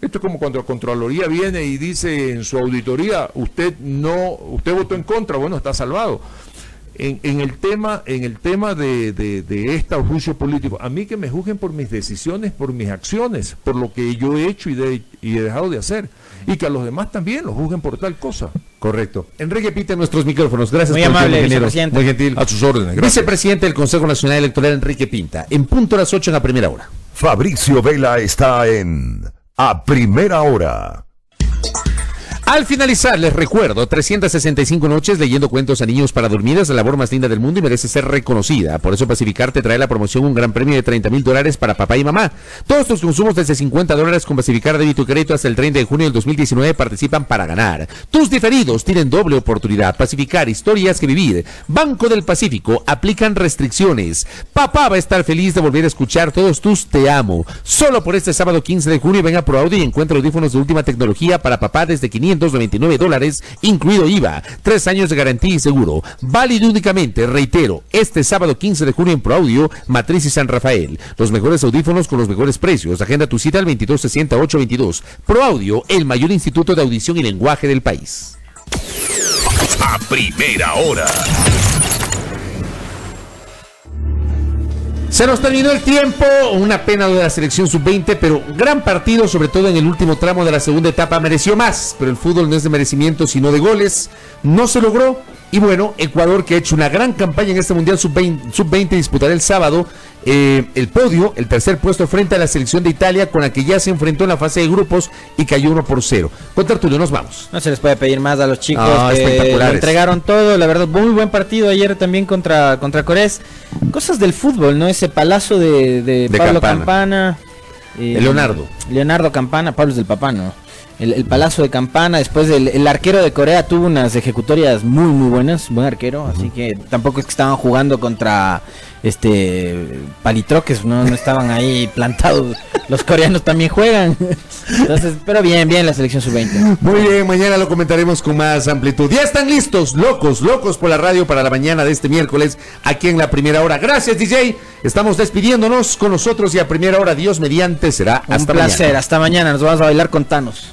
Esto es como cuando la Contraloría viene y dice en su auditoría, usted votó en contra, bueno, está salvado. En el tema de este juicio político, a mí que me juzguen por mis decisiones, por mis acciones, por lo que yo he hecho y he dejado de hacer, y que a los demás también los juzguen por tal cosa. Correcto. Enrique Pinta en nuestros micrófonos. Gracias muy por amable, el tiempo, vicepresidente. Muy gentil. A sus órdenes. Gracias. Vicepresidente del Consejo Nacional Electoral, Enrique Pinta. En punto a las 8 en la primera hora. Fabricio Vela está en A Primera Hora. Al finalizar, les recuerdo, 365 noches leyendo cuentos a niños para dormir es la labor más linda del mundo y merece ser reconocida. Por eso Pacificar te trae la promoción un gran premio de $30,000 para papá y mamá. Todos tus consumos desde $50 con Pacificar débito y crédito hasta el 30 de junio del 2019 participan para ganar. Tus diferidos tienen doble oportunidad. Pacificar, historias que vivir. Banco del Pacífico, aplican restricciones. Papá va a estar feliz de volver a escuchar todos tus te amo. Solo por este sábado 15 de junio ven a ProAudio y encuentra audífonos de última tecnología para papá desde $599, incluido IVA, 3 años de garantía y seguro, válido únicamente, reitero, este sábado 15 de junio en ProAudio, Matriz y San Rafael, los mejores audífonos con los mejores precios, agenda tu cita al 2260-822, ProAudio, el mayor instituto de audición y lenguaje del país. A Primera Hora. Se nos terminó el tiempo, una pena de la selección sub-20, pero gran partido, sobre todo en el último tramo de la segunda etapa, mereció más, pero el fútbol no es de merecimiento sino de goles, no se logró Y bueno, Ecuador, que ha hecho una gran campaña en este Mundial Sub-20, disputará el sábado el podio, el tercer puesto frente a la selección de Italia, con la que ya se enfrentó en la fase de grupos y cayó 1-0. Con Tertulio nos vamos. No se les puede pedir más a los chicos, que espectaculares. lo entregaron todo, la verdad, muy buen partido ayer también contra Corea. Cosas del fútbol, ¿no? Ese palazo de Pablo Campana. Leonardo Campana, Pablo es del papá, ¿no? El palazo de Campana, después el arquero de Corea tuvo unas ejecutorias muy buenas, buen arquero, así que tampoco es que estaban jugando contra palitroques, no estaban ahí plantados, los coreanos también juegan, entonces, pero bien la selección sub-20. Muy bien, mañana lo comentaremos con más amplitud. Ya están listos, locos por la radio para la mañana de este miércoles, aquí en la primera hora. Gracias, DJ, estamos despidiéndonos con nosotros y a primera hora, Dios mediante, será hasta mañana. Un placer, hasta mañana, nos vamos a bailar con Thanos.